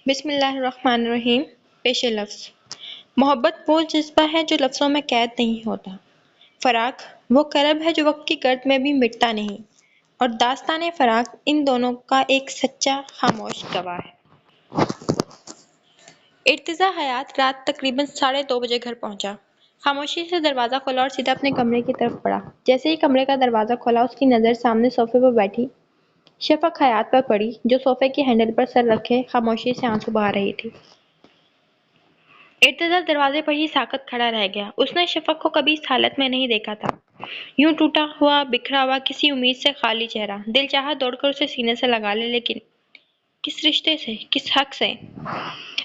بسم اللہ الرحمن الرحیم۔ پیش لفظ: محبت وہ جذبہ ہے جو لفظوں میں قید نہیں ہوتا، فراق وہ کرب ہے جو وقت کی گرد میں بھی مٹتا نہیں، اور داستان فراق ان دونوں کا ایک سچا خاموش گواہ ہے۔ ارتضیٰ حیات رات تقریباً 2:30 بجے گھر پہنچا۔ خاموشی سے دروازہ کھولا اور سیدھا اپنے کمرے کی طرف بڑھا۔ جیسے ہی کمرے کا دروازہ کھولا، اس کی نظر سامنے صوفے پر بیٹھی شفق حیات پر پڑی، جو صوفے کے ہینڈل پر سر رکھے خاموشی سے آنسو بہا رہی تھی۔ ارتضیٰ دروازے پر ہی ساکت کھڑا رہ گیا۔ اس نے شفق کو کبھی اس حالت میں نہیں دیکھا تھا، یوں ٹوٹا ہوا، بکھرا ہوا، کسی امید سے خالی چہرہ۔ دل چاہا دوڑ کر اسے سینے سے لگا لے، لیکن کس رشتے سے، کس حق سے؟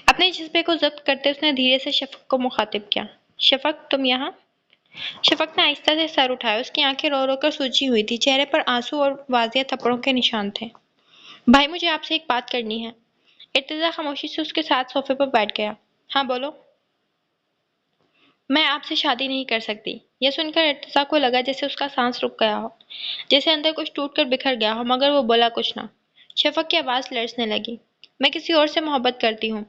اپنے جذبے کو ضبط کرتے اس نے دھیرے سے شفق کو مخاطب کیا۔ شفق، تم یہاں؟ شفق نے آہستہ سے سر اٹھایا۔ اس کی آنکھیں رو رو کر سوجی ہوئی تھی، چہرے پر آنسو اور واضح تھپڑوں کے نشان تھے۔ بھائی، مجھے آپ سے ایک بات کرنی ہے۔ ارتضیٰ خاموشی سے اس کے ساتھ صوفے پر بیٹھ گیا۔ ہاں بولو۔ میں آپ سے شادی نہیں کر سکتی۔ یہ سن کر ارتضیٰ کو لگا جیسے اس کا سانس رک گیا ہو، جیسے اندر کچھ ٹوٹ کر بکھر گیا ہو، مگر وہ بولا کچھ نہ۔ شفق کی آواز لرزنے لگی۔ میں کسی اور سے محبت کرتی ہوں۔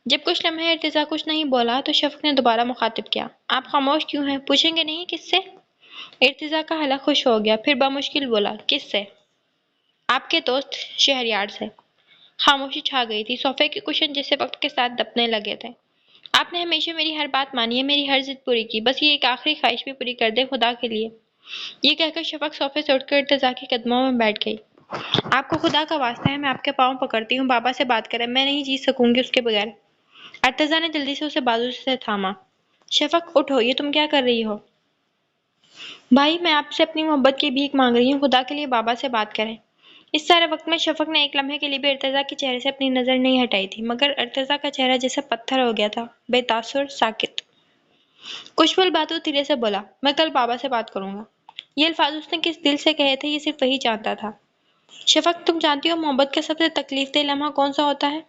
جب کچھ لمحے ارتضیٰ کچھ نہیں بولا تو شفق نے دوبارہ مخاطب کیا۔ آپ خاموش کیوں ہیں؟ پوچھیں گے نہیں کس سے؟ ارتضیٰ کا حلق خوش ہو گیا، پھر بمشکل بولا، کس سے؟ آپ کے دوست شہریار سے۔ خاموشی چھا گئی تھی۔ صوفے کے کشن جیسے وقت کے ساتھ دبنے لگے تھے۔ آپ نے ہمیشہ میری ہر بات مانی ہے، میری ہر ضد پوری کی، بس یہ ایک آخری خواہش بھی پوری کر دے خدا کے لیے۔ یہ کہہ کر شفق صوفے سے اٹھ کر ارتضیٰ کے قدموں میں بیٹھ گئی۔ آپ کو خدا کا واسطہ ہے، میں آپ کے پاؤں پکڑتی ہوں، بابا سے بات کریں، میں نہیں جی سکوں گی اس کے بغیر۔ ارتضیٰ نے جلدی سے اسے بازو سے تھاما۔ شفق، اٹھو، یہ تم کیا کر رہی ہو؟ بھائی، میں آپ سے اپنی محبت کی بھیک مانگ رہی ہوں، خدا کے لیے بابا سے بات کریں۔ اس سارے وقت میں شفق نے ایک لمحے کے لیے بھی ارتضیٰ کے چہرے سے اپنی نظر نہیں ہٹائی تھی، مگر ارتضیٰ کا چہرہ جیسے پتھر ہو گیا تھا، بے تاثر، ساکت۔ کچھ پل بعد وہ دھیرے سے بولا، میں کل بابا سے بات کروں گا۔ یہ الفاظ اس نے کس دل سے کہے تھے، یہ صرف وہی جانتا تھا۔ شفق، تم جانتی ہو محبت کا سب سے تکلیف دہ لمحہ کون سا ہوتا ہے؟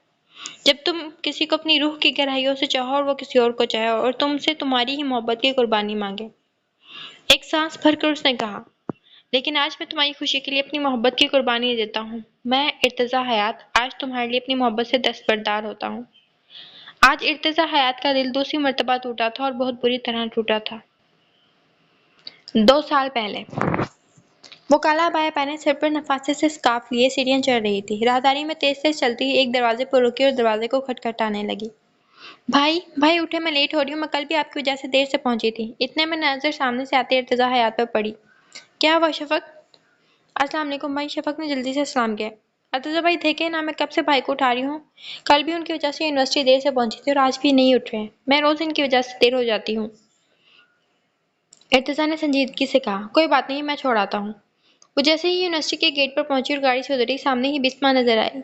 جب تم کسی کو اپنی روح کی گہرائیوں سے چاہو اور وہ کسی اور کو چاہے، اور تم سے تمہاری ہی محبت کی قربانی مانگے۔ ایک سانس بھر کر اس نے کہا، لیکن آج میں تمہاری خوشی کے لیے اپنی محبت کی قربانی دیتا ہوں۔ میں ارتضیٰ حیات آج تمہارے لیے اپنی محبت سے دستبردار ہوتا ہوں۔ آج ارتضیٰ حیات کا دل دوسری مرتبہ ٹوٹا تھا، اور بہت بری طرح ٹوٹا تھا۔ 2 سال پہلے وہ کالا عبایا پہنے، سر پر نفاست سے اسکارف لیے سیڑھیاں چڑھ رہی تھی۔ راہداری میں تیز تیز چلتی ہوئی ایک دروازے پر رکی اور دروازے کو کھٹکھٹانے لگی۔ بھائی اٹھے، میں لیٹ ہو رہی ہوں، میں کل بھی آپ کی وجہ سے دیر سے پہنچی تھی۔ اتنے میں نظر سامنے سے آتے ارتضیٰ حیات پر پڑی۔ کیا ہوا شفق؟ السلام علیکم بھائی، شفق نے جلدی سے سلام کیا۔ ارتضیٰ بھائی دیکھیں نا، میں کب سے بھائی کو اٹھا رہی ہوں، کل بھی ان کی وجہ سے یونیورسٹی دیر سے پہنچی تھی اور آج بھی نہیں اٹھ رہے ہیں، میں روز ان کی وجہ سے دیر ہو جاتی ہوں۔ ارتضیٰ نے سنجیدگی سے کہا، کوئی بات نہیں، میں چھوڑ آتا ہوں۔ وہ جیسے ہی یونیورسٹی کے گیٹ پر پہنچی اور گاڑی سے اتری، سامنے ہی بسمہ نظر آئی۔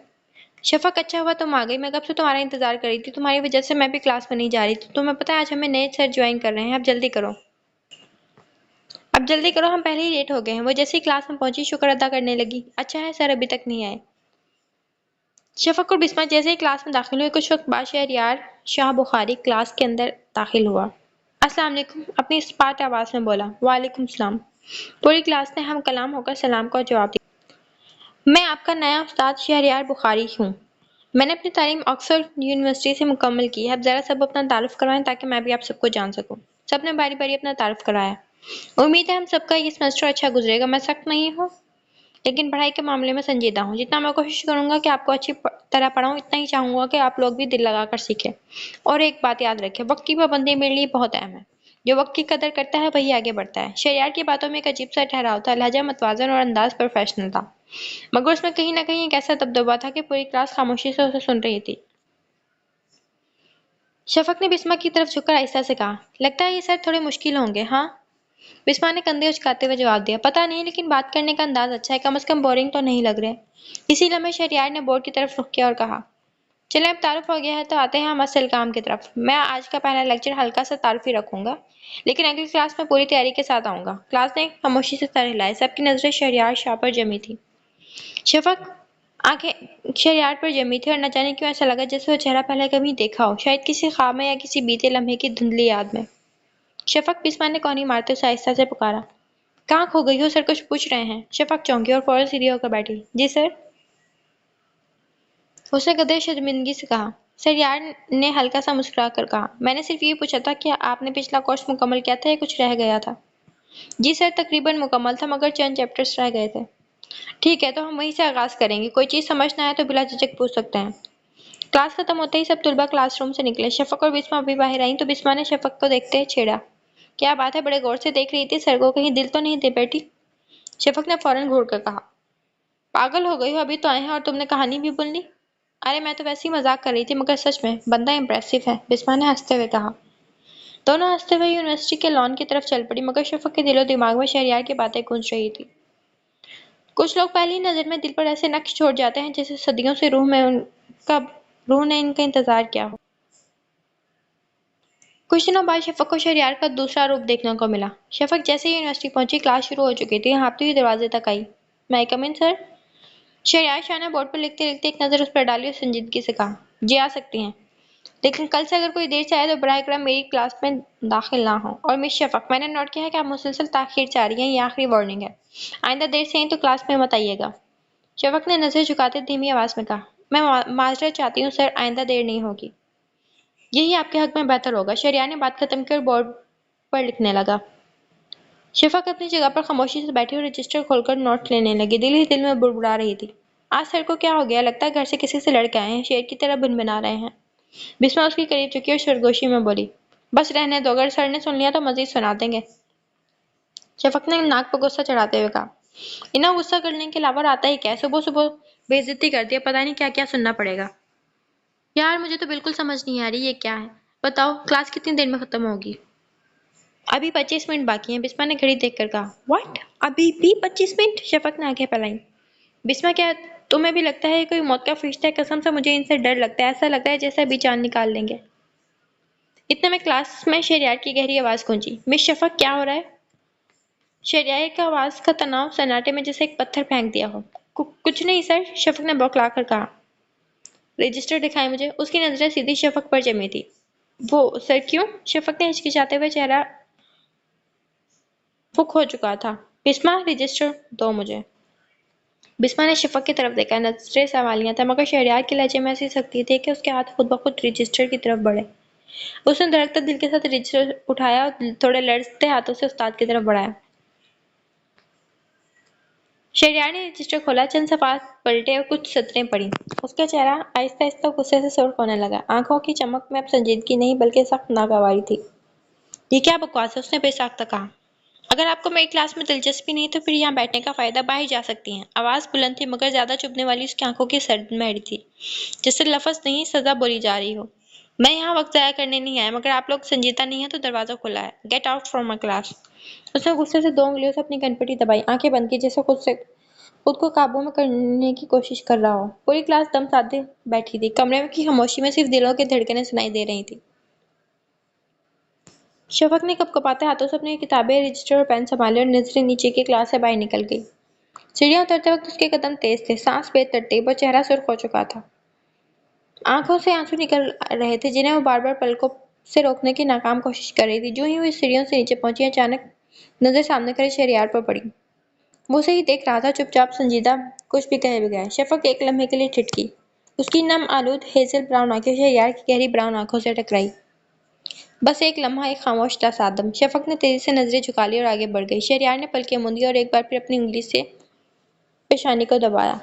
شفق، اچھا ہوا تم آ گئی، میں کب سے تمہارا انتظار کر رہی تھی، تمہاری وجہ سے میں بھی کلاس میں نہیں جا رہی تھی۔ تمہیں پتہ ہے آج ہمیں نئے سر جوائن کر رہے ہیں، اب جلدی کرو، ہم پہلے ہی لیٹ ہو گئے ہیں۔ وہ جیسے ہی کلاس میں پہنچی شکر ادا کرنے لگی، اچھا ہے سر ابھی تک نہیں آئے۔ شفق اور بسمہ جیسے ہی کلاس میں داخل ہوئے، کچھ وقت بعد شہریار شاہ بخاری کلاس کے اندر داخل ہوا۔ السلام علیکم، اپنی اسپاٹ آواز میں بولا۔ وعلیکم السلام۔ پوری کلاس نے ہم کلام ہو کر سلام کا جواب دیا۔ میں آپ کا نیا استاد شہریار بخاری ہوں۔ میں نے اپنی تعلیم آکسفورڈ یونیورسٹی سے مکمل کی ہے۔ اب ذرا سب اپنا تعارف کروائیں تاکہ میں بھی آپ سب کو جان سکوں۔ سب نے باری باری اپنا تعارف کرایا۔ امید ہے ہم سب کا یہ سیمسٹر اچھا گزرے گا۔ میں سخت نہیں ہوں، لیکن پڑھائی کے معاملے میں سنجیدہ ہوں۔ جتنا میں کوشش کروں گا کہ آپ کو اچھی طرح پڑھاؤں، اتنا ہی چاہوں گا کہ آپ لوگ بھی دل لگا کر سیکھیں۔ اور ایک بات یاد رکھیں، وقت کی پابندی میرے لیے بہت اہم ہے۔ جو وقت کی قدر کرتا ہے وہی آگے بڑھتا ہے۔ شہریار کی باتوں میں ایک عجیب سا ٹھہراؤ تھا، لہجہ متوازن اور انداز پروفیشنل تھا، مگر اس میں کہیں نہ کہیں ایک ایسا دبدبا تھا کہ پوری کلاس خاموشی سے اسے سن رہی تھی۔ شفق نے بسمہ کی طرف جھک کر آہستہ سے کہا، لگتا ہے یہ سر تھوڑے مشکل ہوں گے، ہاں؟ بسمہ نے کندھے اچکاتے ہوئے جواب دیا، پتہ نہیں، لیکن بات کرنے کا انداز اچھا ہے، کم از کم بورنگ تو نہیں لگ رہے۔ اسی لمحے شہریار نے بورڈ کی طرف رخ کیا اور کہا، چلیں اب تعارف ہو گیا ہے تو آتے ہیں ہم اصل کام کی طرف۔ میں آج کا پہلا لیکچر ہلکا سا تعارفی رکھوں گا، لیکن اگلی کلاس میں پوری تیاری کے ساتھ آؤں گا۔ کلاس نے خاموشی سے سر ہلائے، سب کی نظریں شہریار شاہ پر جمی تھی۔ شفق آنکھیں شہریار پر جمی تھی، اور نہ جانے کیوں ایسا لگا جیسے وہ چہرہ پہلے کبھی دیکھا ہو، شاید کسی خواب میں یا کسی بیتے لمحے کی دھندلی یاد میں۔ شفق، بسمہ نے کونی مارتے اسے آہستہ سے پکارا۔ کہاں کھو گئی ہو، سر کچھ پوچھ رہے ہیں۔ شفق چونکی اور فوراً سیدھی ہو کر بیٹھی۔ جی سر۔ اس نے گدھے شرمندگی سے کہا۔ شہریار نے ہلکا سا مسکرا کر کہا، میں نے صرف یہ پوچھا تھا کہ آپ نے پچھلا کورس مکمل کیا تھا یا کچھ رہ گیا تھا؟ جی سر، تقریباً مکمل تھا مگر چند چیپٹرز رہ گئے تھے۔ ٹھیک ہے، تو ہم وہیں سے آغاز کریں گے۔ کوئی چیز سمجھ نہ آئے تو بلا جھجک پوچھ سکتے ہیں۔ کلاس ختم ہوتے ہی سب طلباء کلاس روم سے نکلے۔ شفق اور بسمہ ابھی باہر آئیں تو بسمہ نے شفق کو دیکھتے چھیڑا، کیا بات ہے، بڑے غور سے دیکھ رہی تھی سر کو، کہیں دل تو نہیں دے بیٹھی؟ شفق نے فوراً گھور کر کہا، پاگل ہو گئی ہو، ابھی تو آئے ہیں اور تم نے کہانی بھی بن لی؟ ارے میں تو ویسے ہی مذاق کر رہی تھی مگر سچ میں بندہ امپریسو ہے، بسمہ نے ہنستے ہوئے کہا۔ دونوں ہنستے ہوئے یونیورسٹی کے لان کی طرف چل پڑی مگر شفق کے دل و دماغ میں شہریار کی باتیں گونج رہی تھی۔ کچھ لوگ پہلی نظر میں دل پر ایسے نقش چھوڑ جاتے ہیں جیسے صدیوں سے روح نے ان کا انتظار کیا ہو۔ کچھ دنوں بعد شفق کو شہریار کا دوسرا روپ دیکھنے کو ملا۔ شفق جیسے ہی یونیورسٹی پہنچی کلاس شروع ہو چکی تھی، ہانپتی ہوئی دروازے تک آئی۔ میں آئی کم ان سر؟ شہریار شاہ نے بورڈ پر لکھتے لکھتے ایک نظر اس پر ڈالی اور سنجیدگی سے کہا، جی آ سکتی ہیں، لیکن کل سے اگر کوئی دیر سے آئے تو براہ کرم میری کلاس میں داخل نہ ہو۔ اور مس شفق، میں نے نوٹ کیا ہے کہ آپ مسلسل تاخیر سے آ رہی ہیں، یہ آخری وارننگ ہے، آئندہ دیر سے آئیں تو کلاس میں مت آئیے گا۔ شفق نے نظر جھکاتے دھیمی آواز میں کہا، میں معذرت چاہتی ہوں سر، آئندہ دیر نہیں ہوگی، یہی آپ کے حق میں بہتر ہوگا۔ شہریار نے بات ختم کی اور بورڈ پر لکھنے لگا۔ شفق اپنی جگہ پر خاموشی سے بیٹھی اور رجسٹر کھول کر نوٹ لینے لگی، دل ہی دل میں بڑبڑا رہی تھی، آج سر کو کیا ہو گیا، لگتا ہے گھر سے کسی سے لڑ کے آئے ہیں، شیر کی طرح بنبنا رہے ہیں۔ بسمہ اس کے قریب چکی اور سرگوشی میں بولی، بس رہنے دو، اگر سر نے سن لیا تو مزید سنا دیں گے۔ شفق نے ناک پر غصہ چڑھاتے ہوئے کہا، انہیں غصہ کرنے کے علاوہ آتا ہی کیا ہے، صبح صبح بے عزتی کر دیا، پتہ نہیں کیا کیا سننا پڑے گا۔ یار مجھے تو بالکل سمجھ نہیں آ رہی یہ کیا ہے، بتاؤ کلاس کتنی دیر میں ختم ہوگی؟ ابھی 25 منٹ باقی ہیں، بسمہ نے گھڑی دیکھ کر کہا۔ واٹ، ابھی بھی 25 منٹ؟ شفق نے آنکھیں پھیلائیں۔ بسمہ کیا تمہیں بھی لگتا ہے یہ کوئی موت کا فرشتہ ہے؟ قسم سے مجھے ان سے ڈر لگتا ہے، ایسا لگتا ہے جیسے ابھی جان نکال لیں گے۔ اتنے میں کلاس میں شہریار کی گہری آواز گونجی، مس شفق کیا ہو رہا ہے؟ شہریار کی آواز کا تناؤ سناٹے میں جیسے ایک پتھر پھینک دیا ہو۔ کچھ نہیں سر، شفق نے بوکھلا کر کہا۔ رجسٹر دکھائیں مجھے۔ اس کی نظریں سیدھی شفق پر جمی تھی۔ وہ سر کیوں؟ شفق نے ہچکچاتے ہوئے چہرہ پھک ہو چکا تھا۔ بسمہ رجسٹر دو مجھے۔ بسمہ نے شفق کی طرف دیکھا، نظریں سوالیہ تھا مگر شہریار کے لہجے میں ایسی سختی تھی کہ اس کے ہاتھ خود بخود رجسٹر کی طرف بڑھے۔ اس نے دھڑکتے دل کے ساتھ رجسٹر اٹھایا اور تھوڑے لرزتے ہاتھوں سے استاد کی طرف بڑھایا۔ شہریار نے رجسٹر کھولا، چند صفحات پلٹے اور کچھ سطریں پڑھیں۔ اس کا چہرہ آہستہ آہستہ غصے سے سرخ ہونے لگا، آنکھوں کی چمک میں اب سنجیدگی نہیں بلکہ سخت ناگواری تھی۔ یہ کیا بکواس ہے؟ اس نے بے ساختہ کہا۔ اگر آپ کو میری کلاس میں دلچسپی نہیں تو پھر یہاں بیٹھنے کا فائدہ، باہر جا سکتی ہیں۔ آواز بلند تھی مگر زیادہ چبھنے والی، اس کی آنکھوں کی سرد مہری تھی، جیسے لفظ نہیں سزا بولی جا رہی ہو۔ میں یہاں وقت ضائع کرنے نہیں آیا، مگر آپ لوگ سنجیدہ نہیں ہیں تو دروازہ کھلا ہے۔ Get out from my class. اس نے غصے سے 2 انگلیوں سے اپنی کنپٹی دبائی، آنکھیں بند کی جیسے خود کو قابو میں کرنے کی کوشش کر رہا ہو۔ پوری کلاس دم سادے بیٹھی تھی، کمرے کی خاموشی میں صرف دلوں کی دھڑکنیں سنائی دے رہی تھیں۔ شفق نے کپکپاتے ہاتھوں سے اپنی کتابیں، رجسٹر اور پین سنبھالے اور نظریں نیچے کی کلاس سے باہر نکل گئی۔ سیڑھیاں اترتے وقت اس کے قدم تیز تھے، سانس بے ترتیب اور چہرہ سرخ ہو چکا تھا۔ آنکھوں سے آنسو نکل رہے تھے جنہیں وہ بار بار پلکوں سے روکنے کی ناکام کوشش کر رہی تھی۔ جو ہی وہ سیڑھیوں سے نیچے پہنچی، اچانک نظر سامنے کھڑے شہریار پر پڑی۔ وہ اسے ہی دیکھ رہا تھا، چپ چاپ، سنجیدہ، کچھ بھی کہے بغیر۔ شفق ایک لمحے کے لیے ٹھٹکی، اس کی نم آلود ہیزل براؤن آنکھیں شہریار کی گہری براؤن آنکھوں سے ٹکرائی۔ بس ایک لمحہ، ایک خاموش تصادم۔ شفق نے تیزی سے نظریں جھکا لی اور آگے بڑھ گئی۔ شہریار نے پلکیں موندی اور ایک بار پھر اپنی انگلی سے پیشانی کو دبایا۔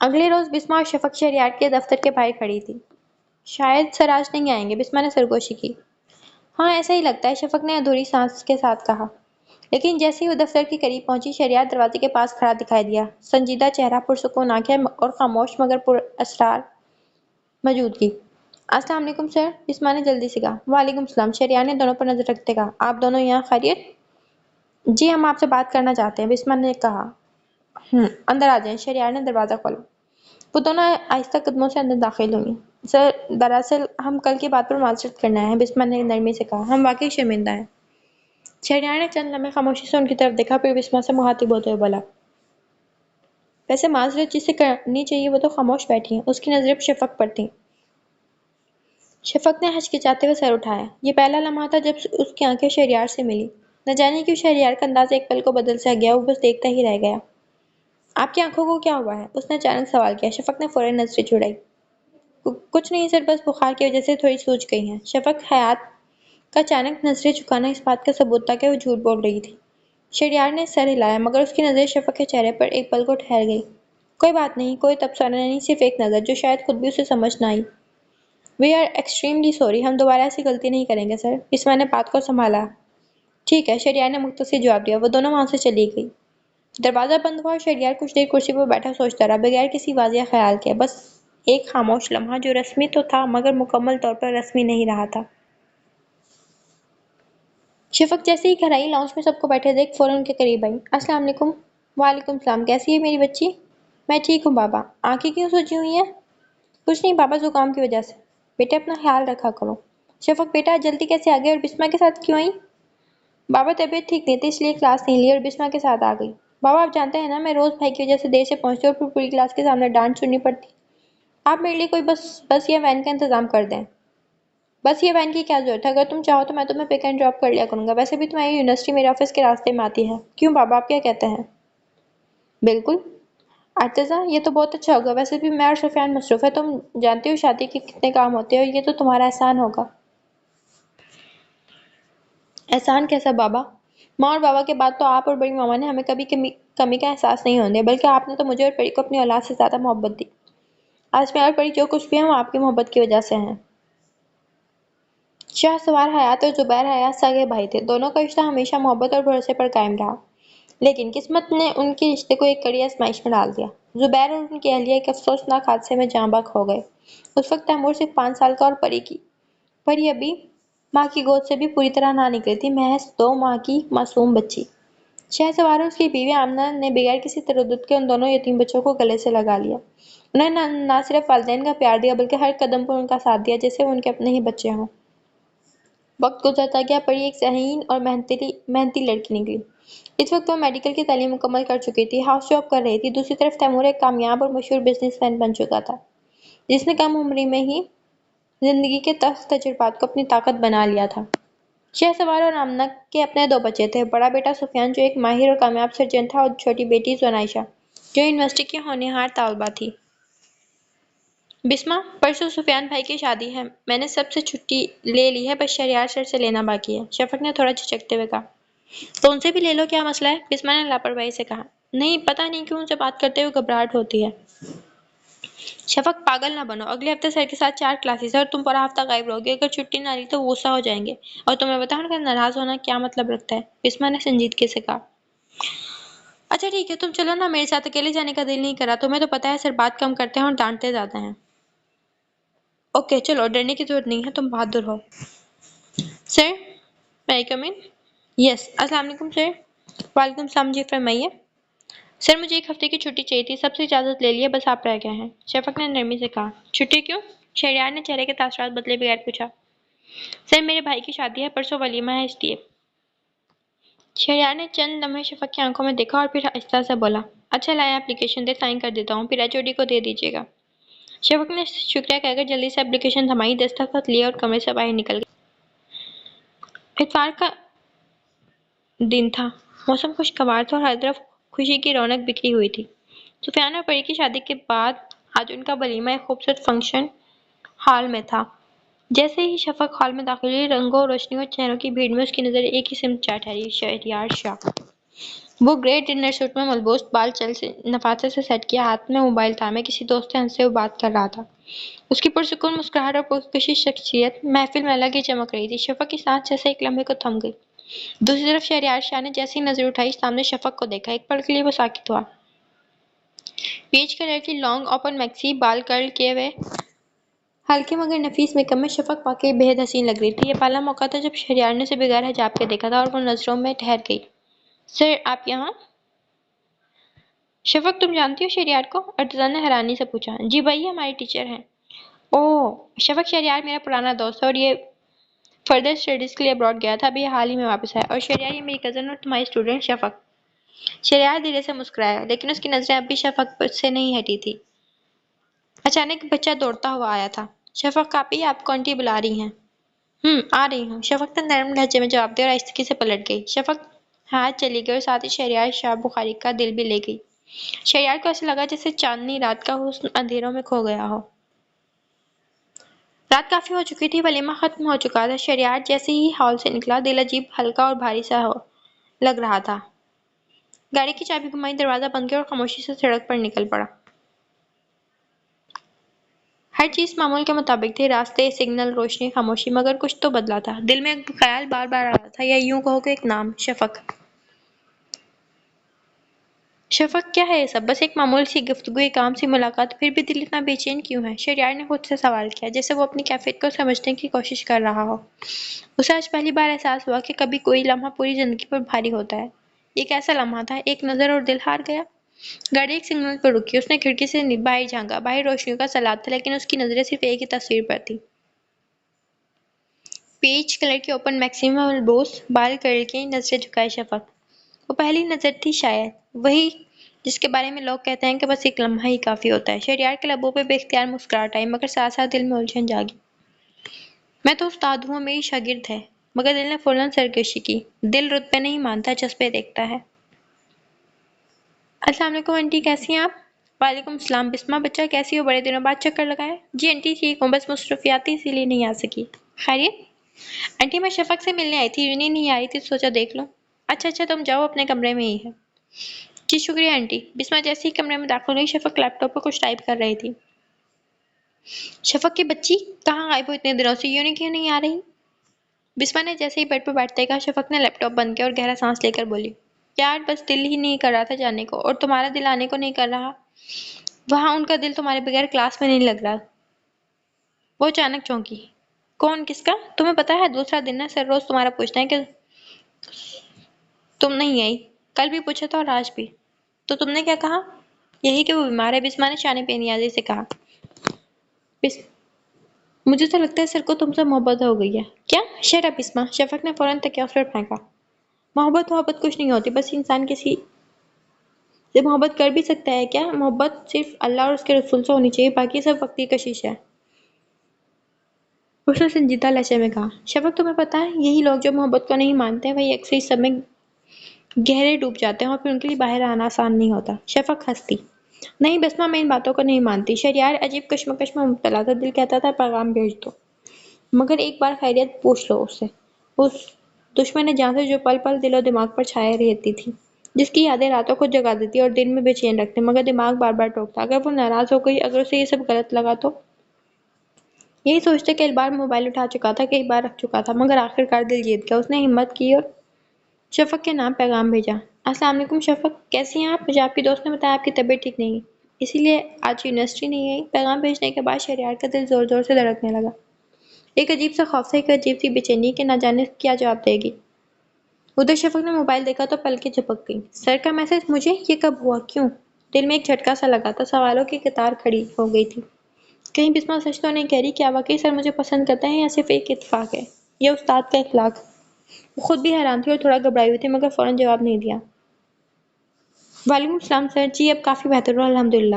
اگلے روز بسمہ اور شفق شہریار کے دفتر کے باہر کھڑی تھی۔ شاید سر آج نہیں آئیں گے، بسمہ نے سرگوشی کی۔ ہاں ایسا ہی لگتا ہے، شفق نے ادھوری سانس کے ساتھ کہا۔ لیکن جیسے ہی وہ دفتر کے قریب پہنچی، شہریار دروازے کے پاس کھڑا دکھائی دیا، سنجیدہ چہرہ، پرسکون آنکھیں اور خاموش مگر پر اسرار موجودگی۔ السلام علیکم سر، بسمہ نے جلدی سے کہا۔ وعلیکم السلام، شہریار نے دونوں پر نظر رکھتے کہا۔ آپ دونوں یہاں خیریت؟ جی ہم آپ سے بات کرنا چاہتے ہیں، بسمہ نے کہا۔ اندر آ جائیں، شہریار نے دروازہ کھولا۔ وہ دونوں آہستہ قدموں سے اندر داخل ہوئیں۔ سر دراصل ہم کل کی بات پر معذرت کرنا ہے، بسمہ نے نرمی سے کہا، ہم واقعی شرمندہ ہیں۔ شہریار نے چند لمحے خاموشی سے ان کی طرف دیکھا، پھر بسمہ سے مخاطب ہوتے ہوئے بولا، ویسے معذرت جسے کرنی چاہیے وہ تو خاموش بیٹھی ہیں۔ اس کی نظریں شفق پر تھیں۔ شفق نے ہچکچاتے ہوئے سر اٹھایا۔ یہ پہلا لمحہ تھا جب اس کی آنکھیں شہریار سے ملی۔ نہ جانے کیوں شہریار کا انداز ایک پل کو بدل سا گیا، وہ بس دیکھتا ہی رہ گیا۔ آپ کی آنکھوں کو کیا ہوا ہے؟ اس نے اچانک سوال کیا۔ شفق نے فوراً نظریں چھڑائی۔ کچھ نہیں سر، بس بخار کی وجہ سے تھوڑی سوج گئی ہیں۔ شفق حیات کا اچانک نظریں جھکانا اس بات کا ثبوت تھا کہ وہ جھوٹ بول رہی تھی۔ شہریار نے سر ہلایا مگر اس کی نظریں شفق کے چہرے پر ایک پل کو ٹھہر گئی۔ کوئی بات نہیں، کوئی تبصرہ نہیں، صرف ایک نظر جو شاید خود بھی اسے سمجھ نہ آئی۔ وی آر ایکسٹریملی سوری، ہم دوبارہ ایسی غلطی نہیں کریں گے سر۔ بسما نے بات کو سنبھالا۔ ٹھیک ہے، شہریار نے مختصر جواب دیا۔ وہ دونوں وہاں سے چلی گئی۔ دروازہ بند ہوا اور شہریار کچھ دیر کرسی پر بیٹھا سوچتا رہا، بغیر کسی واضح خیال کے، بس ایک خاموش لمحہ جو رسمی تو تھا مگر مکمل طور پر رسمی نہیں رہا تھا۔ شفق جیسے ہی گھر آئی، لاؤنج میں سب کو بیٹھے دیکھ فوراً ان کے قریب آئی۔ السلام علیکم۔ وعلیکم السلام، کیسی ہے میری بچی؟ میں ٹھیک ہوں بابا۔ آنکھیں کیوں سوجی ہوئی ہیں؟ کچھ نہیں بابا، زکام کی وجہ سے۔ بیٹے اپنا خیال رکھا کرو۔ شفق بیٹا جلدی کیسے آ گئی اور بسما کے ساتھ کیوں آئی؟ بابا طبیعت ٹھیک نہیں تھی اس لیے کلاس نہیں لی اور بسما کے ساتھ آ گئی۔ بابا آپ جانتے ہیں نا میں روز بھائی کی وجہ سے دیر سے پہنچتی اور پھر پوری کلاس کے سامنے ڈانٹ سننی پڑتی۔ آپ میرے لیے کوئی بس یہ وین کا انتظام کر دیں۔ بس یہ وین کی کیا ضرورت ہے؟ اگر تم چاہو تو میں تمہیں پک اینڈ ڈراپ کر لیا کروں گا، ویسے بھی تمہاری یونیورسٹی میرے آفس کے راستے میں آتی ہے۔ کیوں بابا، آپ کیا کہتے ہیں؟ بالکل ارتضیٰ، یہ تو بہت اچھا ہوگا۔ ویسے بھی میں اور سفیان مصروف ہے، تم جانتی ہو شادی کے کتنے کام ہوتے ہیں اور یہ تو تمہارا احسان ہوگا۔ احسان کیسا بابا؟ ماں اور بابا کے بعد تو آپ اور بڑی ماما نے ہمیں کبھی کمی کا احساس نہیں ہونے دیا، بلکہ آپ نے تو مجھے اور پری کو اپنی اولاد سے زیادہ محبت دی۔ آج میں اور پری جو کچھ بھی ہیں وہ آپ کی محبت کی وجہ سے ہیں۔ شاہ سوار حیات اور زبیر حیات سگے بھائی تھے، دونوں کا رشتہ ہمیشہ محبت اور بھروسے پر قائم رہا، لیکن قسمت نے ان کے رشتے کو ایک کڑی آزمائش میں ڈال دیا۔ زبیر اور ان کی اہلیہ ایک افسوسناک حادثے میں جاں بحق ہو گئے۔ اس وقت تیمور صرف 5 سال کا اور پری ابھی ماں کی گود سے بھی پوری طرح نہ نکلی تھی، محض 2 ماہ کی معصوم بچی۔ شاہ سوار اور اس کی بیوی آمنہ نے بغیر کسی تردد کے ان دونوں یتیم بچوں کو گلے سے لگا لیا۔ انہوں نے نہ صرف والدین کا پیار دیا بلکہ ہر قدم پر ان کا ساتھ دیا جیسے وہ ان کے اپنے ہی بچے ہوں۔ وقت گزرتا گیا، پری ایک ذہین اور محنتی لڑکی نکلی۔ اس وقت وہ میڈیکل کی تعلیم مکمل کر چکی تھی، ہاؤس جاب کر رہی تھی۔ دوسری طرف تیمور ایک کامیاب اور مشہور بزنس مین بن چکا تھا جس نے کم عمری میں ہی زندگی کے تلخ تجربات کو اپنی طاقت بنا لیا تھا۔ شاہ سوار اور آمنہ کے اپنے 2 بچے تھے، بڑا بیٹا سفیان جو ایک ماہر اور کامیاب سرجن تھا اور چھوٹی بیٹی زنائشہ جو یونیورسٹی کی ہونہار طالبہ تھی۔ بسما، پرسوں سفیان بھائی کی شادی ہے، میں نے سب سے چھٹی لے لی ہے، بس شہریار سر سے لینا باقی ہے۔ شفق نے تھوڑا جھجکتے ہوئے کہا۔ تو ان سے بھی لے لو، کیا مسئلہ ہے؟ بسما نے لاپرواہی سے کہا۔ نہیں، پتہ نہیں کیوں ان سے بات کرتے ہوئے گھبراہٹ ہوتی ہے۔ شفق پاگل نہ بنو، اگلے ہفتے سر کے ساتھ 4 کلاسز ہیں اور تم پورا ہفتہ غائب رہو گے۔ اگر چھٹی نہ لی تو وہ غصہ ہو جائیں گے، اور تمہیں بتاؤں ان کا ناراض ہونا کیا مطلب رکھتا ہے؟ بسما نے سنجیدگی سے کہا۔ اچھا ٹھیک ہے، تم چلو نا، میرے ساتھ اکیلے جانے کا دل نہیں کرا۔ تمہیں تو پتہ ہے سر بات کم کرتے ہیں اور ڈانٹتے زیادہ ہیں۔ اوکے چلو، ڈرنے کی ضرورت نہیں ہے، تم بہادر ہو۔ سر، may I come in؟ یس، السلام علیکم سر۔ وعلیکم السلام، جی فرمائیے۔ سر مجھے 1 ہفتے کی چھٹی چاہیے تھی، سب سے اجازت لے لیے، بس آپ رہ گئے ہیں۔ شفق نے نرمی سے کہا۔ چھٹی کیوں؟ شہریار نے چہرے کے تاثرات بدلے بغیر پوچھا۔ سر میرے بھائی کی شادی ہے، پرسوں ولیمہ ہے، اس لیے۔ شہریار نے چند لمحے شفق کی آنکھوں میں دیکھا اور پھر آہستہ سے بولا۔ اچھا لائیں اپلیکیشن دے، سائن کر دیتا ہوں، پھر HOD کو دے دیجیے گا۔ شفق نے شکریہ کہہ کر جلدی سے اپلیکیشن تھمائی، دستخط لیے اور کمرے سے باہر نکل گئی۔ اتوار کا دن تھا، موسم خوشگوار تھا اور ہر طرف خوشی کی رونق بکھری ہوئی تھی۔ سفیان اور پری کی شادی کے بعد آج ان کا ولیمہ ایک خوبصورت فنکشن ہال میں تھا۔ جیسے ہی شفق ہال میں داخل ہوئی، رنگوں، روشنیوں اور چہروں کی بھیڑ میں اس کی نظر ایک ہی سمت جا ٹھہری، شہریار شاہ۔ وہ گرے ڈنر سوٹ میں ملبوس، بال چل سے نفاست سے سیٹ کیا، ہاتھ میں موبائل تھا میں کسی دوست سے ہنستے ہوئے بات کر رہا تھا۔ اس کی پرسکون مسکراہٹ اور پرکشش شخصیت محفل میں الگ ہی چمک رہی تھی۔ شفق کی سانس جیسے ایک لمحے کو تھم گئی۔ دوسری طرف شہریار شاہ نے جیسے ہی نظر اٹھائی، سامنے شفق کو دیکھا، ایک پل کے لیے وہ ساکت ہوا۔ پیچ کلر کی لانگ اوپن میکسی، بال کرل کیے ہوئے، ہلکے مگر نفیس میک اپ میں شفق واقعی بے حد حسین لگ رہی تھی۔ یہ پہلا موقع تھا جب شہریار نے اسے بغیر حجاب کے دیکھا تھا اور وہ نظروں میں ٹھہر گئی۔ سر آپ یہاں؟ شفق تم جانتی ہو شہریار کو؟ ارتضیٰ نے حیرانی سے پوچھا۔ جی بھائی، یہ ہماری ٹیچر ہیں۔ اوہ، شفق، شہریار میرا پرانا دوست ہے اور یہ فردر اسٹڈیز کے لیے ابراڈ گیا تھا، ابھی حال ہی میں واپس آیا۔ اور شہریار، یہ میری کزن اور تمہاری اسٹوڈنٹ شفق۔ شہریار دھیرے سے مسکرایا، لیکن اس کی نظریں اب بھی شفق سے نہیں ہٹی تھیں۔ اچانک ایک بچہ دوڑتا ہوا آیا تھا۔ شفق آپی، آپ کو آنٹی بلا رہی ہیں۔ آ رہی ہوں، شفق نے نرم لہجے میں جواب دیا اور آہستگی سے پلٹ گئی۔ شفق ہاتھ چلی گئی اور ساتھ ہی شہریار شاہ بخاری کا دل بھی لے گئی۔ شہریار کو ایسا لگا جیسے چاندنی رات کا حسن اندھیروں میں کھو گیا ہو۔ رات کافی ہو چکی تھی، ولیمہ ختم ہو چکا تھا۔ شہریار جیسے ہی ہال سے نکلا، دل عجیب ہلکا اور بھاری سا لگ رہا تھا۔ گاڑی کی چابی گھمائی، دروازہ بند کیا اور خاموشی سے سڑک پر نکل پڑا۔ ہر چیز معمول کے مطابق تھی، راستے، سگنل، روشنی، خاموشی، مگر کچھ تو بدلا تھا۔ دل میں ایک خیال بار بار آ رہا تھا، یا یوں کہو کہ ایک نام، شفق۔ شفق کیا ہے یہ سب؟ بس ایک معمول سی گفتگو، ایک عام سی ملاقات، پھر بھی دل اتنا بے چین کیوں ہے؟ شہریار نے خود سے سوال کیا، جیسے وہ اپنی کیفیت کو سمجھنے کی کوشش کر رہا ہو۔ اسے آج پہلی بار احساس ہوا کہ کبھی کوئی لمحہ پوری زندگی پر بھاری ہوتا ہے۔ یہ کیسا لمحہ تھا؟ ایک نظر اور دل ہار گیا۔ گاڑی ایک سگنل پر رکی، اس نے کھڑکی سے باہر جھانکا۔ باہر روشنیوں کا سیلاب تھا، لیکن اس کی نظریں صرف ایک ہی تصویر پر تھی۔ پیچ کلر کی اوپن میکسیمم البوس، بال کرل کے، نظریں جھکائے شفق۔ وہ پہلی نظر تھی، شاید وہی جس کے بارے میں لوگ کہتے ہیں کہ بس ایک لمحہ ہی کافی ہوتا ہے۔ شہریار کے لبوں پہ بے اختیار مسکراہٹ آئی، مگر ساتھ ساتھ دل میں الجھن جاگی۔ میں تو استاد ہوں، میری شاگرد ہے۔ مگر دل نے فوراً سرکشی کی۔ دل رتبے نہیں مانتا، جذبے دیکھتا ہے۔ السلام علیکم آنٹی، کیسی ہیں آپ؟ وعلیکم السلام بسمہ، بچہ کیسی ہو؟ بڑے دنوں بعد چکر لگایا۔ جی آنٹی ٹھیک ہوں، بس مصروفیات تھی اسی لیے نہیں آ سکی۔ خیریت؟ آنٹی میں شفق سے ملنے آئی تھی، یونین نہیں آئی تھی، سوچا دیکھ لوں۔ اچھا تم جاؤ، اپنے کمرے میں ہی ہے۔ جی شکریہ آنٹی۔ بسمہ جیسے ہی کمرے میں داخل ہوئی، شفق لیپ ٹاپ پر کچھ ٹائپ کر رہی تھی۔ شفق کی بچی کہاں غائب ہو اتنے دنوں سے؟ یونین کیوں نہیں آ رہی؟ بسمہ نے جیسے ہی بیڈ پر بیٹھتے کہا، شفق نے لیپ ٹاپ بند کیا اور گہرا سانس لے کر بولی، یار بس دل ہی نہیں کر رہا تھا جانے کو، اور تمہارا دل آنے کو نہیں کر رہا۔ وہاں ان کا دل تمہارے بغیر کلاس میں نہیں لگ رہا۔ وہ اچانک چونکی۔ کون؟ کس کا؟ تمہیں پتا ہے دوسرا دن ہے، سر روز تمہارا پوچھتے ہیں کہ تم نہیں آئی۔ کل بھی پوچھا تھا اور آج بھی۔ تو تم نے کیا کہا؟ یہی کہ وہ بیمار ہے، بسمہ نے شانے بے نیازی سے کہا۔ مجھے تو لگتا ہے سر کو تم سے محبت ہو گئی ہے۔ کیا؟ شٹ اپ بسمہ، شفق نے فوراً تکیہ اس پر پھینکا۔ محبت کچھ نہیں ہوتی، بس انسان کسی سے محبت کر بھی سکتا ہے کیا؟ محبت صرف اللہ اور اس کے رسول سے ہونی چاہیے، باقی سب وقتی کشش ہے۔ اس نے سنجیدہ لہجے میں کہا۔ شفق تمہیں پتا ہے، یہی لوگ جو محبت کو نہیں مانتے، وہی اکثر اس سب میں گہرے ڈوب جاتے ہیں، اور پھر ان کے لیے باہر آنا آسان نہیں ہوتا۔ شفق ہنسی۔ نہیں بسمہ، میں ان باتوں کو نہیں مانتی۔ شہریار عجیب کشمکش میں مبتلا تھا، دل کہتا تھا پیغام بھیج دو، مگر ایک بار خیریت پوچھ لو اس سے، اس دشمن جان سے جو پل پل دل و دماغ پر چھائے رہتی تھی، جس کی یادیں راتوں کو جگا دیتی اور دن میں بے چین رکھتی، مگر دماغ بار بار ٹوکتا۔ اگر وہ ناراض ہو گئی، اگر اسے یہ سب غلط لگا تو؟ یہی سوچتے کئی بار موبائل اٹھا چکا تھا، کئی بار رکھ چکا تھا، مگر آخر کار دل جیت گیا۔ اس نے ہمت کی اور شفق کے نام پیغام بھیجا۔ السلام علیکم شفق، کیسی ہیں آپ؟ مجھے آپ کی دوست نے بتایا آپ کی طبیعت ٹھیک نہیں، اسی لیے آج یونیورسٹی نہیں آئی۔ پیغام بھیجنے کے بعد شہریار کا دل زور زور سے دھڑکنے لگا۔ ایک عجیب سا خوف سے، ایک عجیب سی بے چینی کہ نہ جانے کیا جواب دے گی۔ ادھر شفق نے موبائل دیکھا تو پلکیں جھپک گئیں۔ سر کا میسج مجھے؟ یہ کب ہوا؟ کیوں؟ دل میں ایک جھٹکا سا لگا تھا، سوالوں کی قطار کھڑی ہو گئی تھی۔ کہیں بسمہ سچ تو نہیں کہہ رہی؟ کیا واقعی سر مجھے پسند کرتے ہیں، یا صرف ایک اتفاق ہے؟ یہ استاد کا اخلاق؟ وہ خود بھی حیران تھی اور تھوڑا گھبرائی ہوئی تھی، مگر فوراً جواب نہیں دیا۔ وعلیکم السلام سر، جی اب کافی بہتر ہوں الحمدللہ۔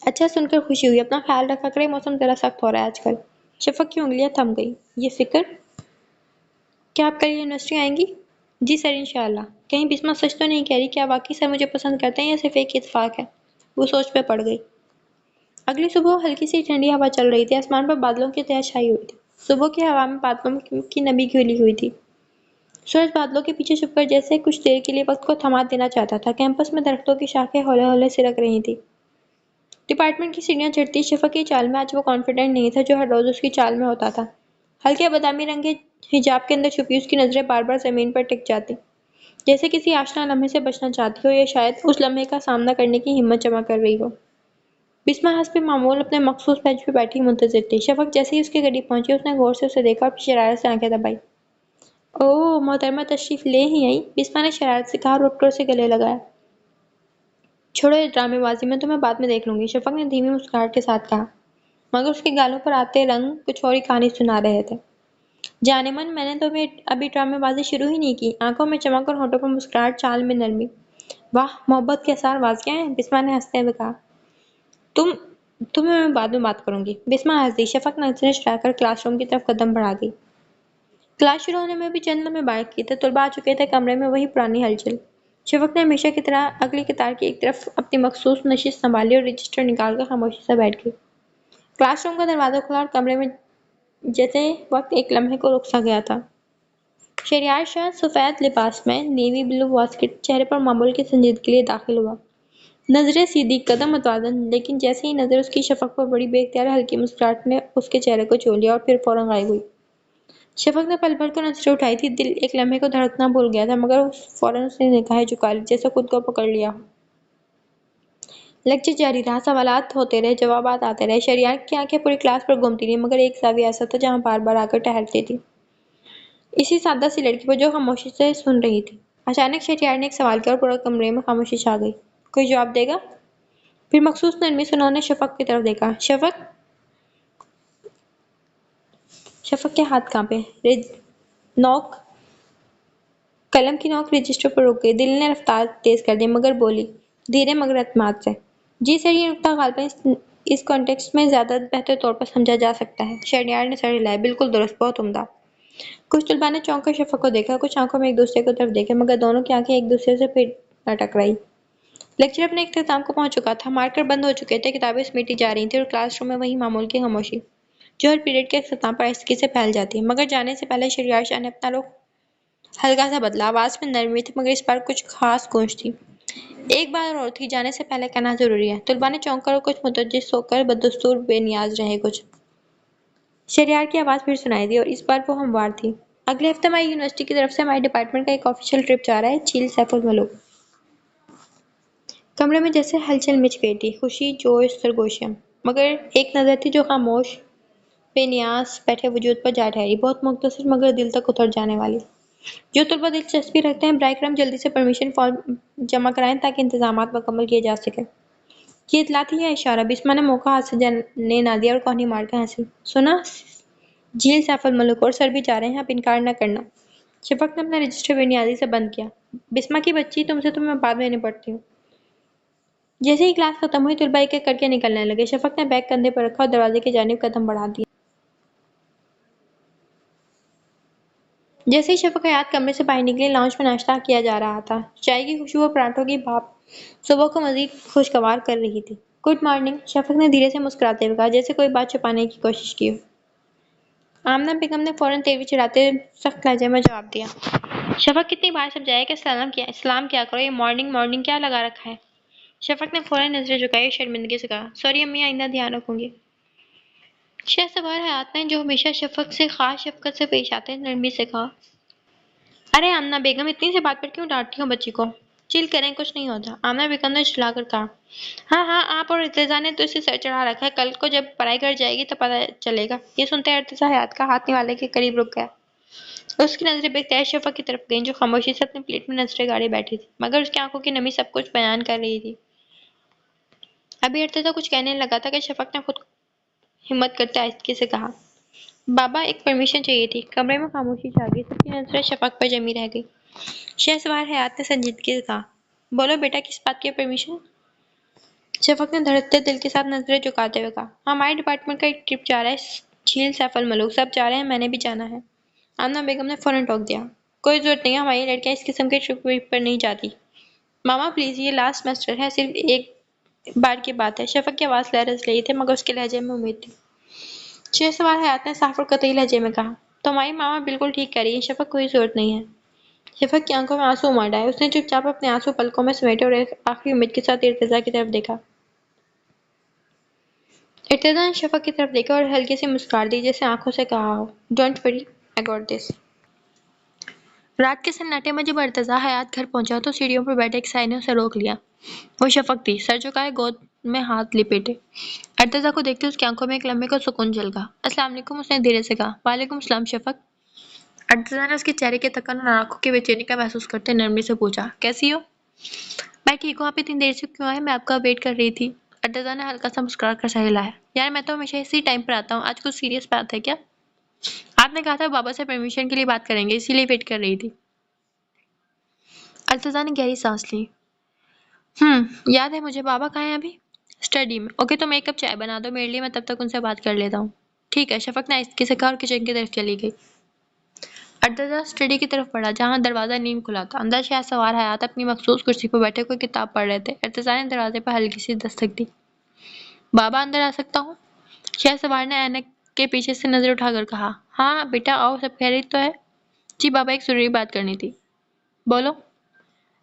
اچھا، سن کر خوشی ہوئی۔ اپنا خیال رکھا کرے، موسم ذرا سخت ہو رہا ہے آج کل۔ شفق کی انگلیاں تھم گئی۔ یہ فکر؟ کیا آپ کل یونیورسٹی آئیں گی؟ جی سر انشاءاللہ۔ کہیں بسمہ سچ تو نہیں کہہ رہی؟ کیا واقعی سر مجھے پسند کرتے ہیں، یا صرف ایک اتفاق ہے؟ وہ سوچ پہ پڑ گئی۔ اگلی صبح ہلکی سی ٹھنڈی ہوا چل رہی تھی، آسمان پر بادلوں کی تہہ چھائی ہوئی تھی۔ صبح کی ہوا میں بادلوں کی نمی گھلی ہوئی تھی۔ سورج بادلوں کے پیچھے چھپ کر جیسے کچھ دیر کے لیے وقت کو تھما دینا چاہتا تھا۔ کیمپس میں درختوں کی شاخیں ہولے ہولے سرک رہی تھی۔ ڈپارٹمنٹ کی سیڑھیاں چڑھتی شفق کی چال میں آج وہ کانفیڈنٹ نہیں تھا جو ہر روز اس کی چال میں ہوتا تھا۔ ہلکے بادامی رنگ کے حجاب کے اندر چھپی اس کی نظریں بار بار زمین پر ٹک جاتی، جیسے کسی آشنا لمحے سے بچنا چاہتی ہو، یا شاید اس لمحے کا سامنا کرنے کی ہمت جمع کر رہی ہو۔ بسمہ حسب معمول اپنے مخصوص بینچ پہ بیٹھی منتظر تھی۔ شفق جیسے ہی اس کے قریب پہنچی، اس نے غور سے اسے دیکھا اور شرارت سے آنکھیں دبائی۔ اوہ محترمہ تشریف لے ہی آئی، بسمہ نے شرارت سے کہا اور اٹھ کر اسے گلے لگایا۔ چھوڑو یہ ڈرامے بازی، میں تمہیں بعد میں دیکھ لوں گی، شفق نے دھیمی مسکراہٹ کے ساتھ کہا، مگر اس کے گالوں پر آتے رنگ کچھ اور ہی کہانی سنا رہے تھے۔ جانے من، میں نے تو ابھی ڈرامے بازی شروع ہی نہیں کی۔ آنکھوں میں چمک اور ہونٹوں پر مسکراہٹ، چال میں نرمی۔ واہ، محبت کے آثار واضح ہیں، بسمہ نے ہنستے ہوئے کہا۔ تمہیں میں بعد میں بات کروں گی، بسمہ ہنس دی۔ شفق نظریں چڑھا کر کلاس روم کی طرف قدم بڑھا گئی۔ کلاس شروع ہونے میں بھی چند لمحے باقی تھے، طلباء آ چکے تھے، کمرے میں وہی پرانی ہلچل۔ شفق نے ہمیشہ کی طرح اگلی قطار کی ایک طرف اپنی مخصوص نشست سنبھالی اور رجسٹر نکال کر خاموشی سے بیٹھ گئی۔ کلاس روم کا دروازہ کھلا اور کمرے میں جیسے وقت ایک لمحے کو رک سا گیا تھا۔ شہریار شاہ سفید لباس میں نیوی بلو واسکٹ چہرے پر معمول کی سنجیدگی کے لیے داخل ہوا۔ نظریں سیدھی، قدم متوازن، لیکن جیسے ہی نظر اس کی شفق پر پڑی، بے اختیار ہلکی مسکراہٹ نے اس کے چہرے کو چھو لیا اور پھر فوراً غائب ہوئی۔ شفق نے پل بھر کو نظریں اٹھائی تھی، دل ایک لمحے کو دھڑکنا بھول گیا تھا، مگر فوراً اس نے نگاہیں جھکا لی، جیسے خود کو پکڑ لیا ہو۔ لیکچر جاری رہا، سوالات ہوتے رہے، جوابات آتے رہے۔ شہریار کی آنکھیں پوری کلاس پر گھومتی رہیں، مگر ایک زاویہ ایسا تھا جہاں بار بار آ کر ٹھہرتی تھی، اسی سادہ سی لڑکی پر جو خاموشی سے سن رہی تھی۔ اچانک شہریار نے ایک سوال کیا اور پورے کمرے میں خاموشی چھا گئی۔ کوئی جواب دے گا؟ پھر مخصوص نرمی سے انہوں نے شفق کی طرف دیکھا۔ شفق کے ہاتھ کانپے، نوک قلم کی نوک رجسٹر پر رک گئی۔ دل نے رفتار تیز کر دی، مگر بولی دھیرے مگر اعتماد سے، جی سر، یہ نکتہ غالباً اس کانٹیکسٹ میں زیادہ بہتر طور پر سمجھا جا سکتا ہے۔ شہریار نے سر ہلایا۔ بالکل درست، بہت عمدہ۔ کچھ طلباء نے چونک کر شفق کو دیکھا، کچھ آنکھوں میں ایک دوسرے کی طرف دیکھے، مگر دونوں کی آنکھیں ایک دوسرے سے پھر نہ ٹکرائی۔ لیکچر اپنے اختتام کو پہنچ چکا تھا، مارکر بند ہو چکے تھے، کتابیں سمیٹی جا رہی تھیں اور کلاس روم میں وہی معمول کی خاموشی جو ہر پیریڈ کے اختتام پر آہستگی سے پھیل جاتی ہے۔ مگر جانے سے پہلے شہریار شاہ نے اپنا رخ ہلکا سا بدلا۔ آواز میں نرمی تھی، مگر اس بار کچھ خاص گونج تھی۔ ایک بات اور تھی، جانے سے پہلے کہنا ضروری ہے۔ طلباء نے چونک کر اور کچھ متوجہ ہو کر بدستور بے نیاز رہے۔ کچھ شہریار کی آواز پھر سنائی دی، اور اس بار وہ ہموار تھی۔ اگلے ہفتے ہماری یونیورسٹی کی طرف سے ہمارے ڈپارٹمنٹ کا ایک آفیشیل ٹرپ جا رہا ہے، جھیل سیف الملوک۔ کمرے میں جیسے ہلچل مچ گئی تھی، خوشی، جوش، سرگوشیاں، مگر ایک نظر تھی جو خاموش، بے نیاز بیٹھے وجود پر جا ٹھہری، بہت مختصر مگر دل تک اتر جانے والی۔ جو طلباء دلچسپی رکھتے ہیں براہ کرم جلدی سے پرمیشن فارم جمع کرائیں تاکہ انتظامات مکمل کیے جا سکیں۔ یہ اطلاع تھی یا اشارہ؟ بسما نے موقع ہاتھ سے جانے نہ دیا اور کوہنی مار کے ہنسی۔ سنا؟ جھیل سیف الملوک، اور سر بھی جا رہے ہیں، اب انکار نہ کرنا۔ شفق نے اپنا رجسٹر بے نیازی سے بند کیا۔ بسما کی بچی، تم سے تو میں بعد میں نپٹتی ہوں۔ جیسے ہی کلاس ختم ہوئی، طلباء ایک ایک کر کے نکلنے لگے۔ شفق نے بیگ کندھے پر رکھا اور دروازے کی جانب قدم بڑھا دیا۔ جیسے ہی شفق حیات کمرے سے باہر نکلی، لاؤنج میں ناشتہ کیا جا رہا تھا۔ چائے کی خوشبو اور پراٹھوں کی بھاپ صبح کو مزید خوشگوار کر رہی تھی۔ گڈ مارننگ، شفق نے دھیرے سے مسکراتے ہوئے کہا، جیسے کوئی بات چھپانے کی کوشش کی ہو۔ آمنہ بیگم نے فوراً تیوری چڑھاتے سخت لہجے میں جواب دیا۔ شفق کتنی بار سمجھایا کہ سلام کیا کرو، یہ مارننگ مارننگ کیا لگا رکھا ہے؟ شفق نے فوراً نظریں جھکائی اور شرمندگی سے کہا، سوری امی، آئندہ دھیان رکھوں گی۔ شہسوار حیات نے، جو ہمیشہ شفق سے خاص شفقت سے پیش آتے، نرمی سے کہا، ارے آمنہ بیگم، اتنی سی بات پر کیوں ڈانٹتی ہوں بچی کو؟ چل کریں، کچھ نہیں ہوتا۔ آمنہ بیگم نے جھلا کر کہا، ہاں، آپ اور ارتضیٰ نے تو اسے سر چڑھا رکھا ہے، کل کو جب پڑھائی گھر جائے گی تو پتہ چلے گا۔ یہ سنتے ارتضیٰ حیات کا ہاتھ نوالے کے قریب رک گیا۔ اس کی نظریں بے اختیار شفق کی طرف گئیں، جو خاموشی سے اپنی پلیٹ میں نظریں گاڑے بیٹھی تھی، مگر اس کی آنکھوں کی نمی سب کچھ بیان کر رہی تھی۔ ابھی ارتضیٰ کچھ کہنے لگا تھا کہ شفق نے خود ہمت کرتے آہستگی سے کہا، بابا، ایک پرمیشن چاہیے تھی۔ کمرے میں خاموشی چھا گئی، سب کی نظریں شفق پر جمی رہ گئی۔ شہسوار حیات نے سنجیدگی سے کہا، بولو بیٹا، کس بات کی پرمیشن؟ شفق نے دھڑکتے دل کے ساتھ نظریں جھکاتے ہوئے کہا، ہمارے ڈپارٹمنٹ کا ایک ٹرپ جا رہا ہے، جھیل سیف الملوک، سب جا رہے ہیں، میں نے بھی جانا ہے۔ آمنہ بیگم نے فوراً ٹوک دیا، کوئی ضرورت نہیں ہے، ہماری لڑکیاں اس قسم کے ٹرپ پر نہیں جاتی۔ ماما پلیز، یہ لاسٹ سیمسٹر ہے، صرف ایک بار کی بات ہے۔ شفق کی آواز لرز رہی تھی، مگر اس کے لہجے میں امید تھی۔ شہسوار حیات نے صاف اور قطعی لہجے میں کہا، تمہاری ماما بالکل ٹھیک کہہ رہی ہے شفق، کوئی ضرورت نہیں ہے۔ شفق کی آنکھوں میں آنسو امڑ آئے، اس نے چپ چاپ اپنے آنسو پلکوں میں سمیٹے اور ایک آخری امید کے ساتھ ارتضیٰ کی طرف دیکھا۔ ارتضیٰ نے شفق کی طرف دیکھا اور ہلکی سی مسکراہٹ دی، جیسے آنکھوں سے کہا ہو، don't worry, I got this. رات کے سناٹے میں جب ارتضیٰ حیات گھر پہنچا تو سیڑھیوں پر بیٹھے ایک سائے نے اسے روک لیا۔ وہ شفق تھی، سر جھکائے، گود میں ہاتھ لپیٹے۔ ارتضیٰ کو دیکھتے اس کی آنکھوں میں ایک لمحے کو سکون جھلکا۔ السلام علیکم، اس نے دھیرے سے کہا۔ وعلیکم السلام شفق۔ ارتضیٰ نے اس کے چہرے کے تکن اور آنکھوں کی بے چینی کا محسوس کرتے نرمی سے پوچھا، کیسی ہو؟ میں ٹھیک ہوں، آپ اتنی دیر سے کیوں آئے؟ میں آپ کا ویٹ کر رہی تھی۔ ارتضیٰ نے ہلکا سا مسکرا کر سر ہلایا۔ یار، میں تو ہمیشہ اسی ٹائم پر آتا ہوں، آج کچھ سیریس بات ہے کیا؟ آپ نے کہا تھا بابا سے پرمیشن کے لیے بات کریں گے، اسی لیے ویٹ کر رہی تھی۔ ارتضیٰ نے گہری سانس لی۔ یاد ہے مجھے، بابا کہاں ہیں ابھی؟ اسٹڈی میں۔ اوکے، تم ایک کپ چائے بنا دو میرے لیے، میں تب تک ان سے بات کر لیتا ہوں۔ ٹھیک ہے، شفق نے آہستگی سے کہا اور کچن کی طرف چلی گئی۔ ارتضا اسٹڈی کی طرف بڑھا جہاں دروازہ نیم کھلا تھا۔ اندر شاہ سوار حیات اپنی مخصوص کرسی پر بیٹھے کوئی کتاب پڑھ رہے تھے۔ ارتضا نے دروازے پر ہلکی سی دستک دی۔ بابا اندر آ سکتا ہوں؟ شاہ سوار نے اینک کے پیچھے سے نظر اٹھا کر کہا۔ ہاں بیٹا آؤ، سب خیریت تو ہے؟ جی بابا، ایک ضروری بات کرنی تھی۔ بولو۔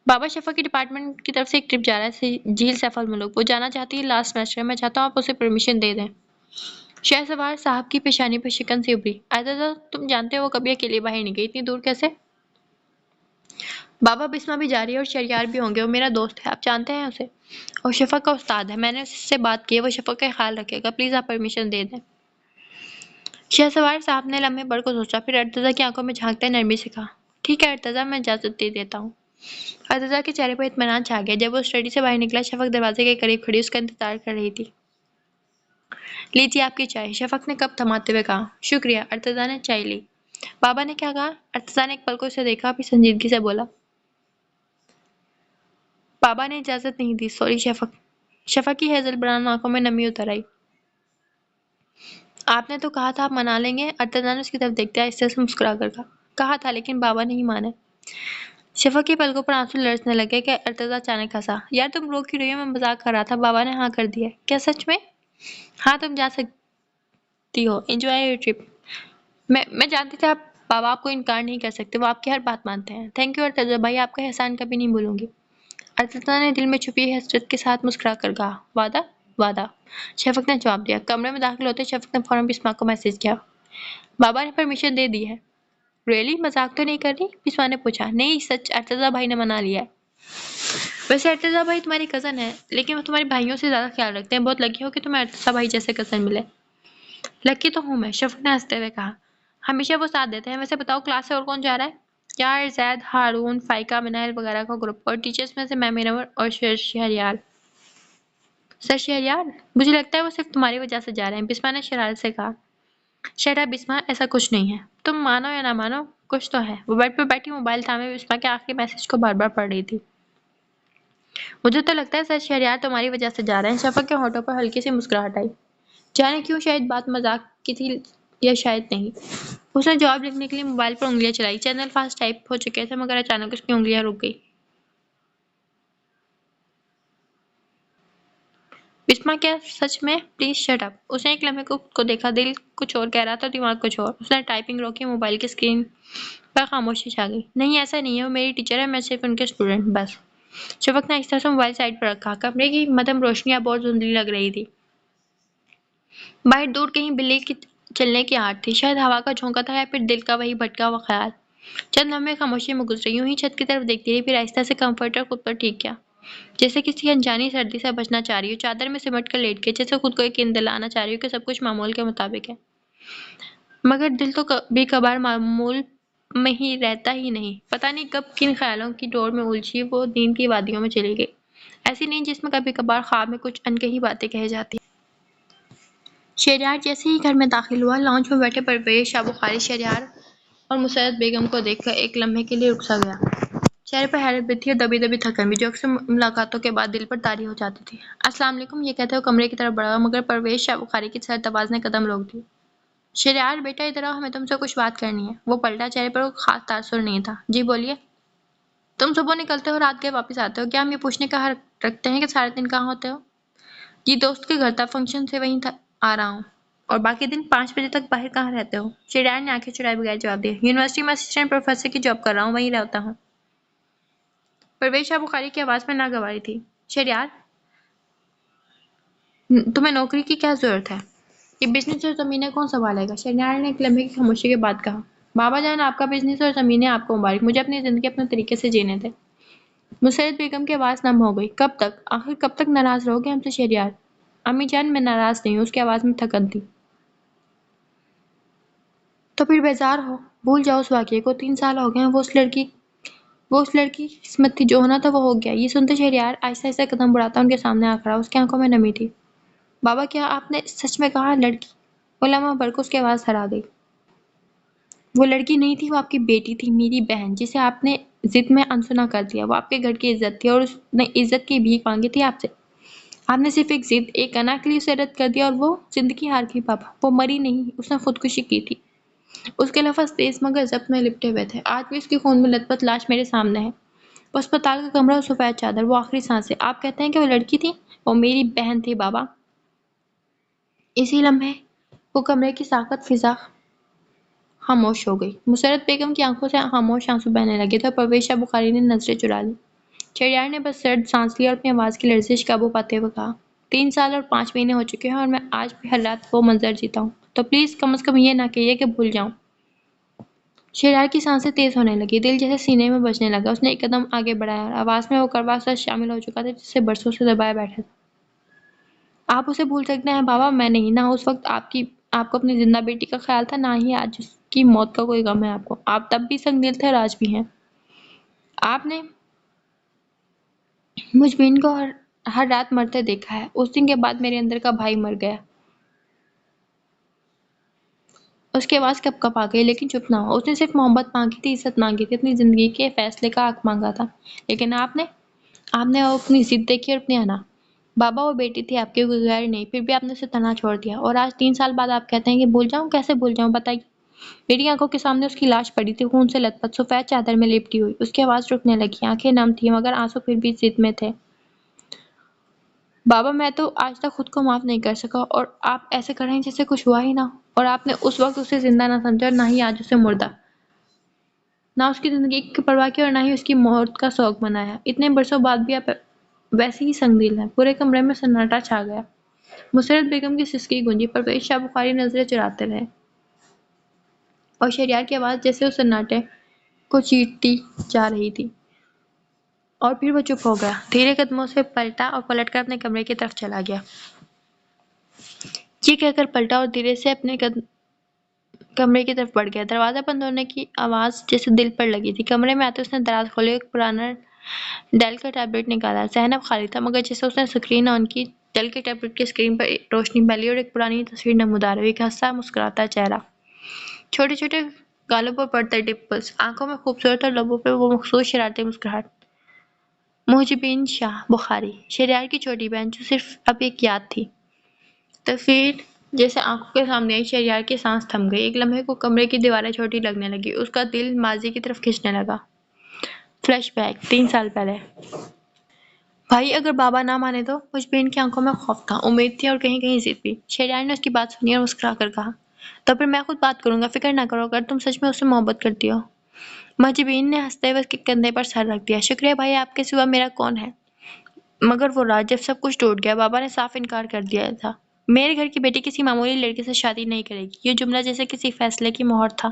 بابا شفا کی ڈپارٹمنٹ کی طرف سے ایک ٹرپ جا رہا ہے جھیل سیف الملوک، وہ جانا چاہتی ہے لاسٹ سیمسٹر، میں چاہتا ہوں آپ اسے پرمیشن دے دیں۔ شاہ سوار صاحب کی پیشانی پر شکن سی ابھری۔ ارتضا تم جانتے ہو وہ کبھی اکیلے باہر نہیں گئی، اتنی دور کیسے؟ بابا بسما بھی جا رہی ہے اور شہریار بھی ہوں گے، وہ میرا دوست ہے، آپ جانتے ہیں اسے، اور شفا کا استاد ہے، میں نے اس سے بات کی ہے، وہ شفا کا خیال رکھے گا، پلیز آپ پرمیشن دے دیں۔ شاہ سوار صاحب نے لمحے بھر کو سوچا، پھر ارتضا کی آنکھوں میں جھانکتے نرمی سے کہا، ٹھیک ہے ارتضا، میں اجازت دے دیتا ہوں۔ ارتضا کے چہرے پر اطمینان چھا گیا۔ جب وہ اسٹڈی سے باہر نکلا، شفق دروازے کے قریب کھڑی اس کا انتظار کر رہی تھی۔ لیجیے آپ کی چائے، شفق نے کپ تھماتے ہوئے کہا۔ شکریہ۔ ارتضا نے چائے لی۔ بابا نے کیا کہا؟ ارتضا نے ایک پل کو اسے دیکھا، پھر سنجیدگی سے بولا۔ بابا نے اجازت نہیں دی، سوری شفق۔ شفق کی ہیزل براؤن آنکھوں میں نمی اتر آئی۔ آپ نے تو کہا تھا آپ منا لیں گے، ارتضا نے اس کی طرف دیکھتے آہستہ سے مسکرا کر کہا۔ کہا تھا لیکن بابا نہیں مانے۔ شفق کی پلکوں پر آنسو لرزنے لگے کہ ارتضا اچانک ہنسا۔ یار تم رو کیوں رہی ہو، میں مذاق کر رہا تھا۔ بابا نے ہاں کر دیا۔ کیا سچ میں؟ ہاں تم جا سکتی ہو، انجوائے یور ٹرپ۔ میں جانتی تھی بابا آپ کو انکار نہیں کر سکتے، وہ آپ کی ہر بات مانتے ہیں۔ تھینک یو ارتضا بھائی، آپ کا احسان کبھی نہیں بھولوں گی۔ ارتضا نے دل میں چھپی حسرت کے ساتھ مسکرا کر کہا، وعدہ؟ وعدہ، شفق نے جواب دیا۔ کمرے میں داخل ہوتے شفق نے فوراً بسما کو میسج کیا۔ بابا نے پرمیشن دے دی ہے۔ ریئلی؟ مذاق تو نہیں کر رہی؟ بسما نے پوچھا۔ نہیں سچ، ارتضا بھائی نے منا لیا ہے۔ ویسے ارتضا بھائی تمہاری کزن ہے، لیکن وہ تمہارے بھائیوں سے زیادہ خیال رکھتے ہیں، بہت لکی ہو کہ تمہیں ارتضا بھائی جیسے کزن ملے۔ لکی تو ہوں میں، شفق نے ہنستے ہوئے کہا۔ ہمیشہ وہ ساتھ دیتے ہیں۔ ویسے بتاؤ کلاس سے اور کون جا رہا ہے؟ یار زید، ہارون، فائقہ، منال وغیرہ کا گروپ، اور ٹیچرز میں سے میں منور اور سر شہریار۔ سر شہریار؟ مجھے لگتا ہے وہ صرف تمہاری وجہ سے جا رہے ہیں، بسما نے شرارت سے کہا۔ شٹ اپ بسما، ایسا کچھ نہیں ہے، تم مانو یا نہ مانو کچھ تو ہے۔ وہ بیڈ پر بیٹھی موبائل تھامے بسما کے آخری میسج کو بار بار پڑھ رہی تھی۔ مجھے تو لگتا ہے سر شہریار تمہاری وجہ سے جا رہے ہیں۔ شفق کے ہونٹوں پر ہلکی سی مسکراہٹ آئی۔ جانے کیوں، شاید بات مذاق کی تھی یا شاید نہیں۔ اس نے جواب لکھنے کے لیے موبائل پر انگلیاں چلائی۔ چند الفاظ ٹائپ ہو چکے تھے مگر اچانک اس کی انگلیاں رک گئی۔ بسما کیا سچ میں؟ Please shut up. اس نے ایک لمحے کو دیکھا، دل کچھ اور کہہ رہا تھا، دماغ کچھ اور۔ اس نے ٹائپنگ روکی، موبائل کی اسکرین پر خاموشی چھا گئی۔ نہیں ایسا نہیں ہے، وہ میری ٹیچر ہے، میں صرف ان کے اسٹوڈنٹ، بس۔ شفق نے آہستہ سے موبائل سائڈ پر رکھا۔ کمرے کی مدھم روشنی اب اور دھندلی لگ رہی تھی۔ باہر دور کہیں بلی کی چلنے کی آہٹ تھی، شاید ہوا کا جھونکا تھا یا پھر دل کا وہی بھٹکا ہوا خیال۔ چند لمحے خاموشی میں گزرے، یوں ہی چھت کی طرف دیکھتی رہی، پھر آہستہ سے کمفرٹر خود پر ٹھیک کیا، جیسے کسی انجانی سردی سے بچنا چاہ رہی ہو۔ چادر میں سمٹ کر لیٹ گئی، جیسے خود کو یقین دلانا چاہ رہی ہو کہ سب کچھ معمول کے مطابق ہے۔ مگر دل تو کبھی کبھار معمول میں ہی رہتا ہی نہیں۔ پتہ نہیں کب کن خیالوں کی ڈور میں الجھی وہ نیند کی وادیوں میں چلی گئی، ایسی نیند جس میں کبھی کبھار خواب میں کچھ انکہی باتیں کہی جاتی۔ شہریار جیسے ہی گھر میں داخل ہوا، لاؤنج میں بیٹھے پرویز، شاہ بخاری، شہریار اور مسرت بیگم کو دیکھ کر ایک لمحے کے لیے رک سا گیا۔ چہرے پر حیرت بھی تھی اور دبی دبی تھکن بھی، جو اکثر ملاقاتوں کے بعد دل پر طاری ہو جاتی تھی۔ السلام علیکم، یہ کہتے ہوئے کمرے کی طرف بڑھا، مگر پرویز شاہ بخاری کی سرتواز نے قدم روک دی۔ شہریار بیٹا ادھر آؤ، ہمیں تم سے کچھ بات کرنی ہے۔ وہ پلٹا، چہرے پر کوئی خاص تاثر نہیں تھا۔ جی بولیے۔ تم صبح نکلتے ہو، رات کے واپس آتے ہو، کیا ہم یہ پوچھنے کا حق رکھتے ہیں کہ سارے دن کہاں ہوتے ہو؟ جی دوست کے گھر تھا، فنکشن سے وہیں آ رہا ہوں۔ اور باقی دن 5 بجے تک باہر کہاں رہتے ہو؟ شہریار نے آنکھیں چرائے بغیر جواب دیا۔ یونیورسٹی میں اسسٹنٹ پروفیسر کی جاب کر رہا ہوں، وہیں رہتا ہوں۔ پرویز شاہ بخاری کی آواز میں ناگواری تھی۔ شہریار تمہیں نوکری کی کیا ضرورت ہے؟ یہ بزنس اور زمینیں کون سنبھالے گا؟ شہریار نے ایک لمحے کی خاموشی کے بعد کہا۔ بابا جان آپ کا بزنس اور زمینیں آپ کو مبارک، مجھے اپنی زندگی اپنے طریقے سے جینے دیں۔ مسرت بیگم کی آواز نم ہو گئی۔ کب تک؟ آخر کب تک ناراض رہو گے ہم سے شہریار؟ امی جان میں ناراض نہیں ہوں، اس کی آواز میں تھکن تھی۔ تو پھر بیزار ہو، بھول جاؤ اس واقعے کو، 3 سال ہو گئے ہیں، وہ اس لڑکی کی قسمت تھی، جو ہونا تھا وہ ہو گیا۔ یہ سنتے شہریار آہستہ آہستہ قدم بڑھاتا ان کے سامنے آ کھڑا، اس کی آنکھوں میں نمی تھی۔ بابا کیا آپ نے سچ میں کہا لڑکی؟ وہ لمحہ بھر کو اس کی آواز تھرا گئی۔ وہ لڑکی نہیں تھی، وہ آپ کی بیٹی تھی، میری بہن، جسے آپ نے ضد میں انسنا کر دیا۔ وہ آپ کے گھر کی عزت تھی اور اس نے عزت کی بھیک مانگی تھی آپ سے۔ آپ نے صرف ایک ضد، ایک انا کے لیے اسے رد کر دیا اور وہ زندگی ہار گئی۔ بابا وہ مری نہیں، اس نے خودکشی کی تھی۔ اس کے لفظ تیز مگر ضبط میں لپٹے ہوئے تھے۔ آج بھی اس کی خون میں لت-پت لاش میرے سامنے ہے۔ وہ اسپتال کا کمرہ اور سفید چادر، وہ آخری سانسیں۔ آپ کہتے ہیں کہ وہ لڑکی تھی؟ وہ میری بہن تھی بابا۔ اسی لمحے وہ کمرے کی ساکت فضا خاموش ہو گئی۔ مسرت بیگم کی آنکھوں سے خاموش آنسو بہنے لگے تھے اور پرویز شاہ بخاری نے نظریں چرا لیں۔ شہریار نے بس سرد سانس لی اور اپنی آواز کی لرزش قابو پاتے ہوئے کہا، 3 سال اور 5 مہینے ہو چکے ہیں اور میں آج بھی ہر رات وہ منظر جیتا ہوں، تو پلیز کم از کم یہ نہ کہیے کہ بھول جاؤں۔ شہریار کی سانسیں تیز ہونے لگی، دل جیسے سینے میں بجنے لگا۔ اس نے ایک قدم آگے بڑھایا اور آواز میں وہ کڑوا سا شامل ہو چکا تھا جسے برسوں سے دبایا بیٹھا تھا۔ آپ اسے بھول سکتے ہیں بابا، میں نہیں۔ نہ اس وقت آپ کو اپنی زندہ بیٹی کا خیال تھا، نہ ہی آج اس کی موت کا کوئی غم ہے آپ کو۔ آپ تب بھی سنگ دل تھے اور آج بھی ہیں۔ آپ نے مجھ بین کو ہر رات مرتے دیکھا ہے۔ اس دن کے بعد میرے اندر کا بھائی مر گیا۔ اس کی آواز کپ کپ آ گئی، لیکن چپ نہ ہوا۔ اس نے صرف محبت مانگی تھی، عزت مانگی تھی، اپنی زندگی کے فیصلے کا حق مانگا تھا۔ لیکن آپ نے اپنی ضد دیکھی اور اپنی انا۔ بابا وہ بیٹی تھی آپ کی، کوئی غیر نہیں، پھر بھی آپ نے اسے تنہا چھوڑ دیا۔ اور آج 3 سال بعد آپ کہتے ہیں کہ بھول جاؤں؟ کیسے بھول جاؤں بتائیے؟ میری آنکھوں کے سامنے اس کی لاش پڑی تھی، خون سے لت پت، سفید چادر میں لپٹی ہوئی۔ اس کی آواز رکنے لگی، آنکھیں نم تھیں مگر آنسو پھر بھی ضد میں تھے۔ بابا میں تو آج تک خود کو معاف نہیں کر سکا، اور آپ ایسے کر رہے ہیں جیسے کچھ ہوا ہی نہ ہو۔ اور آپ نے اس وقت اسے زندہ نہ سمجھا اور نہ ہی آج اسے مردہ۔ نہ اس کی زندگی کی پرواہ کی اور نہ ہی اس کی موت کا شوق منایا۔ اتنے برسوں بعد بھی آپ ویسے ہی سنگ دل ہیں۔ پورے کمرے میں سناٹا چھا گیا۔ مسرت بیگم کی سسکی گونجی، پرویز شاہ بخاری نظریں چراتے رہے، اور شہریار کی آواز جیسے اس سناٹے کو چیرتی جا رہی تھی۔ اور پھر وہ چپ ہو گیا، دھیرے قدموں سے پلٹا اور پلٹ کر اپنے کمرے کی طرف چلا گیا۔ یہ کہہ کر پلٹا اور دھیرے سے اپنے کمرے کی طرف بڑھ گیا۔ دروازہ بند ہونے کی آواز جیسے دل پر لگی تھی۔ کمرے میں آتے اس نے دراز کھولی اور ایک پرانا ڈیل کا ٹیبلٹ نکالا۔ ذہن اب خالی تھا، مگر جیسے اس نے اسکرین آن کی، ڈیل کے ٹیبلٹ کی اسکرین پر روشنی پھیلی اور ایک پرانی تصویر نمودار ہوئی، ایک ہنسا مسکراتا چہرہ، چھوٹے چھوٹے گالوں پر پڑتے ڈمپلز، آنکھوں میں خوبصورت اور لبوں پہ وہ مخصوص شرارتی مسکراہٹ۔ محجبین شاہ بخاری، شہریار کی چھوٹی بہن، جو صرف اب ایک یاد تھی۔ تصویر جیسے آنکھوں کے سامنے آئی، شہریار کی سانس تھم گئی۔ ایک لمحے کو کمرے کی دیواریں چھوٹی لگنے لگی، اس کا دل ماضی کی طرف کھنچنے لگا۔ فلیش بیک 3 سال پہلے۔ بھائی اگر بابا نہ مانے تو؟ محجبین کی آنکھوں میں خوف تھا، امید تھی اور کہیں کہیں ضد بھی۔ شہریار نے اس کی بات سنی اور مسکرا کر کہا، تو پھر میں خود بات کروں گا، فکر نہ کرو اگر تم سچ میں اس سے محبت کرتی ہو۔ محجبین نے ہنستے ہوئے اس کے کندھے پر سر رکھ دیا۔ شکریہ بھائی، آپ کے سوا میرا کون ہے؟ مگر وہ رات جب سب کچھ ٹوٹ گیا، بابا نے صاف انکار کر دیا تھا۔ میرے گھر کی بیٹی کسی معمولی لڑکے سے شادی نہیں کرے گی۔ یہ جملہ جیسے کسی فیصلے کی مہر تھا۔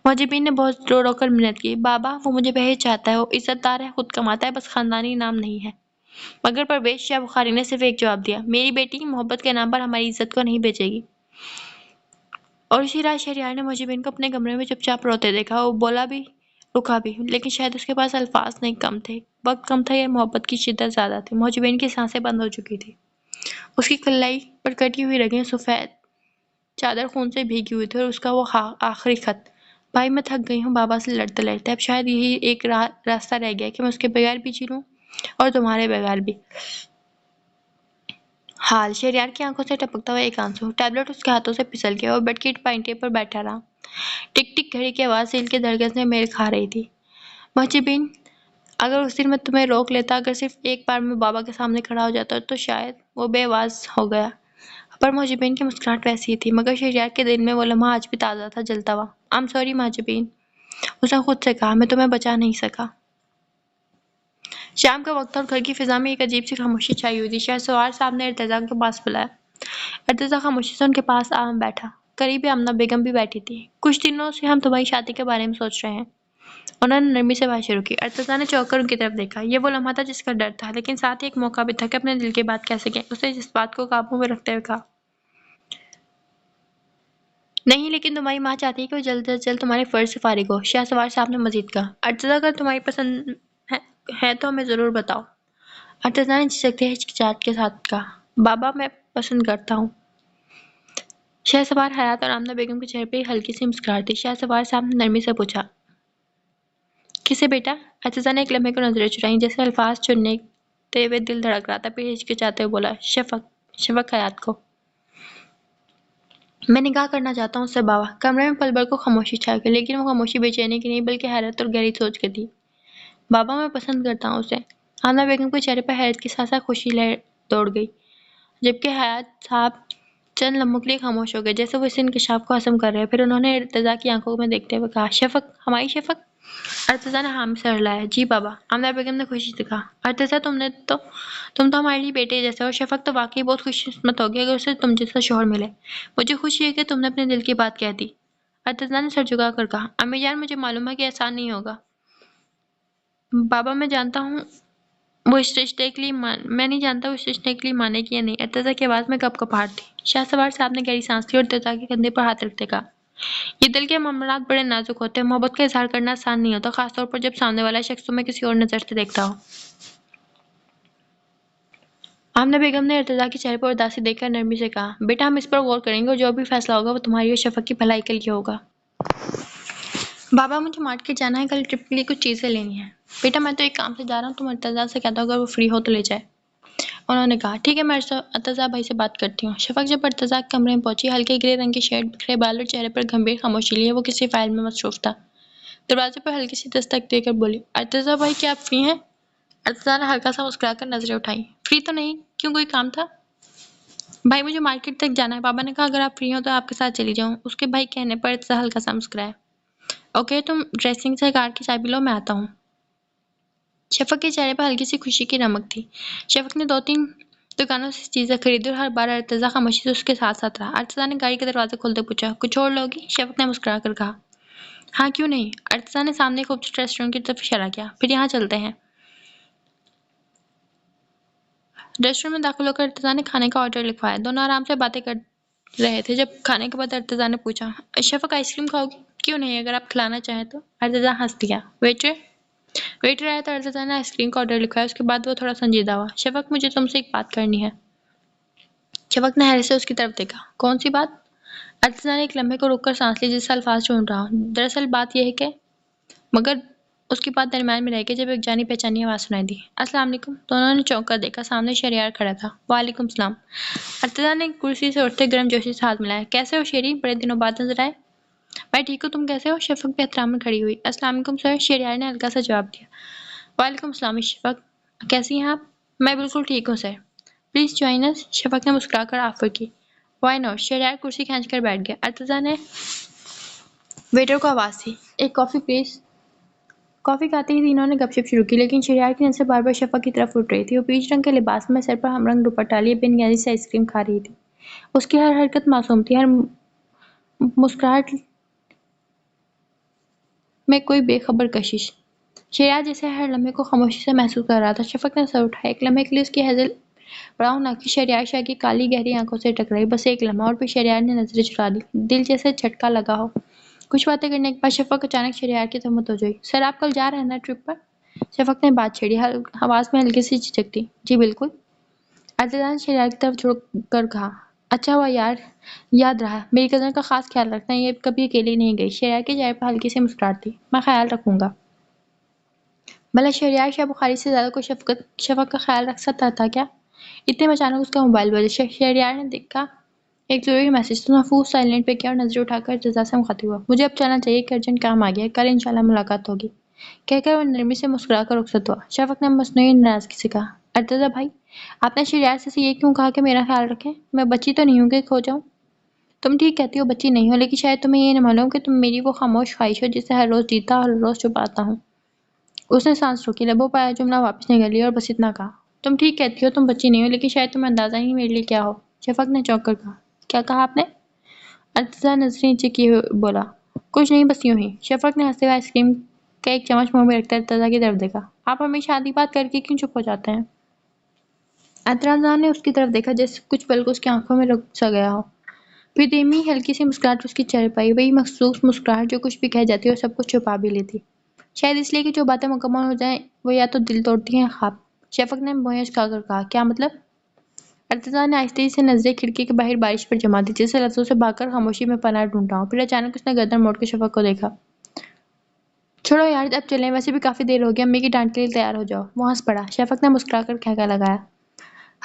محجبین نے بہت رو رو کر منت کی، بابا وہ مجھے بہت چاہتا ہے، وہ عزت دار ہے، خود کماتا ہے، بس خاندانی نام نہیں ہے۔ مگر پرویز شاہ بخاری نے صرف ایک جواب دیا، میری بیٹی محبت کے نام پر ہماری عزت کو نہیں بیچے گی۔ اور اسی رات شہریار نے محجبین کو اپنے کمرے میں چپ چاپ روتے دیکھا۔ وہ بولا بھی، رکا بھی، لیکن شاید اس کے پاس الفاظ نہیں، کم تھے، وقت کم تھا یا محبت کی شدت زیادہ تھی۔ محجبین کی سانسیں بند ہو چکی تھی، اس کی کلائی پر کٹی ہوئی رگیں، سفید چادر خون سے بھیگی ہوئی تھی، اور اس کا وہ آخری خط، بھائی میں تھک گئی ہوں بابا سے لڑتے لڑتے، اب شاید یہی ایک راستہ رہ گیا کہ میں اس کے بغیر بھی جی لوں اور تمہارے بغیر بھی۔ حال شہریار کی آنکھوں سے ٹپکتا ہوا ایک آنسو، ٹیبلٹ اس کے ہاتھوں سے پھسل گیا اور بیڈ کی پائنٹے پر بیٹھا رہا۔ ٹک ٹک گھڑی کی آواز دل کے دھڑکن سے میل کھا رہی تھی۔ محجبین، اگر اس دن میں تمہیں روک لیتا، اگر صرف ایک بار میں بابا کے سامنے کھڑا ہو جاتا تو شاید وہ بے آواز ہو گیا۔ پر محجبین کی مسکراہٹ ویسی ہی تھی، مگر شہریار کے دل میں وہ لمحہ آج بھی تازہ تھا، جلتا ہوا۔ I'm sorry محجبین، اس نے خود سے کہا، میں تمہیں بچا نہیں سکا۔ شام کا وقت تھا اور گھر کی فضا میں ایک عجیب سی خاموشی چھائی ہوئی تھی۔ شہسوار صاحب نے ارتضیٰ کے پاس بلایا۔ ارتضیٰ خاموشی سے ان کے پاس بیٹھا، قریب آمنہ بیگم بھی بیٹھی تھی۔ کچھ دنوں سے ہم تمہاری شادی کے بارے میں سوچ رہے ہیں، انہوں نے نرمی سے بات شروع کی۔ ارتضیٰ نے چونک کر ان کی طرف دیکھا۔ یہ وہ لمحہ تھا جس کا ڈر تھا، لیکن ساتھ ہی ایک موقع بھی تھا کہ اپنے دل کی بات کہہ سکیں۔ اس نے اس بات کو قابو میں رکھتے ہوئے کہا، نہیں، لیکن تمہاری ماں چاہتی ہے کہ وہ جلد از جلد تمہارے فرض سے فارغ ہو۔ شہسوار صاحب نے مزید کہا، ارتضیٰ اگر تمہاری پسند ہے تو ہمیں ضرور بتاؤ۔ ارتضیٰ نے جھجکتے ہچکچاہٹ کے ساتھ کہا، بابا میں پسند کرتا ہوں۔ شہسوار حیات اور آمنہ بیگم کے چہرے پہ ہلکی سی مسکراہٹ تھی۔ شہسوار صاحب نے نرمی سے پوچھا، کسے بیٹا؟ ارتضیٰ نے ایک لمحے کو نظریں چرائیں، جیسے الفاظ چنتے ہوئے دل دھڑک رہا تھا، پھر ہچکچاتے ہوئے بولا، شفق حیات کو۔ میں نکاح کرنا چاہتا ہوں اس سے بابا۔ کمرے میں پل بھر کو خاموشی چھا گئی، لیکن وہ خاموشی بے چینی کی نہیں بلکہ حیرت اور گہری سوچ کی تھی۔ بابا میں پسند کرتا ہوں اسے۔ حنا بیگم کے چہرے پر حیرت کے ساتھ ساتھ خوشی لہر دوڑ گئی، جبکہ حیات صاحب چند لمحوں کے لیے خاموش ہو گئے، جیسے وہ اس انکشاف کو ہضم کر رہے۔ پھر انہوں نے ارتضیٰ کی آنکھوں میں دیکھتے ہوئے کہا، شفق، ہماری شفق؟ ارتضیٰ نے ہاں میں سر ہلایا۔ جی بابا۔ آمنہ بیگم نے خوشی سے کہا، ارتضیٰ تم تو ہمارے لیے بیٹے جیسے ہو۔ شفق تو واقعی بہت خوش قسمت ہوگی اگر اسے تم جیسا شوہر ملے۔ مجھے خوشی ہے کہ تم نے اپنے دل کی بات کہہ دی۔ ارتضیٰ نے سر جھکا کر کہا، امی جان مجھے معلوم ہے کہ آسان نہیں ہوگا بابا، میں جانتا ہوں وہ اس رشتے کے لیے میں نہیں جانتا وہ اس رشتے کے لیے مانے گی یا نہیں۔ ارتضیٰ کی آواز میں کپکپاہٹ تھی۔ شاہ سوار صاحب نے گہری سانس لی اور ارتضیٰ کے کندھے پر ہاتھ رکھتے کہا، یہ دل کے معاملات بڑے نازک ہوتے ہیں، محبت کا اظہار کرنا آسان نہیں ہوتا، خاص طور پر جب سامنے والا شخص تمہیں کسی اور نظر سے دیکھتا ہو۔ آمنہ بیگم نے ارتضیٰ کے چہرے پر اداسی دیکھ کر نرمی سے کہا، بیٹا ہم اس پر غور کریں گے اور جو بھی فیصلہ ہوگا وہ تمہاری اور شفق کی بھلائی کے لیے ہوگا۔ بابا مجھے مارکیٹ جانا ہے، کل ٹرپ کے لیے کچھ چیزیں لینی ہیں۔ بیٹا میں تو ایک کام سے جا رہا ہوں، تم ارتضیٰ سے کہہ دو اگر وہ فری ہو تو لے جائے۔ انہوں نے کہا، ٹھیک ہے میں ارتضیٰ بھائی سے بات کرتی ہوں۔ شفق جب ارتضیٰ کے کمرے میں پہنچی، ہلکے گرے رنگ کی شرٹ، بکھرے بال اور چہرے پر گمبھیر خاموشی لیے وہ کسی فائل میں مصروف تھا۔ دروازے پر ہلکی سی دستک دے کر بولی، ارتضیٰ بھائی کیا آپ فری ہیں؟ ارتضیٰ نے ہلکا سا مسکرا کر نظریں اٹھائیں، فری تو نہیں، کیوں کوئی کام تھا؟ بھائی مجھے مارکیٹ تک جانا ہے، بابا نے کہا اگر آپ فری ہو تو آپ کے ساتھ چلی جاؤں۔ اس کے بھائی کہنے پر ارتضیٰ ہلکا سا مسکرایا، اوکے تم ڈریسنگ سے کار کی چابی لو، میں آتا ہوں۔ شفق کے چہرے پر ہلکی سی خوشی کی رمق تھی۔ شفق نے 2-3 دکانوں سے چیزیں خریدی اور ہر بار ارتضیٰ خاموشی سے اس کے ساتھ ساتھ رہا۔ ارتضیٰ نے گاڑی کے دروازے کھولتے پوچھا، کچھ اور لوگی؟ شفق نے مسکرا کر کہا، ہاں کیوں نہیں۔ ارتضیٰ نے سامنے خوبصورت ریسٹورینٹ کی طرف اشارہ کیا، پھر یہاں چلتے ہیں۔ ریسٹورینٹ میں داخل ہو کر ارتضیٰ نے کھانے کا آرڈر لکھوایا۔ دونوں آرام سے باتیں کر رہے تھے جب کھانے کے بعد ارتضیٰ نے پوچھا، شفق آئس کریم کھاؤ گی؟ کیوں نہیں، اگر آپ کھلانا چاہیں تو۔ ارتضیٰ ہنس دیا۔ ویٹر آیا تو ارتضیٰ نے آئس کریم کا آرڈر لکھوایا۔ اس کے بعد وہ تھوڑا سنجیدہ ہوا، شفق مجھے تم سے ایک بات کرنی ہے۔ شفق نے حیرت سے اس کی طرف دیکھا، کون سی بات؟ ارتضیٰ نے ایک لمحے کو رک کر سانس لی جیسے الفاظ ڈھونڈ رہا ہوں۔ دراصل بات یہ ہے کہ، مگر اس کی بات درمیان میں رہ گئی جب ایک جانی پہچانی آواز سنائی دی، السلام علیکم۔ دونوں نے چونک کر دیکھا، سامنے شہریار کھڑا تھا۔ وعلیکم السلام۔ ارتضیٰ نے کرسی سے اٹھتے گرم جوشی سے ہاتھ ملایا، کیسے ہو شیری، بڑے دنوں بعد نظر آئے۔ میں ٹھیک ہوں، تم کیسے ہو؟ شفق بھی احترام میں کھڑی ہوئی۔ السلام علیکم سر، شہریار نے ہلکا سا جواب دیا۔ وعلیکم السلام شفق، کیسی ہیں آپ؟ میں بالکل ٹھیک ہوں سر۔ پلیز جوائن اس، شفق نے مسکرا کر آفر کی۔ وائی ناٹ، شہریار کرسی کھینچ کر بیٹھ گیا۔ ارتضیٰ نے ویٹر کو آواز دی، ایک کافی پلیز۔ کافی کھاتے ہی تینوں نے گپ شپ شروع کی، لیکن شہریار کی نظر بار بار شفق کی طرف اٹھ رہی تھی۔ وہ پیچ رنگ کے لباس میں سر پر ہم رنگ دوپٹہ لیے بے نیازی سے آئس کریم کھا رہی تھی۔ اس کی ہر حرکت معصوم تھی، ہر مسکراہٹ میں کوئی بے خبر کشش۔ شہریار جیسے ہر لمحے کو خاموشی سے محسوس کر رہا تھا۔ شفق نے سر اٹھایا، ایک لمحے کے لیے اس کی ہیزل براؤن آنکھیں شہریار شاہ کی کالی گہری آنکھوں سے ٹکرائی، بس ایک لمحہ، اور پھر شہریار نے نظریں چرا لی، دل جیسے جھٹکا لگا ہو۔ کچھ باتیں کرنے کے بعد شفق اچانک شہریار کی طرف متوجہ ہوئی، سر آپ کل جا رہے ہیں نا ٹرپ پر؟ شفق نے بات چھیڑی، آواز میں ہلکی سی جھجک تھی۔ جی بالکل۔ ارتضیٰ نے شہریار کی طرف جھک کر کہا، اچھا ہوا یار، یاد رہا، میری کزن کا خاص خیال رکھنا، یہ کبھی اکیلی نہیں گئی۔ شہریار کے چہرے پر ہلکی سی مسکراہٹ تھی، میں خیال رکھوں گا۔ بھلا شہریار شاہ بخاری سے زیادہ کوئی شفق کا خیال رکھ سکتا تھا کیا؟ اتنے میں اچانک اس کا موبائل بجا۔ شہریار نے دیکھا ایک ضروری میسج تھا، محفوظ سائلنٹ پہ کیا اور نظر اٹھا کر ارتضیٰ سے مخاطب ہوا، مجھے اب چلنا چاہیے، ایک ارجنٹ کام آ گیا ہے، کل انشاءاللہ ملاقات ہوگی، کہہ کر وہ نرمی سے مسکرا کر رخصت ہوا۔ شفق نے مصنوعی ناراضگی سے کہا، ارتضیٰ بھائی آپ نے شہریار سے یہ کیوں کہا کہ میرا خیال رکھیں؟ میں بچی تو نہیں ہوں کہ کھو جاؤں۔ تم ٹھیک کہتی ہو، بچی نہیں ہو، لیکن شاید تمہیں یہ نہ معلوم کہ تم میری وہ خاموش خواہش ہو جسے ہر روز جیتا اور ہر روز چھپاتا ہوں۔ اس نے سانس روکی، لبوں پر آیا جملہ واپس نکل لیا اور بس اتنا کہا، تم ٹھیک کہتی ہو، تم بچی نہیں ہو، لیکن شاید تمہیں اندازہ نہیں میرے لیے کیا ہو۔ شفق نے چونک کر کہا، کیا کہا آپ نے؟ ارتضیٰ نظریں نیچے کیے ہوئے بولا، کچھ نہیں، بس یوں ہی۔ شفق نے ہنستے ہوئے آئس کریم کا ایک چمچ منہ میں رکھتے ارتضیٰ کی طرف دیکھا، آپ ہمیشہ آدھی بات کر کے کیوں چپ ہو جاتے ہیں؟ ارتضیٰ نے اس کی طرف دیکھا جیسے کچھ پل کو اس کی آنکھوں میں رک سا گیا ہو، پھر دھیمی ہلکی سی مسکراہٹ اس کی چہرے پر آئی، وہی مخصوص مسکراہٹ جو کچھ بھی کہہ جاتی اور سب کچھ چھپا بھی لیتی، شاید اس لیے کہ جو باتیں مکمل ہو جائیں وہ یا تو دل توڑتی ہیں خواب۔ شفق نے بھویں اچکا کر کہا، کیا مطلب؟ ارتضیٰ نے آہستگی سے نظریں کھڑکی کے باہر بارش پر جما دی، جیسے لفظوں سے بھاگ کر خاموشی میں پناہ ڈھونڈ رہا ہوں۔ پھر اچانک اس نے گردن موڑ کے شفق کو دیکھا، چھوڑو یار اب چلیں، ویسے بھی کافی دیر ہو گئی، امی کی ڈانٹ کے لیے تیار ہو جاؤ۔ وہ ہنس پڑا۔ شفق نے مسکرا کر ٹھیکہ لگایا،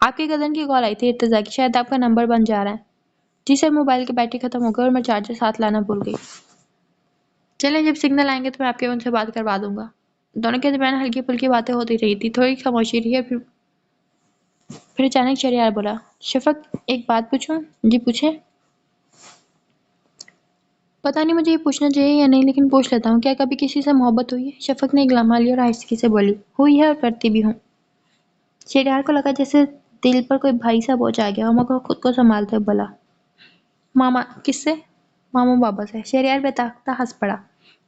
آپ کے کزن کی کال آئی تھی ارتضیٰ کی، شاید آپ کا نمبر بن جا رہا ہے۔ جی سر، موبائل کی بیٹری ختم ہو گئی اور میں چارجر ساتھ لانا بھول گئی۔ چلیں جب سگنل آئیں گے تو میں آپ کے فون سے بات کروا دوں گا۔ دونوں کے درمیان ہلکی پھلکی باتیں ہوتی رہی تھی، تھوڑی خاموشی رہی، پھر اچانک شہریار بولا، شفق ایک بات پوچھوں؟ جی پوچھیں۔ پتہ نہیں مجھے یہ پوچھنا چاہیے یا نہیں، لیکن پوچھ لیتا ہوں، کیا کبھی کسی سے محبت ہوئی ہے؟ شفق نے ایک لمحہ لیا اور آہستگی سے بولی، ہوئی ہے اور کرتی بھی ہوں۔ شہریار کو لگا جیسے دل پر کوئی بھاری سا بوجھ آ گیا، مگر خود کو سنبھالتے ہوئے بولا، ماما کس سے؟ ماما بابا سے۔ شہریار بے تاختہ ہنس پڑا۔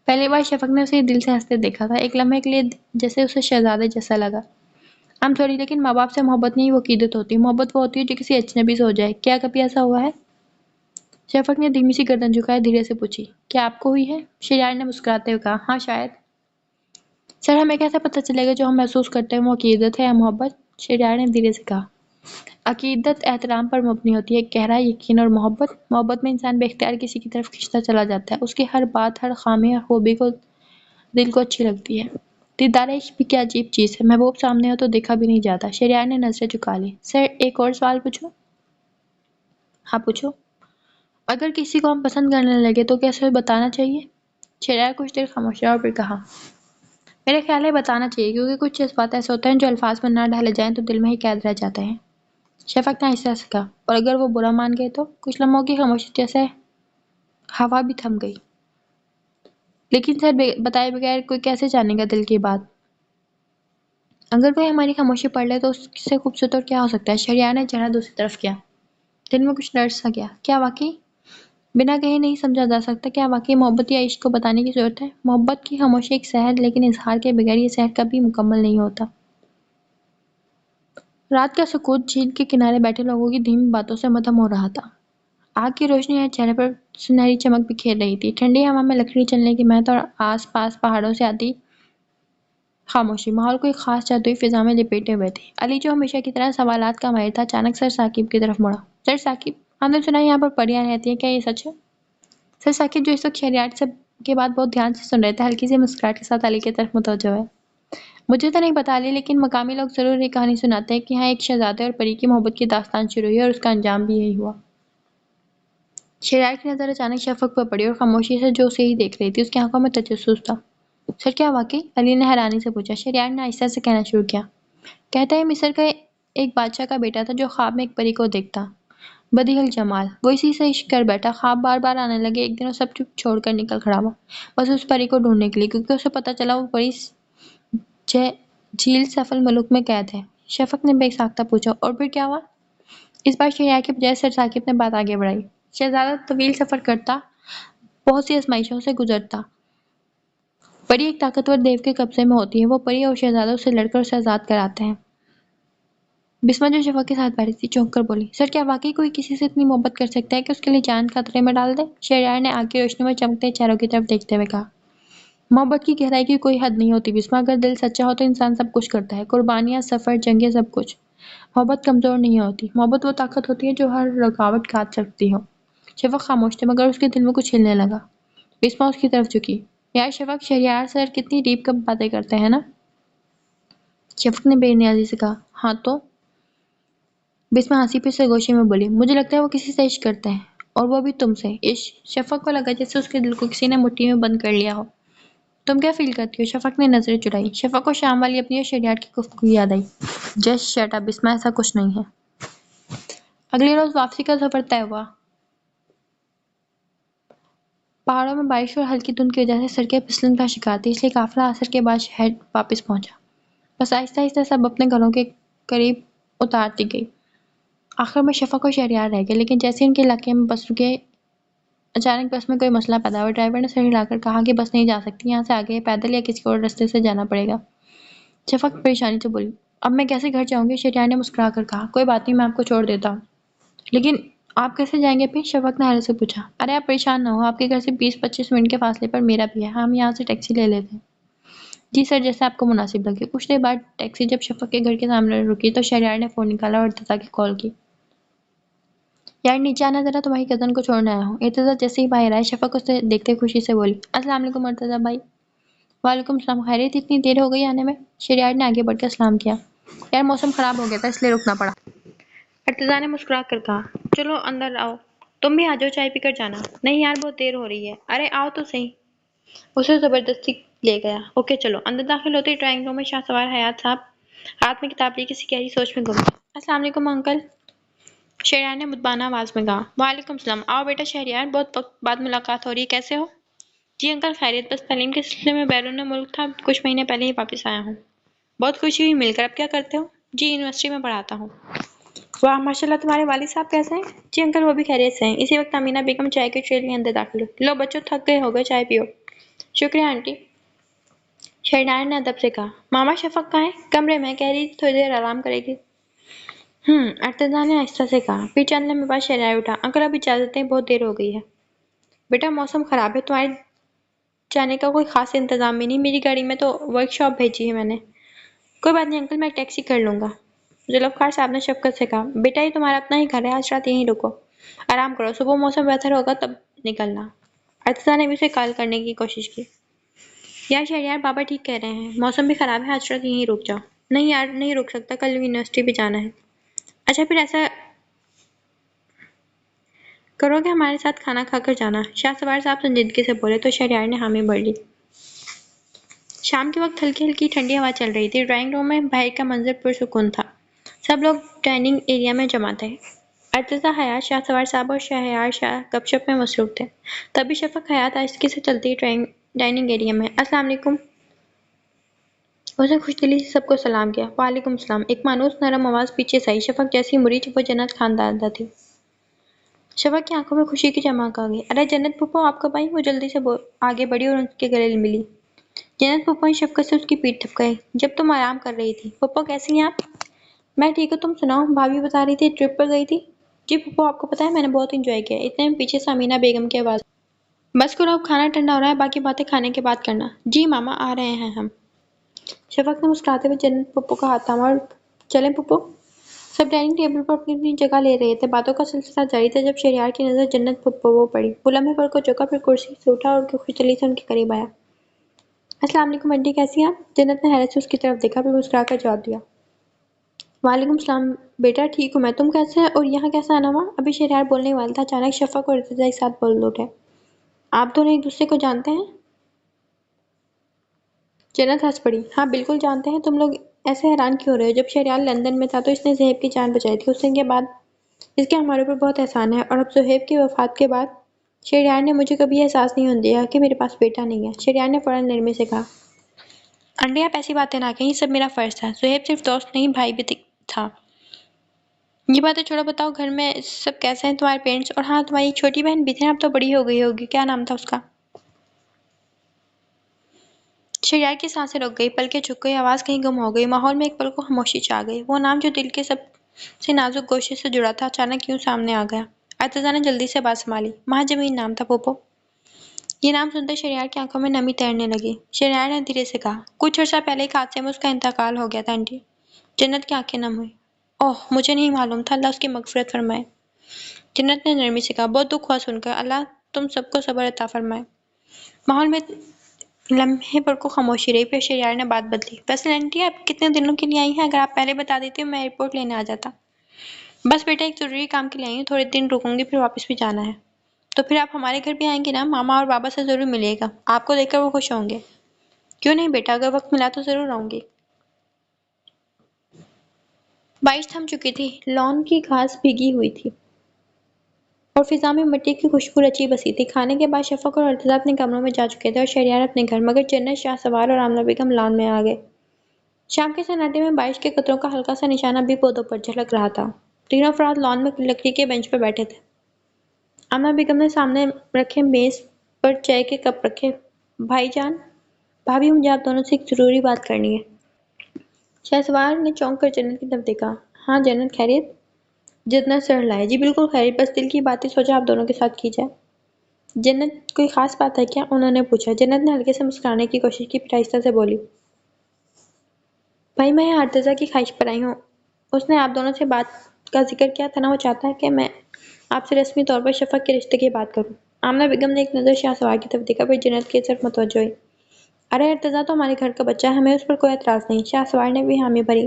پہلی بار شفق نے اسے دل سے ہنستے دیکھا تھا، ایک لمحے کے لیے جیسے اسے شہزادے جیسا لگا۔ I'm sorry، لیکن ماں باپ سے محبت نہیں، وہ عقیدت ہوتی ہے۔ محبت وہ ہوتی ہے جو کسی اجنبی سے ہو جائے۔ کیا کبھی ایسا ہوا ہے؟ شفق نے دھیمی سی گردن جھکائے دھیرے سے پوچھی، کیا آپ کو ہوئی ہے؟ شہریار نے مسکراتے ہوئے کہا، ہاں شاید۔ سر ہمیں کیسے پتہ چلے گا جو ہم محسوس کرتے ہیں وہ عقیدت ہے یا محبت؟ شہریار نے دھیرے سے کہا، عقیدت احترام پر مبنی ہوتی ہے، ایک گہرا یقین، اور محبت میں انسان بے اختیار کسی کی طرف کھنچتا چلا جاتا ہے، اس کی ہر بات، ہر خامی، ہر خوبی کو دل کو اچھی لگتی ہے۔ دیدار عشق بھی کیا عجیب چیز ہے، محبوب سامنے ہو تو دیکھا بھی نہیں جاتا۔ شہریار نے نظریں جھکا لی۔ سر ایک اور سوال پوچھوں؟ ہاں پوچھو۔ اگر کسی کو ہم پسند کرنے لگے تو کیا اسے بتانا چاہیے؟ شہریار کچھ دیر خاموش رہا اور پھر کہا، میرے خیال ہے بتانا چاہیے، کیونکہ کچھ جذبات ایسے ہوتے ہیں جو الفاظ میں نہ ڈھالے جائیں تو دل میں ہی قید رہ جاتے ہیں۔ شفق نے آہستہ سے کہا، اور اگر وہ برا مان گئے تو؟ کچھ لمحوں کی خاموشی جیسے ہوا بھی تھم گئی۔ لیکن سر بتائے بغیر کوئی کیسے جانے گا دل کی بات؟ اگر کوئی ہماری خاموشی پڑھ لے تو اس سے خوبصورت اور کیا ہو سکتا ہے؟ شہریار نے چہرہ دوسری طرف کیا، دل میں کچھ لرز سا گیا۔ کیا واقعی بنا کہیں نہیں سمجھا جا سکتا؟ کیا واقعی محبت یا عشق کو بتانے کی ضرورت ہے؟ محبت کی خاموشی ایک سحر، لیکن اظہار کے بغیر یہ سحر کبھی مکمل نہیں ہوتا۔ رات کا سکوت جھیل کے کنارے بیٹھے لوگوں کی دھیمی باتوں سے مدھم ہو رہا تھا۔ آگ کی روشنی ہر چہرے پر سنہری چمک بکھیر رہی تھی، ٹھنڈی ہوا میں لکڑی چلنے کی مہک اور آس پاس پہاڑوں سے آتی خاموشی ماحول کو ایک خاص جادوئی فضا میں لپیٹے ہوئے تھی۔ علی جو ہمیشہ کی طرح سوالات کا ماہر تھا، اچانک سر ثاقب کی طرف مڑا۔ سر ثاقب، ہم نے سنا ہے یہاں پر پریاں رہتی ہیں، کیا یہ سچ ہے؟ سر ثاقب جو اس وقت شہریار سے کے بعد بہت دھیان سے سن رہے تھے، ہلکی سی مسکراہٹ کے ساتھ علی کی طرف متوجہ ہوئے۔ مجھے تو نہیں پتا علی، لیکن مقامی لوگ ضرور یہ کہانی سناتے ہیں کہ یہاں ایک شہزادے اور پری کی محبت کی داستان شروع ہوئی اور اس کا انجام بھی یہی ہوا۔ شہریار کی نظر اچانک شفق پر پڑی اور خاموشی سے جو اسے ہی دیکھ رہی تھی، اس کی آنکھوں میں تجسس تھا۔ سر کیا واقعی؟ علی نے حیرانی سے پوچھا۔ شہریار نے آہستہ سے کہنا شروع کیا، کہتا ہے مصر کا ایک بادشاہ کا بیٹا تھا جو خواب میں ایک پری کو دیکھتا، بدیع الجمال، وہ اسی سے عشق کر بیٹھا، خواب بار بار آنے لگے، ایک دن وہ سب چپ چھوڑ کر نکل کھڑا ہوا، بس اس پری کو ڈھونڈنے کے لیے، کیونکہ اسے پتا چلا وہ پری جھیل سیف الملوک میں قید ہے۔ شفق نے بے ساختہ پوچھا، اور پھر کیا ہوا؟ اس بار شہریار کے بجائے سر ثاقب نے بات آگے بڑھائی۔ شہزادہ طویل سفر کرتا، بہت سی آزمائشوں سے گزرتا، پری ایک طاقتور دیو کے قبضے میں ہوتی ہے، وہ پری اور شہزادہ اسے لڑ کر اسے آزاد کراتے ہیں۔ بسمہ جو شفق کے ساتھ بیٹھی تھی چونک کر بولی، سر کیا واقعی کوئی کسی سے اتنی محبت کر سکتا ہے کہ اس کے لیے جان خطرے میں ڈال دے؟ شہریار نے آگ کی روشنی میں چمکتے چہروں کی طرف دیکھتے ہوئے کہا، محبت کی گہرائی کی کوئی حد نہیں ہوتی بسمہ، اگر دل سچا ہو تو انسان سب کچھ کرتا ہے، قربانیاں، سفر، جنگیں، سب کچھ۔ محبت کمزور نہیں ہوتی، محبت وہ طاقت ہوتی ہے جو ہر رکاوٹ کاٹ سکتی ہو۔ شفق خاموش تھے، مگر اس کے دل میں کچھ ہلنے لگا۔ بسمہ اس کی طرف جھکی، یار شفق، شہریار سر کتنی ڈیپ کب باتیں کرتے ہیں نا؟ شفق نے بے نیازی سے کہا، ہاں تو؟ بسمہ ہنسی پھر سے گوشے میں بولی، مجھے لگتا ہے وہ کسی سے عشق کرتے ہیں، اور وہ بھی تم سے۔ عشق؟ شفق کو لگا جیسے اس کے دل کو کسی نے مٹھی میں بند کر لیا ہو۔ تم کیا فیل کرتی ہو؟ شفق نے نظریں چڑھائی۔ شفق کو شام والی اپنی اور شہریار کی گفتگو یاد آئی۔ جسٹ شٹ اپ بسمہ، ایسا کچھ نہیں ہے۔ اگلے روز واپسی کا سفر طے ہوا۔ پہاڑوں میں بارش اور ہلکی دھند کی وجہ سے سڑکیں پھسلن کا شکار تھی، اس لیے قافلہ عصر کے بعد شہر واپس پہنچا۔ بس آہستہ آہستہ سب اپنے گھروں کے قریب اتارتی گئی۔ آخر میں شفق اور شہریار رہ گئے، لیکن جیسے ان کے علاقے میں بس رکے، اچانک بس میں کوئی مسئلہ پیدا ہوا۔ ڈرائیور نے سر ہلا کر کہا کہ بس نہیں جا سکتی، یہاں سے آگے پیدل یا کسی اور راستے سے جانا پڑے گا۔ شفق پریشانی سے بولی، اب میں کیسے گھر جاؤں گی؟ شہریار نے مسکرا کر کہا، کوئی بات نہیں، میں آپ کو چھوڑ دیتا ہوں۔ لیکن آپ کیسے جائیں گے پھر؟ شفق نے حیرت سے پوچھا۔ ارے آپ پریشان نہ ہو، آپ کے گھر سے 20-25 منٹ کے فاصلے پر میرا بھی ہے، ہم یہاں سے ٹیکسی لے لیتے ہیں۔ جی سر، جیسے آپ کو مناسب لگے۔ کچھ دیر بعد ٹیکسی جب شفق کے گھر کے سامنے رکی تو شہریار نے فون نکالا اور ارتضیٰ کی کال کی۔ یار نیچے آنا ذرا، تمہاری کزن کو چھوڑنے آیا ہوں۔ ارتضیٰ جیسے ہی باہر آئے، شفق اسے دیکھتے خوشی سے بولی، السلام علیکم ارتضیٰ بھائی۔ وعلیکم السلام، خیریت؟ اتنی دیر ہو گئی آنے میں؟ شہریار نے آگے بڑھ کر سلام کیا۔ یار موسم خراب ہو گیا تھا، اس لیے رکنا پڑا۔ ارتضا نے مسکرا کر کہا، چلو اندر آؤ، تم بھی آ جاؤ، چائے پی کر جانا۔ نہیں یار، بہت دیر ہو رہی ہے۔ ارے آؤ تو صحیح۔ اسے زبردستی لے گیا۔ اوکے چلو۔ اندر داخل ہوتے ہی ڈرائنگ روم میں شاہ سوار حیات صاحب ہاتھ میں کتاب لیے کسی گہری سوچ میں گم تھے۔ السلام علیکم انکل، شہریار نے مدبانہ آواز میں کہا۔ وعلیکم السلام، آؤ بیٹا شہریار، بہت وقت بعد ملاقات ہو رہی ہے، کیسے ہو؟ جی انکل خیریت، بس تعلیم کے سلسلے میں بیرون ملک تھا، کچھ مہینے پہلے ہی واپس آیا ہوں۔ بہت خوشی ہوئی مل کر، اب کیا کرتے ہو؟ جی یونیورسٹی میں پڑھاتا ہوں۔ واہ ماشاءاللہ، تمہارے والد صاحب کیسے ہیں؟ جی انکل وہ بھی خیریت سے ہیں۔ اسی وقت امینہ بیگم چائے کے ٹرے لیے اندر داخل ہوئی۔ لو بچوں، تھک گئے ہوگے، چائے پیو۔ شکریہ آنٹی، شہریار نے ادب سے کہا۔ ماما شفق کہاں ہے؟ کمرے میں، کہہ رہی تھی تھوڑی دیر آرام کرے گی۔ ارتضا نے آہستہ سے کہا۔ پھر چند لمحے بعد شہریار اٹھا۔ انکل اب اجازت دیں، بہت دیر ہو گئی ہے۔ بیٹا موسم خراب ہے، تمہارے جانے کا کوئی خاص انتظام بھی نہیں، میری گاڑی میں تو ورک شاپ بھیجی ہے میں نے۔ کوئی بات نہیں انکل، میں ایک ٹیکسی کر لوں گا۔ ذوالفقار صاحب نے شفقت سے کہا۔ بیٹا یہ تمہارا اپنا ہی گھر ہے، آج رات یہیں رکو، آرام کرو، صبح موسم بہتر ہوگا تب نکلنا۔ ارتضا نے بھی اسے کال کرنے کی کوشش کی۔ یار شہریار، بابا ٹھیک کہہ رہے ہیں، موسم بھی خراب ہے، آج رات یہیں رک جاؤ۔ نہیں یار، نہیں رک سکتا، کل یونیورسٹی بھی جانا ہے۔ اچھا پھر ایسا کرو کہ ہمارے ساتھ کھانا کھا کر جانا، شاہ سوار صاحب سنجیدگی سے بولے تو شہریار نے حامی بھر لی۔ شام کے وقت ہلکی ہلکی ٹھنڈی ہوا چل رہی تھی۔ ڈرائنگ روم میں باہر کا منظر پرسکون تھا، سب لوگ ڈائننگ ایریا میں جمع تھے۔ ارتضا حیات، شاہ سوار صاحب اور شہریار شاہ گپ شپ میں مصروف تھے۔ تبھی شفق حیات آہستگی سے چلتی ڈائننگ ایریا میں۔ السلام علیکم، اس نے خوش دلی سے سب کو سلام کیا۔ وعلیکم السلام، ایک مانوس نرم آواز پیچھے سے آئی۔ شفق جیسی مرید، وہ جنت خاندادہ تھی۔ شفق کی آنکھوں میں خوشی کی چمک آ گئی۔ ارے جنت پھوپھو، آپ کب آئی؟ وہ جلدی سے آگے بڑھی اور ان کے گلے ملی۔ جنت پھوپھو نے شفقت سے اس کی پیٹھ تھپکائی۔ جب تم آرام کر رہی تھی۔ پھوپھو کیسی ہیں آپ؟ میں ٹھیک ہوں، تم سناؤ، بھابھی بتا رہی تھی ٹرپ پر گئی تھی۔ جی پھوپھو، آپ کو پتہ ہے میں نے بہت انجوائے کیا۔ اتنے میں پیچھے سے امینہ بیگم کی آواز۔ بس کرو، اب کھانا ٹھنڈا ہو رہا ہے، باقی باتیں کھانے کے بعد کرنا۔ جی ماما، آ رہے ہیں ہم۔ شفق نے مسکراتے ہوئے جنت پھوپھو کا ہاتھ تھاما اور چلیں پھوپھو۔ سب ڈائننگ ٹیبل پر اپنی اپنی جگہ لے رہے تھے، باتوں کا سلسلہ جاری تھا جب شہریار کی نظر جنت پھوپھو پر پڑی۔ وہ لمحے بھر کو جھکا، پھر کرسی سے اٹھا اور خوش دلی سے ان کے قریب آیا۔ السلام علیکم آنٹی، کیسی ہیں آپ؟ جنت نے حیرت سے اس کی طرف دیکھا، پھر مسکرا کر جواب دیا۔ وعلیکم السلام بیٹا، ٹھیک ہوں میں، تم کیسے اور یہاں کیسے آنا ہوا؟ ابھی شہریار بولنے والا تھا، اچانک شفق اور ارتضا ایک ساتھ بول اٹھے۔ آپ دونوں ایک دوسرے کو جانتے ہیں؟ جنت ہنس پڑی۔ ہاں بالکل جانتے ہیں، تم لوگ ایسے حیران کیوں ہو رہے ہو؟ جب شہریار لندن میں تھا تو اس نے زہیب کی جان بچائی تھی، اس دن کے بعد اس کے ہمارے اوپر بہت احسان ہے، اور اب زہیب کی وفات کے بعد شہریار نے مجھے کبھی احساس نہیں ہونے دیا کہ میرے پاس بیٹا نہیں ہے۔ شہریار نے فوراً نرمی سے کہا۔ انڈے آپ ایسی باتیں نہ کہیں، یہ سب میرا فرض تھا، زہیب صرف دوست نہیں بھائی بھی تھا۔ یہ باتیں چھوڑو، بتاؤ گھر میں سب کیسے ہیں، تمہارے پیرنٹس؟ اور ہاں تمہاری چھوٹی بہن بھی تھی نا، اب تو بڑی ہو گئی ہوگی، کیا نام تھا اس کا؟ شہریار کی سانسیں رک گئی، پلکیں جھک گئی، آواز کہیں گم ہو گئی، ماحول میں ایک پل کو خاموشی چھا گئی۔ وہ نام جو دل کے سب سے نازک گوشے سے جڑا تھا، اچانک یوں سامنے آ گیا۔ ارتضا نے جلدی سے بات سنبھالی۔ مہاجمین نام تھا پھوپھو۔ یہ نام سنتے شہریار کی آنکھوں میں نمی تیرنے لگی۔ شہریار نے دھیرے سے کہا۔ کچھ عرصہ پہلے ایک حادثے میں اس کا انتقال ہو گیا تھا آنٹی۔ جنت کی آنکھیں نم ہوئی۔ اوہ، مجھے نہیں معلوم تھا، اللہ اس کی مغفرت فرمائے۔ جنت نے نرمی سے کہا۔ بہت دکھ ہوا سن کر، اللہ تم سب کو صبر عطا فرمائے۔ ماحول میں لمحے پر کو خاموشی رہی، پھر شہریار نے بات بدلی۔ ویسے آنٹی آپ کتنے دنوں کے لیے آئی ہیں؟ اگر آپ پہلے بتا دیتی میں ایئرپورٹ لینے آ جاتا۔ بس بیٹا ایک ضروری کام کے لیے آئی ہوں، تھوڑے دن رکوں گی، پھر واپس بھی جانا ہے۔ تو پھر آپ ہمارے گھر بھی آئیں گی نا؟ ماما اور بابا سے ضرور ملیے گا، آپ کو دیکھ کر وہ خوش ہوں گے۔ کیوں نہیں بیٹا، اگر وقت ملا تو ضرور آؤں گی۔ بارش تھم چکی تھی، لان کی گھاس بھیگی ہوئی تھی اور فضا میں مٹی کی خوشبو رچی بسی تھی۔ کھانے کے بعد شفق اور ارتضا اپنے کمروں میں جا چکے تھے اور شہریار اپنے گھر، مگر جنت، شاہ سوار اور آمنہ بیگم لان میں آ گئے۔ شام کے سناٹے میں بارش کے قطروں کا ہلکا سا نشانہ بھی پودوں پر جھلک رہا تھا۔ تینوں افراد لان میں لکڑی کے بینچ پر بیٹھے تھے۔ آمنہ بیگم نے سامنے رکھے میز پر چائے کے کپ رکھے۔ بھائی جان، بھابھی، مجھے آپ دونوں سے ایک ضروری بات کرنی ہے۔ شاہ سوار نے چونک کر جنت کی طرف دیکھا۔ ہاں جنت، خیریت؟ جنت سر ہلائے۔ جی بالکل خیریت، بس دل کی باتیں سوچا آپ دونوں کے ساتھ کی جائے۔ جنت، کوئی خاص بات ہے کیا؟ انہوں نے پوچھا۔ جنت نے ہلکے سے مسکرانے کی کوشش کی، پھر آہستہ سے بولی۔ بھائی میں یہاں ارتضا کی خواہش پر آئی ہوں، اس نے آپ دونوں سے بات کا ذکر کیا تھا نا، وہ چاہتا ہے کہ میں آپ سے رسمی طور پر شفق کے رشتے کی بات کروں۔ آمنہ بیگم نے ایک نظر شاہ سوار کی طرف دیکھا، پھر جنت کی طرف متوجہ ہوئی۔ ارے ارتضا تو ہمارے گھر کا بچہ ہے، ہمیں اس پر کوئی اعتراض نہیں۔ شاہ سوار نے بھی حامی بھری۔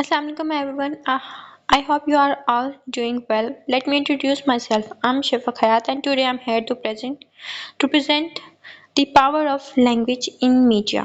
Assalamu alaikum everyone. I hope you are all doing well. Let me introduce myself. I'm Shafaq Hayat and today I'm here to present the power of language in media.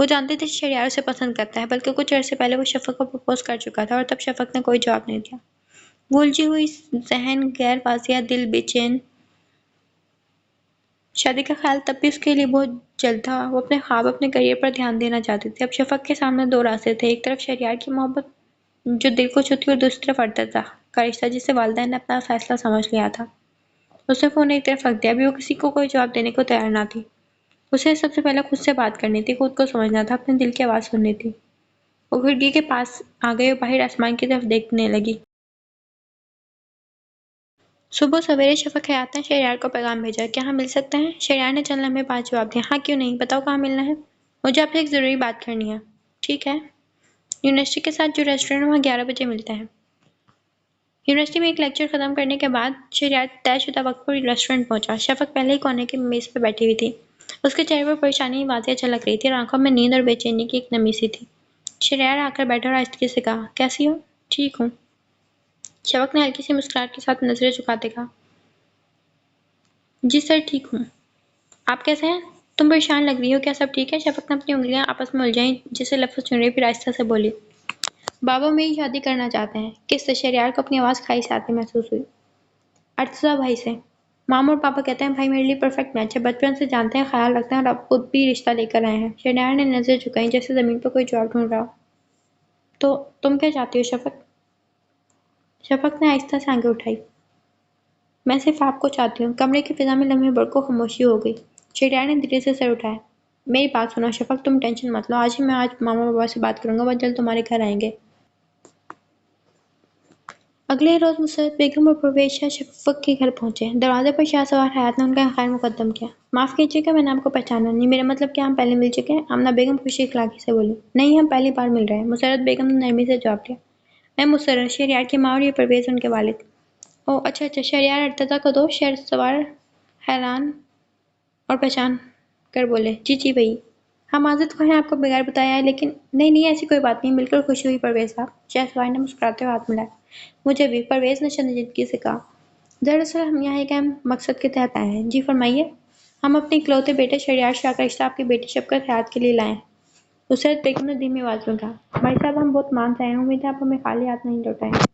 وہ جانتے تھے شہریار اسے پسند کرتا ہے، بلکہ کچھ عرصے پہلے وہ شفق کو پرپوز کر چکا تھا اور تب شفق نے کوئی جواب نہیں دیا۔ وہ الجھی ہوئی ذہن، غیر واضح دل، بے چین۔ شادی کا خیال تب بھی اس کے لیے بہت جلد تھا۔ وہ اپنے خواب، اپنے کریئر پر دھیان دینا چاہتی تھی۔ اب شفق کے سامنے دو راستے تھے، ایک طرف شہریار کی محبت جو دل کو چھوتی، اور دوسری طرف ارتضیٰ کا رشتہ جسے والدین نے اپنا فیصلہ سمجھ لیا تھا۔ اس نے فون ایک طرف رکھ دیا، ابھی وہ کسی کو کوئی جواب دینے کو تیار نہ تھی۔ اسے سب سے پہلے خود سے بات کرنی تھی، خود کو سمجھنا تھا، اپنے دل کی آواز سننی تھی۔ وہ کھڑکی کے پاس آ گئی اور باہر آسمان کی طرف دیکھنے لگی۔ صبح سویرے شفق حیات نے شہریار کو پیغام بھیجا، کیا ہم مل سکتے ہیں؟ شہریار نے چند لمحے بعد جواب دیا، ہاں کیوں نہیں، بتاؤ کہاں ملنا ہے؟ مجھے آپ سے ایک ضروری بات کرنی ہے۔ ٹھیک ہے۔ یونیورسٹی کے ساتھ جو ریسٹورینٹ وہاں 11 بجے ملتے ہیں۔ یونیورسٹی میں ایک لیکچر ختم کرنے کے بعد شہریار طے شدہ وقت پر ریسٹورینٹ پہنچا۔ شفق پہلے ہی کونے کی میز پہ بیٹھی ہوئی تھی۔ اس کے چہرے پر پریشانی واضح جھلک رہی تھی اور آنکھوں میں نیند اور بے چینی کی ایک نمی سی تھی۔ شہریار آ کر بیٹھا اور آہستگی سے کہا، کیسی ہو؟ ٹھیک ہوں۔ شفق نے ہلکی سی مسکراہٹ کے ساتھ نظریں جھکاتے کہا، جی سر ٹھیک ہوں۔ آپ کیسے ہیں؟ تم پریشان لگ رہی ہو، کیا سب ٹھیک ہے؟ شفق نے اپنی انگلیاں آپس میں الجھائیں، جسے لفظ چن رہی، پھر آہستہ سے بولی، بابا میری شادی کرنا چاہتے ہیں۔ کس سے؟ شہریار کو اپنی آواز کھائی سے آتی محسوس ہوئی۔ ارتضیٰ بھائی سے۔ ماما اور پاپا کہتے ہیں بھائی میرے لیے پرفیکٹ میچ ہے، بچپن سے جانتے ہیں، خیال رکھتے ہیں، اور اب خود بھی رشتہ لے کر آئے ہیں۔ شہریار نے نظر جھکائیں جیسے زمین پر کوئی جواب ڈھونڈ رہا ہو۔ تو تم کیا چاہتی ہو شفق؟ شفق نے آہستہ سے آنکھیں اٹھائی۔ میں صرف آپ کو چاہتی ہوں۔ کمرے کی فضا میں لمحے بھر کو خاموشی ہو گئی۔ شہریار نے دھیرے سے سر اٹھایا۔ میری بات سنو شفق، تم ٹینشن مت لو، آج ماما بابا سے بات کروں گا، وہ جلد تمہارے گھر آئیں گے۔ اگلے روز مسرت بیگم اور پرویز شاہ شفق کے گھر پہنچے۔ دروازے پر شاہ سوار حیات نے ان کا خیر مقدم کیا۔ معاف کیجیے گا، میں نے آپ کو پہچانا نہیں، میرا مطلب کہ ہم پہلے مل چکے ہیں؟ آمنہ بیگم خوشی اخلاقی سے بولی۔ نہیں، ہم پہلی بار مل رہے ہیں، مسرت بیگم نے نرمی سے جواب دیا۔ میں مسرت، شہریار کی ماں، اور یہ پرویز ان کے والد۔ اوہ اچھا اچھا، شہریار ارتضیٰ کو دو۔ شاہ سوار حیران اور پہچان کر بولے، جی جی بھائی، ہم معذرت خواہ ہیں، آپ کو بغیر بتایا ہے، لیکن نہیں نہیں ایسی کوئی بات نہیں، مل کر خوشی ہوئی پرویز صاحب۔ شاہ سوار نے مسکراتے ہوئے ہاتھ ملایا۔ مجھے بھی، پرویز نے شرمندگی سے کہا۔ دراصل ہم یہاں ایک اہم مقصد کے تحت آئے ہیں۔ جی فرمائیے۔ ہم اپنے اکلوتے بیٹے شہریار شاہ کا رشتہ آپ کی بیٹی شفقت حیات کے لیے لائے ہیں۔ نصرت بیگم نے دھیمی آواز میں کہا۔ بھائی صاحب ہم بہت مان سے آئے ہیں، امید ہے آپ ہمیں خالی ہاتھ نہیں لوٹائیں گے۔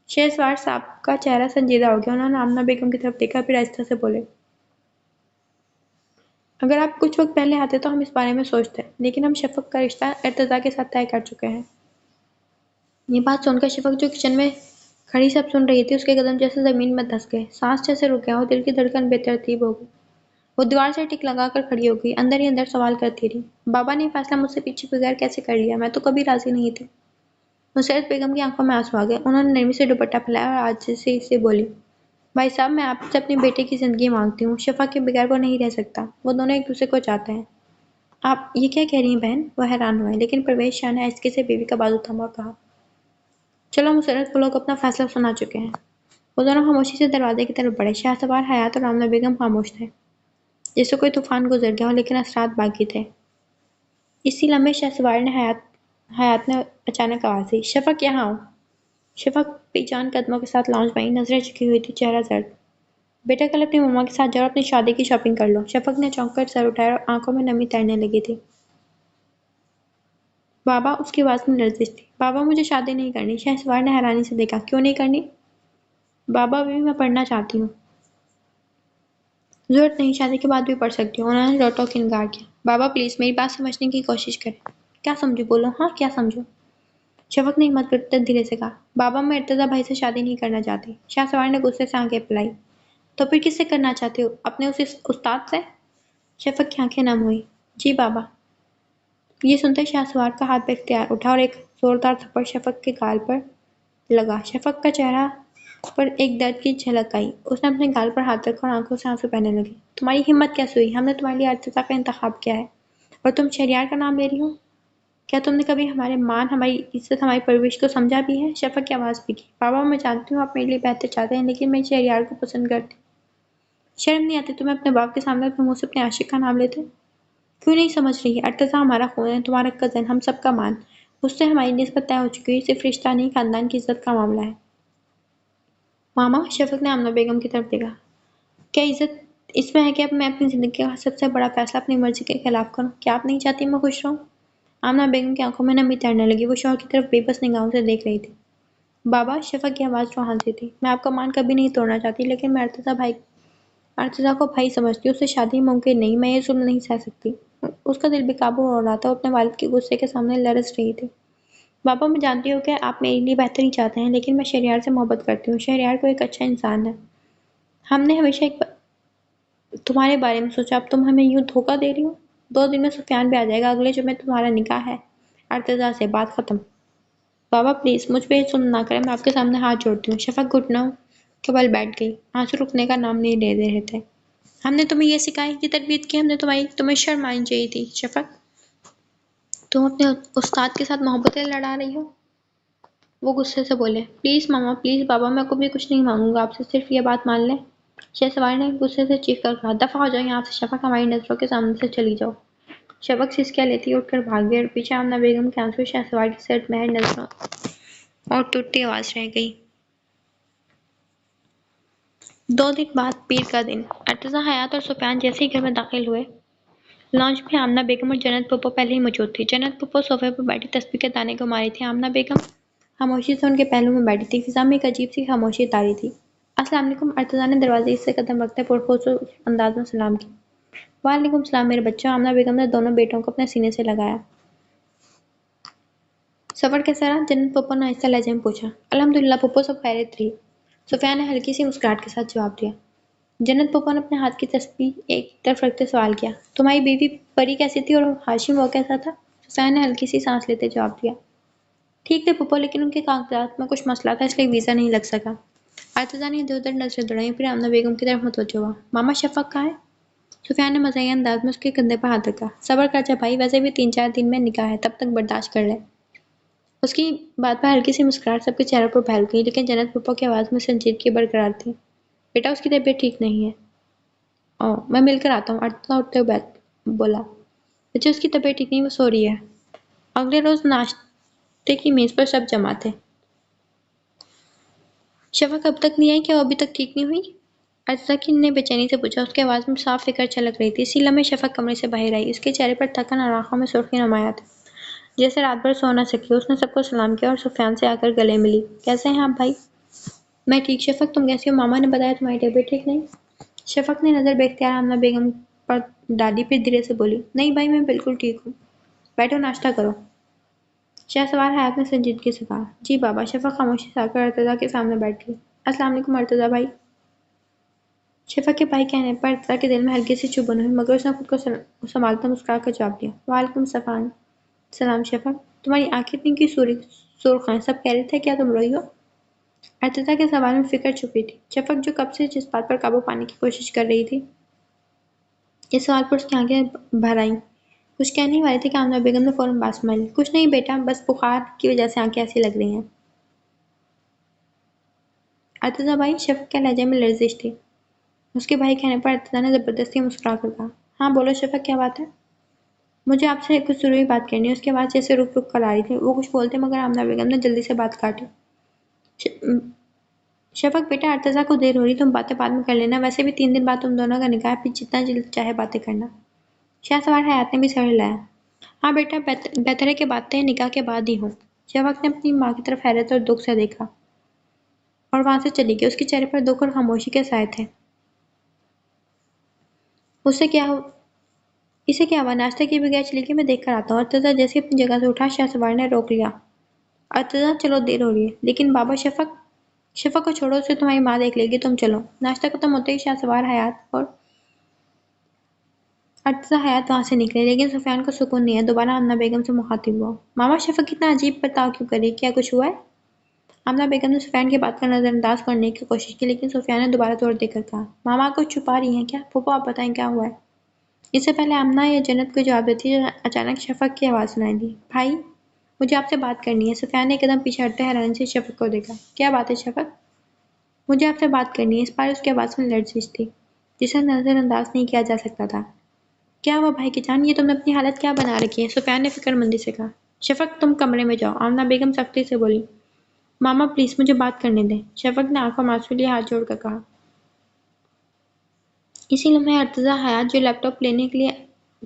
شاہ سوار صاحب کا چہرہ سنجیدہ ہو گیا، انہوں نے آمنہ بیگم کی طرف دیکھا، پھر آہستہ سے بولے، اگر آپ کچھ وقت پہلے آتے تو ہم اس بارے میں سوچتے، لیکن ہم شفق کا رشتہ ارتضیٰ کے ساتھ طے کر چکے ہیں۔ یہ بات سن کر شفق جو کچن میں کھڑی سب سن رہی تھی، اس کے قدم جیسے زمین میں دھس گئے، سانس جیسے رک گیا اور دل کی دھڑکن بے ترتیب ہو گئی۔ وہ دیوار سے ٹک لگا کر کھڑی ہو گئی، اندر ہی اندر سوال کرتی رہی، بابا نے یہ فیصلہ مجھ سے پوچھے بغیر کیسے کر لیا؟ میں تو کبھی راضی نہیں تھی۔ نصرت بیگم کی آنکھوں میں آنسو آ گئے، انہوں نے نرمی سے دوپٹہ پھیلایا اور عاجزی سے بولی، بھائی صاحب میں آپ سے اپنے بیٹے کی زندگی مانگتی ہوں، شفق کے بغیر وہ نہیں رہ سکتا، وہ دونوں ایک دوسرے کو چاہتے ہیں۔ آپ یہ کیا کہہ رہی ہیں بہن؟ وہ حیران ہوئے، لیکن پرویز شاہ نے آہستگی سے بیوی کا بازو تھاما اور کہا، چلو مسرت، وہ لوگ اپنا فیصلہ سنا چکے ہیں۔ وہ دونوں خاموشی سے دروازے کی طرف بڑھے۔ شاہ سوار حیات اور آمنہ بیگم خاموش تھے، جیسے کوئی طوفان گزر گیا ہو، لیکن اثرات باقی تھے۔ اسی لمحے شاہ سوار نے حیات نے اچانک آواز دی، شفق یہاں آؤ۔ شفق بے جان قدموں کے ساتھ لاؤنج میں آئی، نظریں جھکی ہوئی تھی، چہرہ زرد۔ بیٹا کل اپنی مما کے ساتھ جاؤ اور اپنی شادی کی شاپنگ کر لو۔ شفق نے چونک کر سر اٹھایا اور آنکھوں میں نمی تیرنے لگی تھی۔ بابا، اس کی آواز میں لرزش تھی۔ بابا مجھے شادی نہیں کرنی۔ شاہ سوار نے حیرانی سے دیکھا، کیوں نہیں کرنی؟ بابا ابھی میں پڑھنا چاہتی ہوں۔ ضرورت نہیں، شادی کے بعد بھی پڑھ سکتی ہوں۔ انہوں نے روک ٹوک انکار کیا۔ بابا پلیز میری بات سمجھنے کی کوشش کریں۔ کیا سمجھو؟ بولو، ہاں کیا سمجھو؟ شفق نے ہمت کرتے دھیرے سے کہا، بابا میں ارتضیٰ بھائی سے شادی نہیں کرنا چاہتی۔ شاہ سوار نے غصے سے آنکھیں پھیلائی، تو پھر کس سے کرنا چاہتے ہو؟ اپنے اس استاد سے؟ شفق کی آنکھیں نم ہوئی۔ جی بابا۔ یہ سنتے شاہ سوار کا ہاتھ بے اختیار اٹھا اور ایک زوردار تھپڑ شفق کے گال پر لگا۔ شفق کا چہرہ پر ایک درد کی جھلک آئی، اس نے اپنے گال پر ہاتھ رکھا اور آنکھوں سے آنسو بہنے لگے۔ تمہاری ہمت کیسے ہوئی؟ ہم نے تمہارے لیے ارتضیٰ کا انتخاب کیا ہے اور تم شہریار کا نام لے رہی ہو؟ کیا تم نے کبھی ہمارے مان، ہماری عزت، ہماری پرورش کو سمجھا بھی ہے؟ شفق کی آواز بھیگی۔ بابا میں جانتی ہوں آپ میرے لیے بہتر چاہتے ہیں، لیکن میں شہریار کو پسند کرتی ہوں۔ شرم نہیں آتی تمہیں اپنے باپ کے سامنے اپنے منہ سے اپنے عاشق کا نام لیتے؟ کیوں نہیں سمجھ رہی؟ ارتضیٰ ہمارا خون ہے، تمہارا کزن، ہم سب کا مان، اس سے ہماری نسبت طے ہو چکی ہے، صرف رشتہ نہیں، خاندان کی عزت کا معاملہ ہے۔ ماما، شفق نے آمنہ بیگم کی طرف دیکھا، کیا عزت اس میں ہے کہ اب میں اپنی زندگی کا سب سے بڑا فیصلہ اپنی مرضی کے خلاف کروں؟ کیا آپ نہیں چاہتی میں خوش رہوں؟ آمنہ بیگم کی آنکھوں میں نمی تیرنے لگی، وہ شوہر کی طرف بے بس نگاہوں سے دیکھ رہی تھی۔ بابا، شفق کی آواز روحان سے تھی، میں آپ کا مان کبھی نہیں توڑنا چاہتی، لیکن میں ارتضیٰ کو بھائی سمجھتی ہوں، اس سے شادی ممکن نہیں، میں یہ ظلم نہیں سہ سکتی۔ اس کا دل بے قابو ہو رہا تھا، وہ اپنے والد کے غصے کے سامنے لرز رہی تھی۔ بابا، میں جانتی ہوں کہ آپ میرے لیے بہتری چاہتے ہیں، لیکن میں شہریار سے محبت کرتی ہوں۔ شہریار کو ایک اچھا انسان ہے۔ ہم نے ہمیشہ تمہارے بارے میں سوچا، اب تم ہمیں یوں دھوکہ دے رہی ہو۔ 2 دن میں سفیان بھی آ جائے گا، اگلے جمعے تمہارا نکاح ہے ارتضیٰ سے، بات ختم۔ بابا پلیز مجھ پہ ظلم نہ کریں، میں آپ کے سامنے ہاتھ جوڑتی ہوں۔ شفق گھٹنوں کے بل بیٹھ گئی، آنسو رکنے کا نام نہیں لے رہے تھے۔ ہم نے تمہیں یہ سکھائی، یہ تربیت کی ہم نے تمہیں شرم آنی چاہیے تھی۔ شفق، تم اپنے استاد کے ساتھ محبتیں لڑا رہی ہو؟ وہ غصے سے بولے۔ پلیز ماما، پلیز بابا، میں کبھی کچھ نہیں مانگوں گا آپ سے، صرف یہ بات مان لیں۔ شہسوار نے غصے سے چیخ کر کہا، دفع ہو جاؤ یہاں سے شفق، ہماری نظروں کے سامنے سے چلی جاؤ۔ شفق سسکیاں لیتی اٹھ کر بھاگ گئی اور پیچھے آمنہ بیگم کے آنسو شہسوار کی سرد مہر نظروں اور ٹوٹتی آواز رہ گئی۔ 2 دن بعد پیر کا دن، ارتضیٰ، حیات اور سفیان جیسے ہی گھر میں داخل ہوئے، لانچ میں آمنہ بیگم اور جنت پھپھو پہلے ہی موجود تھی۔ جنت پھپھو صوفے پر بیٹھی تسبیح کے دانے گھما رہی تھی، آمنہ بیگم خاموشی سے ان کے پہلو میں بیٹھی تھی، فضا میں ایک عجیب سی خاموشی طاری تھی۔ السلام علیکم، ارتضیٰ نے دروازے سے قدم رکھتے پرخوش انداز میں سلام کیا۔ وعلیکم السلام میرے بچوں، آمنہ بیگم نے دونوں بیٹوں کو اپنے سینے سے لگایا۔ سفر کیسا رہا؟ جنت پھپھو نے آہستہ لہجے میں پوچھا۔ الحمدللہ پھپھو، سب خیریت رہی، سفیان نے ہلکی سی مسکراہٹ کے ساتھ جواب دیا۔ جنت پھپھو نے اپنے ہاتھ کی تسبیح ایک طرف رکھتے سوال کیا، تمہاری بیوی پری کیسی تھی اور ہاشم وہ کیسا تھا؟ سفیان نے ہلکی سی سانس لیتے جواب دیا، ٹھیک تھے پھپھو، لیکن ان کے کاغذات میں کچھ مسئلہ تھا، اس لیے ویزا نہیں لگ سکا۔ ارتضیٰ نے ادھر ادھر نظریں دوڑائیں، پھر آمنہ بیگم کی طرف متوجہ ہوا۔ ماما، شفق کہاں ہے؟ سفیان نے مزاحیہ انداز میں اس کے کندھے پر ہاتھ رکھا۔ صبر کر جا بھائی، ویسے بھی 3-4 دن میں نکاح ہے، تب تک برداشت کر لے۔ اس کی بات پر ہلکی سی مسکراہٹ سب کے چہروں پر پھیل گئی، لیکن جنت پھپھو کی آواز میں سنجیدگی برقرار تھی۔ بیٹا، اس کی طبیعت ٹھیک نہیں ہے۔ میں مل کر آتا ہوں، ارتضیٰ اٹھتے ہوئے بولا۔ بچے، اس کی طبیعت ٹھیک نہیں، وہ سو رہی ہے۔ اگلے روز ناشتے کی میز پر سب جمع تھے۔ شفق اب تک نہیں آئی؟ کیا وہ ابھی تک ٹھیک نہیں ہوئی؟ ارتضیٰ نے بے چینی سے پوچھا، اس کی آواز میں صاف فکر چھلک رہی تھی۔ اسی لمحے شفق کمرے سے باہر آئی، اس کے چہرے پر تھکن اور آنکھوں میں سرخی نمایاں تھی، جیسے رات بھر سو نہ سکی ہو۔ اس نے سب کو سلام کیا اور سفیان سے آ کر گلے ملی۔ کیسے ہیں آپ بھائی؟ میں ٹھیک شفق، تم کیسی ہو؟ ماما نے بتایا تمہاری طبیعت ٹھیک نہیں؟ شفق نے نظر بے اختیار آمنہ بیگم پر ڈالی، پھر دھیرے سے بولی، نہیں بھائی، میں بالکل ٹھیک ہوں۔ بیٹھو، ناشتہ کرو۔ شہسوار حیات نے سنجیدگی سے کہا۔ جی بابا۔ شفق خاموشی سے آ کر ارتضیٰ کے سامنے بیٹھ گئی۔ السلام علیکم ارتضیٰ بھائی۔ شفق کے بھائی کہنے پر ارتضیٰ کے دل میں ہلکی سی چبھن ہوئی، مگر اس نے خود کو سنبھالتا مسکرا کر جواب دیا، وعلیکم السلام شفق، تمہاری آنکھیں اتنی کیوں سرخ ہیں؟ سب خیریت ہے کیا؟ تم روئی ہو؟ ارتضیٰ کے سوال میں فکر چھپی تھی۔ شفق جو کب سے جس بات پر قابو پانے کی کوشش کر رہی تھی، اس سوال پر اس کی آنکھیں بھر آئیں۔ کچھ کہنے ہی والی تھی کہ آمنہ بیگم نے فوراً بات سنبھال لی۔ کچھ نہیں بیٹا، بس بخار کی وجہ سے آنکھیں ایسی لگ رہی ہیں۔ ارتضیٰ بھائی، شفق کے لہجے میں لرزش تھی۔ اس کے بھائی کہنے پر ارتضیٰ نے زبردستی مسکرا کر کہا، ہاں بولو شفق، کیا بات ہے؟ مجھے آپ سے کچھ ضروری بات کرنی ہے۔ اس کی آواز جیسے رک رک کر آ رہی تھی۔ وہ کچھ بولتے مگر آمنہ بیگم نے جلدی سے بات کاٹی۔ شفق بیٹا، ارتضیٰ کو دیر ہو رہی، تم باتیں بعد میں کر لینا، ویسے بھی 3 دن بعد تم دونوں کا نکاح ہے، پھر جتنا جلد چاہے باتیں کرنا۔ شہسوار حیات نے بھی سر ہلایا۔ ہاں بیٹا، بہتر ہے کہ باتیں نکاح کے بعد ہی ہوں۔ شفق نے اپنی ماں کی طرف حیرت اور دکھ سے دیکھا اور وہاں سے چلی گئی۔ اس کے چہرے پر دکھ اور خاموشی کے سائے تھے۔ اسے کیا ہوا؟ ناشتے کے بغیر چلی گئی؟ میں دیکھ کر آتا ہوں۔ ارتضیٰ جیسے اپنی جگہ سے اٹھا، شہسوار نے روک لیا۔ ارتضیٰ چلو، دیر ہو رہی ہے۔ لیکن بابا، شفق کو چھوڑو، اسے تمہاری ماں دیکھ لے گی، تم چلو۔ ناشتہ ختم ہوتے ہی شہسوار حیات اور ارتضیٰ حیات وہاں سے نکلے، لیکن سفیان کو سکون نہیں ہے۔ دوبارہ آمنہ بیگم سے مخاطب ہوا، ماما، شفق اتنا عجیب برتاؤ کیوں کر رہی ہے؟ کیا کچھ ہوا ہے؟ آمنہ بیگم نے سفیان کی بات کا نظر انداز کرنے کی کوشش کی، لیکن سفیان نے دوبارہ زور دے کر کہا، ماما کچھ چھپا رہی ہیں کیا؟ پھوپھو آپ بتائیں کیا ہوا ہے؟ اس سے پہلے آمنہ یا جنت کو جواب دیتی اچانک شفق کی آواز سنائی دی، بھائی مجھے آپ سے بات کرنی ہے۔ سفیان نے ایک قدم پیچھے ہٹتے حیرانی سے شفق کو دیکھا۔ کیا بات ہے شفق؟ مجھے آپ سے بات کرنی ہے۔ اس بار اس کی آواز میں لرزش تھی، جسے نظر انداز نہیں کیا جا سکتا تھا۔ کیا ہوا بھائی کی جان؟ یہ تم نے اپنی حالت کیا بنا رکھی ہے؟ سفیان نے فکر مندی سے کہا۔ شفق تم کمرے میں جاؤ، آمنہ بیگم سختی سے بولی۔ ماما پلیز مجھے بات کرنے دیں، شفق نے آنکھوں میں آنسو لیے ہاتھ جوڑ کر کہا۔ اسی لمحے ارتضیٰ حیات جو لیپ ٹاپ لینے کے لیے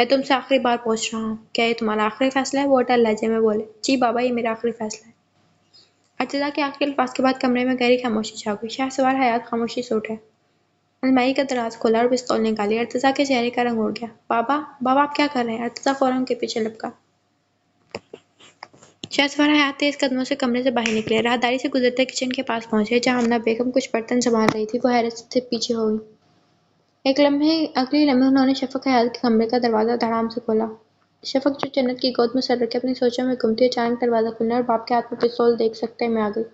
میں تم سے آخری بار پوچھ رہا ہوں، کیا یہ تمہارا آخری فیصلہ ہے؟ وہ اٹل لہجے میں بولے۔ جی بابا، یہ میرا آخری فیصلہ ہے۔ ارتزا کے آخری الفاظ کے بعد کمرے میں گہری خاموشی چھا گئی۔ شہسوار حیات خاموشی سے اٹھے، الماری کا دراز کھولا اور پستول نکالی۔ ارتزا کے چہرے کا رنگ اڑ گیا۔ بابا، بابا آپ کیا کر رہے ہیں؟ ارتزا فوراً ان کے پیچھے لپکا۔ شہسوار حیات تیز قدموں سے کمرے سے باہر نکلے، راہداری سے گزرتے کچن کے پاس پہنچے جہاں آمنہ بیگم کچھ برتن سنبھال رہی تھی۔ وہ حیرت سے پیچھے ہو گئی۔ اگلے لمحے انہوں نے شفق حیات کے کمرے کا دروازہ دھڑام سے کھولا۔ شفق جو جنت کی گود میں سر رکھے اپنی سوچوں میں گم تھی، اچانک دروازہ کھلنے اور باپ کے ہاتھ میں پستول دیکھ سکتے میں آ گئی۔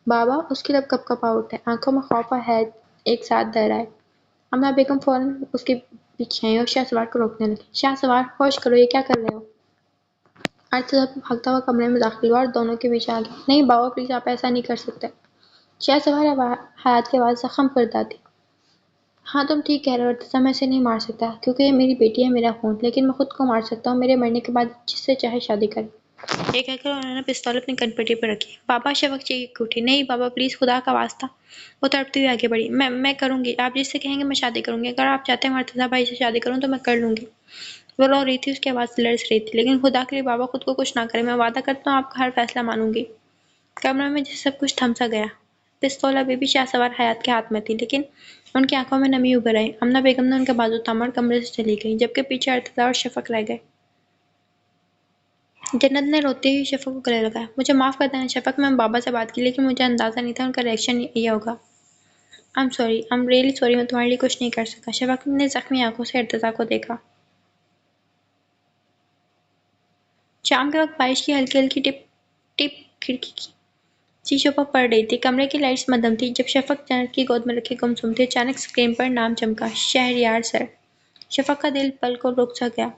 بابا! اس کے لب کپ کپا اٹھے، آنکھوں میں خوف اور حیرت ایک ساتھ دہرائے۔ آمنہ بیگم فوراً اس کے پیچھے آئیں اور شہسوار کو روکنے لگی۔ شہسوار، ہوش کرو، یہ کیا کر رہے ہو؟ ارتزا بھاگتا ہوا کمرے میں داخل ہوا اور دونوں کے بیچ آ گیا۔ نہیں بابا، پلیز آپ ایسا نہیں کر سکتے۔ شہسوار حیات کی آواز زخم پردہ تھی۔ ہاں تم ٹھیک کہہ رہے ہو ارتزا، میں اسے نہیں مار سکتا کیونکہ یہ میری بیٹی ہے، میرا خون، لیکن میں خود کو مار سکتا ہوں میرے مرنے کے بعد جس سے چاہے شادی کرے۔ یہ کہہ کر انہوں نے پستول اپنی کن-پٹی پر رکھی۔ بابا! شفق چیخ اٹھی۔ نہیں بابا، پلیز خدا کا واسطہ۔ وہ تڑپتی ہوئی آگے بڑھی۔ میں کروں گی، آپ جس سے کہیں گے میں شادی کروں گی، اگر آپ چاہتے ہیں میں ارتزا بھائی سے شادی کروں تو میں کر لوں گی۔ وہ رو رہی تھی، اس کی آواز لرز رہی تھی۔ لیکن خدا کے لیے بابا خود کو کچھ نہ کریں، میں وعدہ کرتا ہوں آپ کا ہر فیصلہ مانوں گی۔ کمرے میں جیسے سب کچھ تھم سا گیا۔ پستول ابھی بھی شہسوار حیات کے ہاتھ میں تھی، لیکن ان کی آنکھوں میں نمی ابھر آئی۔ آمنہ بیگم نے ان کا بازو تھاما اور کمرے سے چلی گئی، جبکہ پیچھے ارتزا اور شفق رہ گئے۔ جنت نے روتے ہوئے شفق کو گلے لگایا۔ مجھے معاف کر دینا شفق، میں بابا سے بات کی لیکن مجھے اندازہ نہیں تھا ان کا ریئیکشن یہ ہوگا۔ I'm really sorry، میں تمہارے لیے کچھ نہیں کر سکا۔ شفق نے زخمی آنکھوں سے ارتزا کو دیکھا۔ شام کے وقت بارش کی ہلکی ہلکی ٹپ ٹپ کھڑکی کی شیشوں پر پڑ رہی تھی۔ کمرے کی لائٹس مدھم تھی۔ جب شفق جنت کی گود میں رکھے گمسم تھی، اچانک اسکرین پر نام چمکا، شہریار سر۔ شفق کا دل پل کو رک سا گیا۔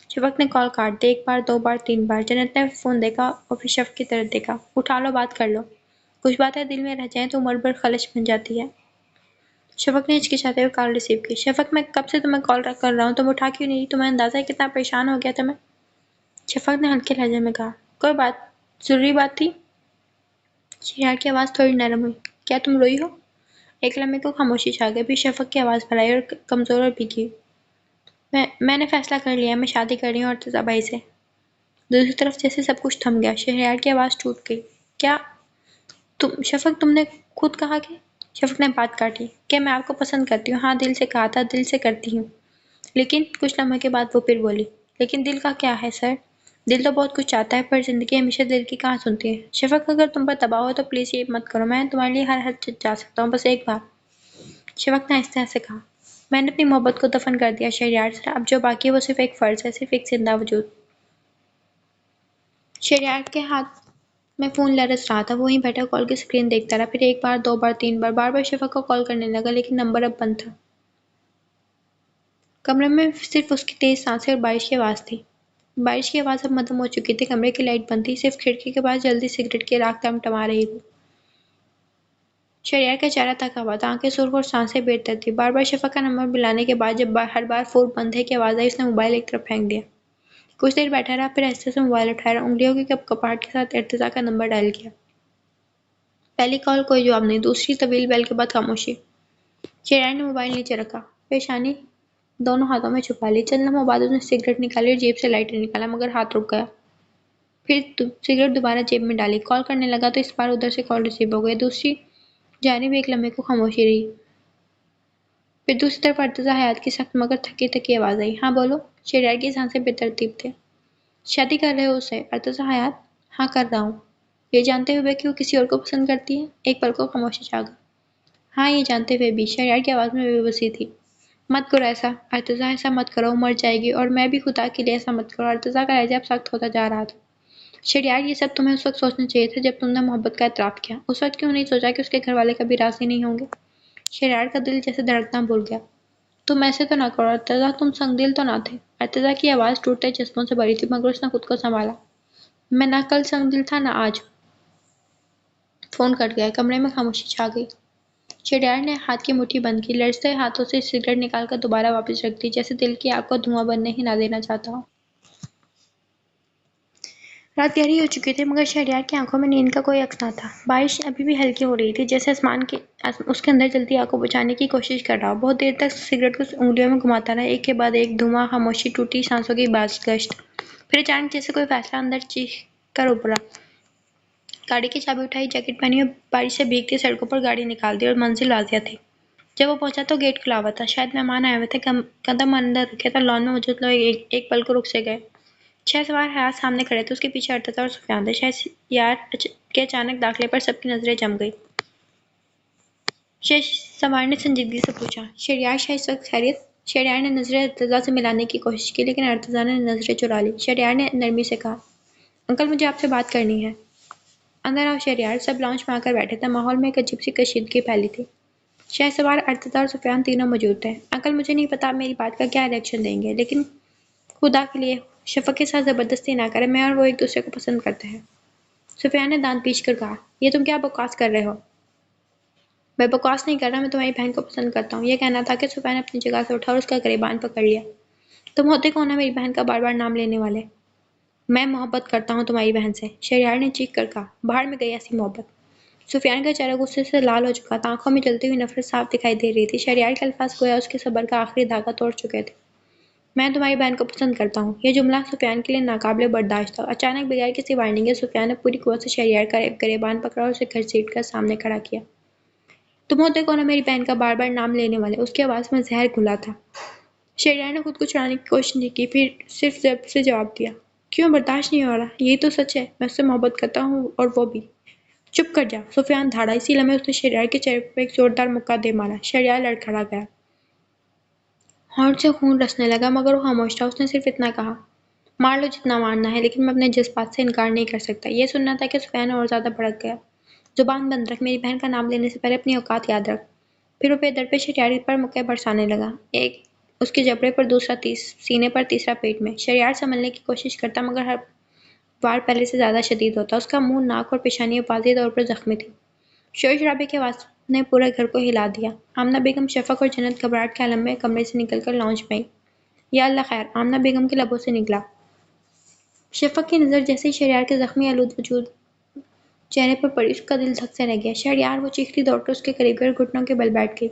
شفق نے کال کاٹ دی، ایک بار، دو بار، تین بار۔ جنت نے فون دیکھا اور پھر شفق کی طرف دیکھا۔ اٹھا لو، بات کر لو۔ کچھ باتیں دل میں رہ جائیں تو عمر بھر خلش بن جاتی ہے۔ شفق نے ہچکچاتے ہوئے کال ریسیو کی۔ شفق، میں کب سے تمہیں کال کر رہا ہوں، تم اٹھا کیوں نہیں رہی؟ تمہیں اندازہ ہے کتنا پریشان ہو گیا تھا میں؟ شفق نے ہلکے لہجے میں کہا۔ کوئی بات، ضروری بات تھی؟ شہریار کی آواز تھوڑی نرم ہوئی۔ کیا تم روئی ہو؟ ایک لمحے کو خاموشی چھا گئی، پھر شفق کی آواز بھر آئی اور کمزور اور بھیگی ہوئی۔ میں نے فیصلہ کر لیا ہے، میں شادی کر رہی ہوں ارتزا بھائی سے۔ دوسری طرف جیسے سب کچھ تھم گیا۔ شہریار کی آواز ٹوٹ گئی۔ کیا شفق، تم نے خود کہا کہ… شفق نے بات کاٹی۔ کہ میں آپ کو پسند کرتی ہوں۔ ہاں، دل سے کہا تھا، دل سے کرتی ہوں۔ لیکن کچھ لمحے کے بعد وہ پھر بولی۔ لیکن دل کا کیا ہے سر؟ دل تو بہت کچھ چاہتا ہے، پر زندگی ہمیشہ دل کی کہاں سنتی ہے۔ شفق، اگر تم پر دباؤ ہو تو پلیز یہ مت کرو، میں تمہارے لیے ہر حد جا سکتا ہوں، بس ایک بار۔ شفق نے آہستہ سے کہا۔ میں نے اپنی محبت کو دفن کر دیا شہریار سر، اب جو باقی ہے وہ صرف ایک فرض ہے، صرف ایک زندہ وجود۔ شہریار کے ہاتھ میں فون لرز رہا تھا، وہ وہیں بیٹھا کال کی اسکرین دیکھتا رہا، پھر ایک بار، دو بار، تین بار، بار بار شفق کو کال کرنے لگا، لیکن نمبر اب بند تھا۔ کمرے میں صرف اس کی تیز سانسیں اور بارش کی آواز تھی۔ بارش کی آواز اب مدھم ہو چکی تھی، کمرے کی لائٹ بند تھی، صرف کھڑکی کے پاس جلدی سگریٹ کی راکھ ٹمٹما رہی تھی۔ شہریار کا چہرہ تھکا ہوا تھا، آنکھیں سرخ اور سانسیں بے تر تھیں۔ بار بار شفق کا نمبر ملانے کے بعد جب ہر بار فون بند ہے کی آواز آئی، اس نے موبائل ایک طرف پھینک دیا۔ کچھ دیر بیٹھا رہا، پھر آہستہ سے موبائل اٹھایا اور انگلیوں کی کپکپاہٹ کے ساتھ ارتزا کا نمبر ڈائل کیا۔ پہلی کال کوئی جواب نہیں، دوسری طویل بیل کے بعد خاموشی۔ شہریار نے موبائل نیچے رکھا، پیشانی دونوں ہاتھوں میں چھپا لی۔ چند لمحوں بعد اس نے سگریٹ نکالی اور جیب سے لائٹر نکالا، مگر ہاتھ رک گیا۔ پھر سگریٹ دوبارہ جیب میں ڈالی، کال کرنے لگا تو اس بار ادھر سے کال ریسیو ہو گئی۔ دوسری جانب ایک لمحے کو خاموشی رہی، پھر دوسری طرف ارتزا حیات کی سخت مگر تھکی تھکی آواز آئی۔ ہاں بولو۔ شہریار کی سانسیں بے ترتیب تھے۔ شادی کر رہے ہو اس سے؟ ارتزا حیات۔ ہاں کر رہا ہوں۔ یہ جانتے ہوئے کہ وہ کسی اور کو پسند کرتی ہے؟ ایک پل کو خاموشی چھا گئی۔ ہاں، یہ جانتے ہوئے بھی۔ شہریار کی آواز میں بے بسی تھی۔ مت کرو ایسا ارتزا، ایسا مت کرو، مر جائے گی، اور میں بھی، خدا کے لیے ایسا مت کرو۔ ارتزا کا لہجہ اب سخت ہوتا جا رہا تھا۔ شہریار، یہ سب تمہیں اس وقت سوچنا چاہیے تھا جب تم نے محبت کا اعتراف کیا۔ اس وقت کیوں نہیں سوچا کہ اس کے گھر والے کبھی راضی نہیں ہوں گے؟ شہریار کا دل جیسے دھڑکنا بھول گیا۔ تم ایسے تو نہ کرو ارتزا، تم سنگ دل تو نہ تھے۔ ارتزا کی آواز ٹوٹتے جذبوں سے بھری تھی، مگر اس نے خود کو سنبھالا۔ میں نہ کل سنگ دل تھا، نہ آج۔ فون کٹ گیا، کمرے میں خاموشی چھا گئی۔ شہریار نے ہاتھ کی مٹھی بند کی، لرزتے ہاتھوں سے سگریٹ نکال کر دوبارہ واپس رکھ دی، جیسے دل کی آگ کو دھواں بننے ہی نہ دینا چاہتا ہو۔ رات گہری ہو چکی تھی مگر شہریار کی آنکھوں میں نیند کا کوئی عکس نہ تھا۔ بارش ابھی بھی ہلکی ہو رہی تھی، جیسے آسمان اس کے اندر جلتی آگ کو بجھانے کی کوشش کر رہا ہو۔ بہت دیر تک سگریٹ کو انگلیوں میں گھماتا رہا، ایک کے بعد ایک دھواں، خاموشی، ٹوٹی سانسوں کی بازگشت۔ پھر اچانک جیسے کوئی فیصلہ اندر چیخ کر ابھرا۔ گاڑی کی چابی اٹھائی، جیکٹ پہنی اور بارش سے بھیگتی سڑکوں پر گاڑی نکال دی اور منزل واضح تھی۔ جب وہ پہنچا تو گیٹ کھلا ہوا تھا، شاید مہمان آئے ہوئے تھے۔ قدم اندر رکھے تو لان میں موجود لوگ ایک پل کو رک سے گئے۔ شہ سوار حیات سامنے کھڑے تھے، اس کے پیچھے ارتضیٰ اور سفیان تھے۔ شہریار کے اچانک داخلے پر سب کی نظریں جم گئی۔ شہ سوار نے سنجیدگی سے پوچھا، شہریار شاہ اس وقت خیریت؟ شہریار نے نظریں ارتضیٰ سے ملانے کی کوشش کی، لیکن ارتضیٰ نے نظریں چرا لی۔ شہریار نے نرمی سے کہا، انکل مجھے آپ سے بات کرنی ہے۔ اندر آؤ شہریار۔ سب لاؤنج میں آ کر بیٹھے تھے، ماحول میں ایک عجیب سی کشیدگی پھیلی تھی۔ شہ سوار، ارتضیٰ اور سفیان تینوں موجود تھے۔ انکل مجھے نہیں پتا آپ میری بات کا کیا ریئیکشن دیں گے، لیکن خدا کے لیے شفق کے ساتھ زبردستی نہ کریں، میں اور وہ ایک دوسرے کو پسند کرتے ہیں۔ سفیان نے دانت پیچ کر کہا، یہ تم کیا بکواس کر رہے ہو؟ میں بکواس نہیں کر رہا، میں تمہاری بہن کو پسند کرتا ہوں۔ یہ کہنا تھا کہ سفیان اپنی جگہ سے اٹھا اور اس کا گریبان پکڑ لیا۔ تم ہوتے کون ہو میری بہن کا بار بار نام لینے والے؟ میں محبت کرتا ہوں تمہاری بہن سے، شہریار نے چیخ کر کہا۔ باہر میں گئی ایسی محبت؟ سفیان کا چہرہ غصے سے لال ہو چکا تھا، آنکھوں میں جلتی ہوئی نفرت صاف دکھائی دے رہی تھی۔ شہریار کے الفاظ گویا اس کے صبر کا آخری دھاگا توڑ چکے تھے۔ میں تمہاری بہن کو پسند کرتا ہوں۔ یہ جملہ سفیان کے لیے ناقابل برداشت تھا۔ اچانک بغیر کسی وارننگ کے سفیان نے پوری قوت سے شہریار کا گریبان پکڑا اور اسے گھسیٹ کر سامنے کھڑا کیا۔ تم ہوتے کون ہو میری بہن کا بار بار نام لینے والے؟ اس کی آواز میں زہر گھلا تھا۔ شہریار نے خود کو چھڑانے کی کوشش نہیں کی، پھر صرف ضرب سے جواب دیا، کیوں برداشت نہیں ہو رہا؟ یہی تو سچ ہے، میں اس سے محبت کرتا ہوں اور وہ بھی۔ چپ کر جا، سفیان دھاڑا۔ اسی لمحے اس نے شہریار کے چہرے پر ایک زوردار مکہ دے مارا۔ شہریار لڑکھڑا گیا، ہونٹ سے خون رسنے لگا، مگر وہ خاموش تھا۔ اس نے صرف اتنا کہا، مار لو جتنا مارنا ہے، لیکن میں اپنے جذبات سے انکار نہیں کر سکتا۔ یہ سننا تھا کہ سفیان اور زیادہ بھڑک گیا۔ زبان بند رکھ، میری بہن کا نام لینے سے پہلے اپنی اوقات یاد رکھ۔ پھر وہ بے در پہ شہریار پر مکے برسانے لگا، ایک اس کے جبڑے پر، دوسرا سینے پر، تیسرا پیٹ میں۔ شہریار سنبھلنے کی کوشش کرتا، مگر ہر وار پہلے سے زیادہ شدید ہوتا۔ اس کا منہ، ناک اور پیشانی واضح طور پر زخمی تھی۔ شور شرابے کی آواز نے پورے گھر کو ہلا دیا۔ آمنہ بیگم، شفق اور جنت گھبراہٹ کے عالم میں کمرے سے نکل کر لاؤنج میں آئی۔ یا اللہ خیر، آمنہ بیگم کے لبوں سے نکلا۔ شفق کی نظر جیسے ہی شہریار کے زخمی آلود وجود چہرے پر پڑی، اس کا دل دھک سے رہ گیا۔ شہریار، وہ چیختی دوڑ کر اس کے قریب گئی اور گھٹنوں کے بل بیٹھ گئی۔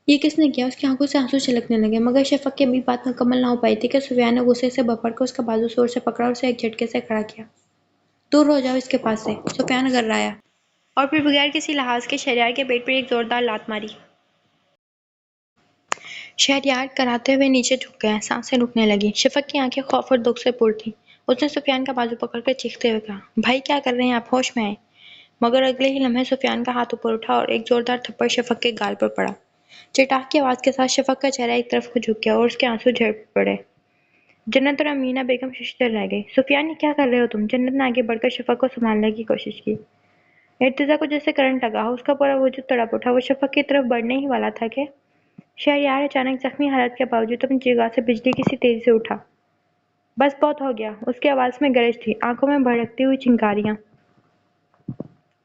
یہ کس نے کیا؟ اس کی آنکھوں سے آنسو چھلکنے لگے، مگر شفق کی ابھی بات مکمل نہ ہو پائی تھی کہ سفیان نے غصے سے بھپڑ کر اس کا بازو زور سے پکڑا اور اسے ایک جھٹکے سے کھڑا کیا۔ دور ہو جاؤ اس کے پاس سے، سفیان گررایا، اور پھر بغیر کسی لحاظ کے شہریار کے پیٹ پر ایک زوردار لات ماری۔ شہریار کراہتے ہوئے نیچے جھک گیا، سانسیں رکنے لگیں۔ شفق کی آنکھیں خوف اور دکھ سے پر تھیں۔ اس نے سفیان کا بازو پکڑ کر چیختے ہوئے کہا، بھائی کیا کر رہے ہیں آپ؟ ہوش میں آئیں۔ مگر اگلے ہی لمحے سفیان کا ہاتھ اوپر اٹھا اور ایک زوردار تھپڑ شفق کے گال پر پڑا۔ چٹاخ کی آواز کے ساتھ شفق کا چہرہ ایک طرف کو جھک گیا اور اس کے آنسو جھڑ پڑے۔ جنت اور امینہ بیگم ششدر رہ گئی۔ سفیان، یہ کیا کر رہے ہو تم؟ جنت نے آگے بڑھ کر شفق کو سنبھالنے کی کوشش کی۔ ارتضیٰ کو جیسے کرنٹ لگا ہو، اس کا پورا وجود تڑپ اٹھا۔ وہ شفق کی طرف بڑھنے ہی والا تھا کہ شہریار اچانک زخمی حالت کے باوجود اپنی جگہ سے بجلی کی سی تیزی سے اٹھا۔ بس بہت ہو گیا، اس کی آواز میں گرج تھی، آنکھوں میں بھڑکتی ہوئی چنگاریاں۔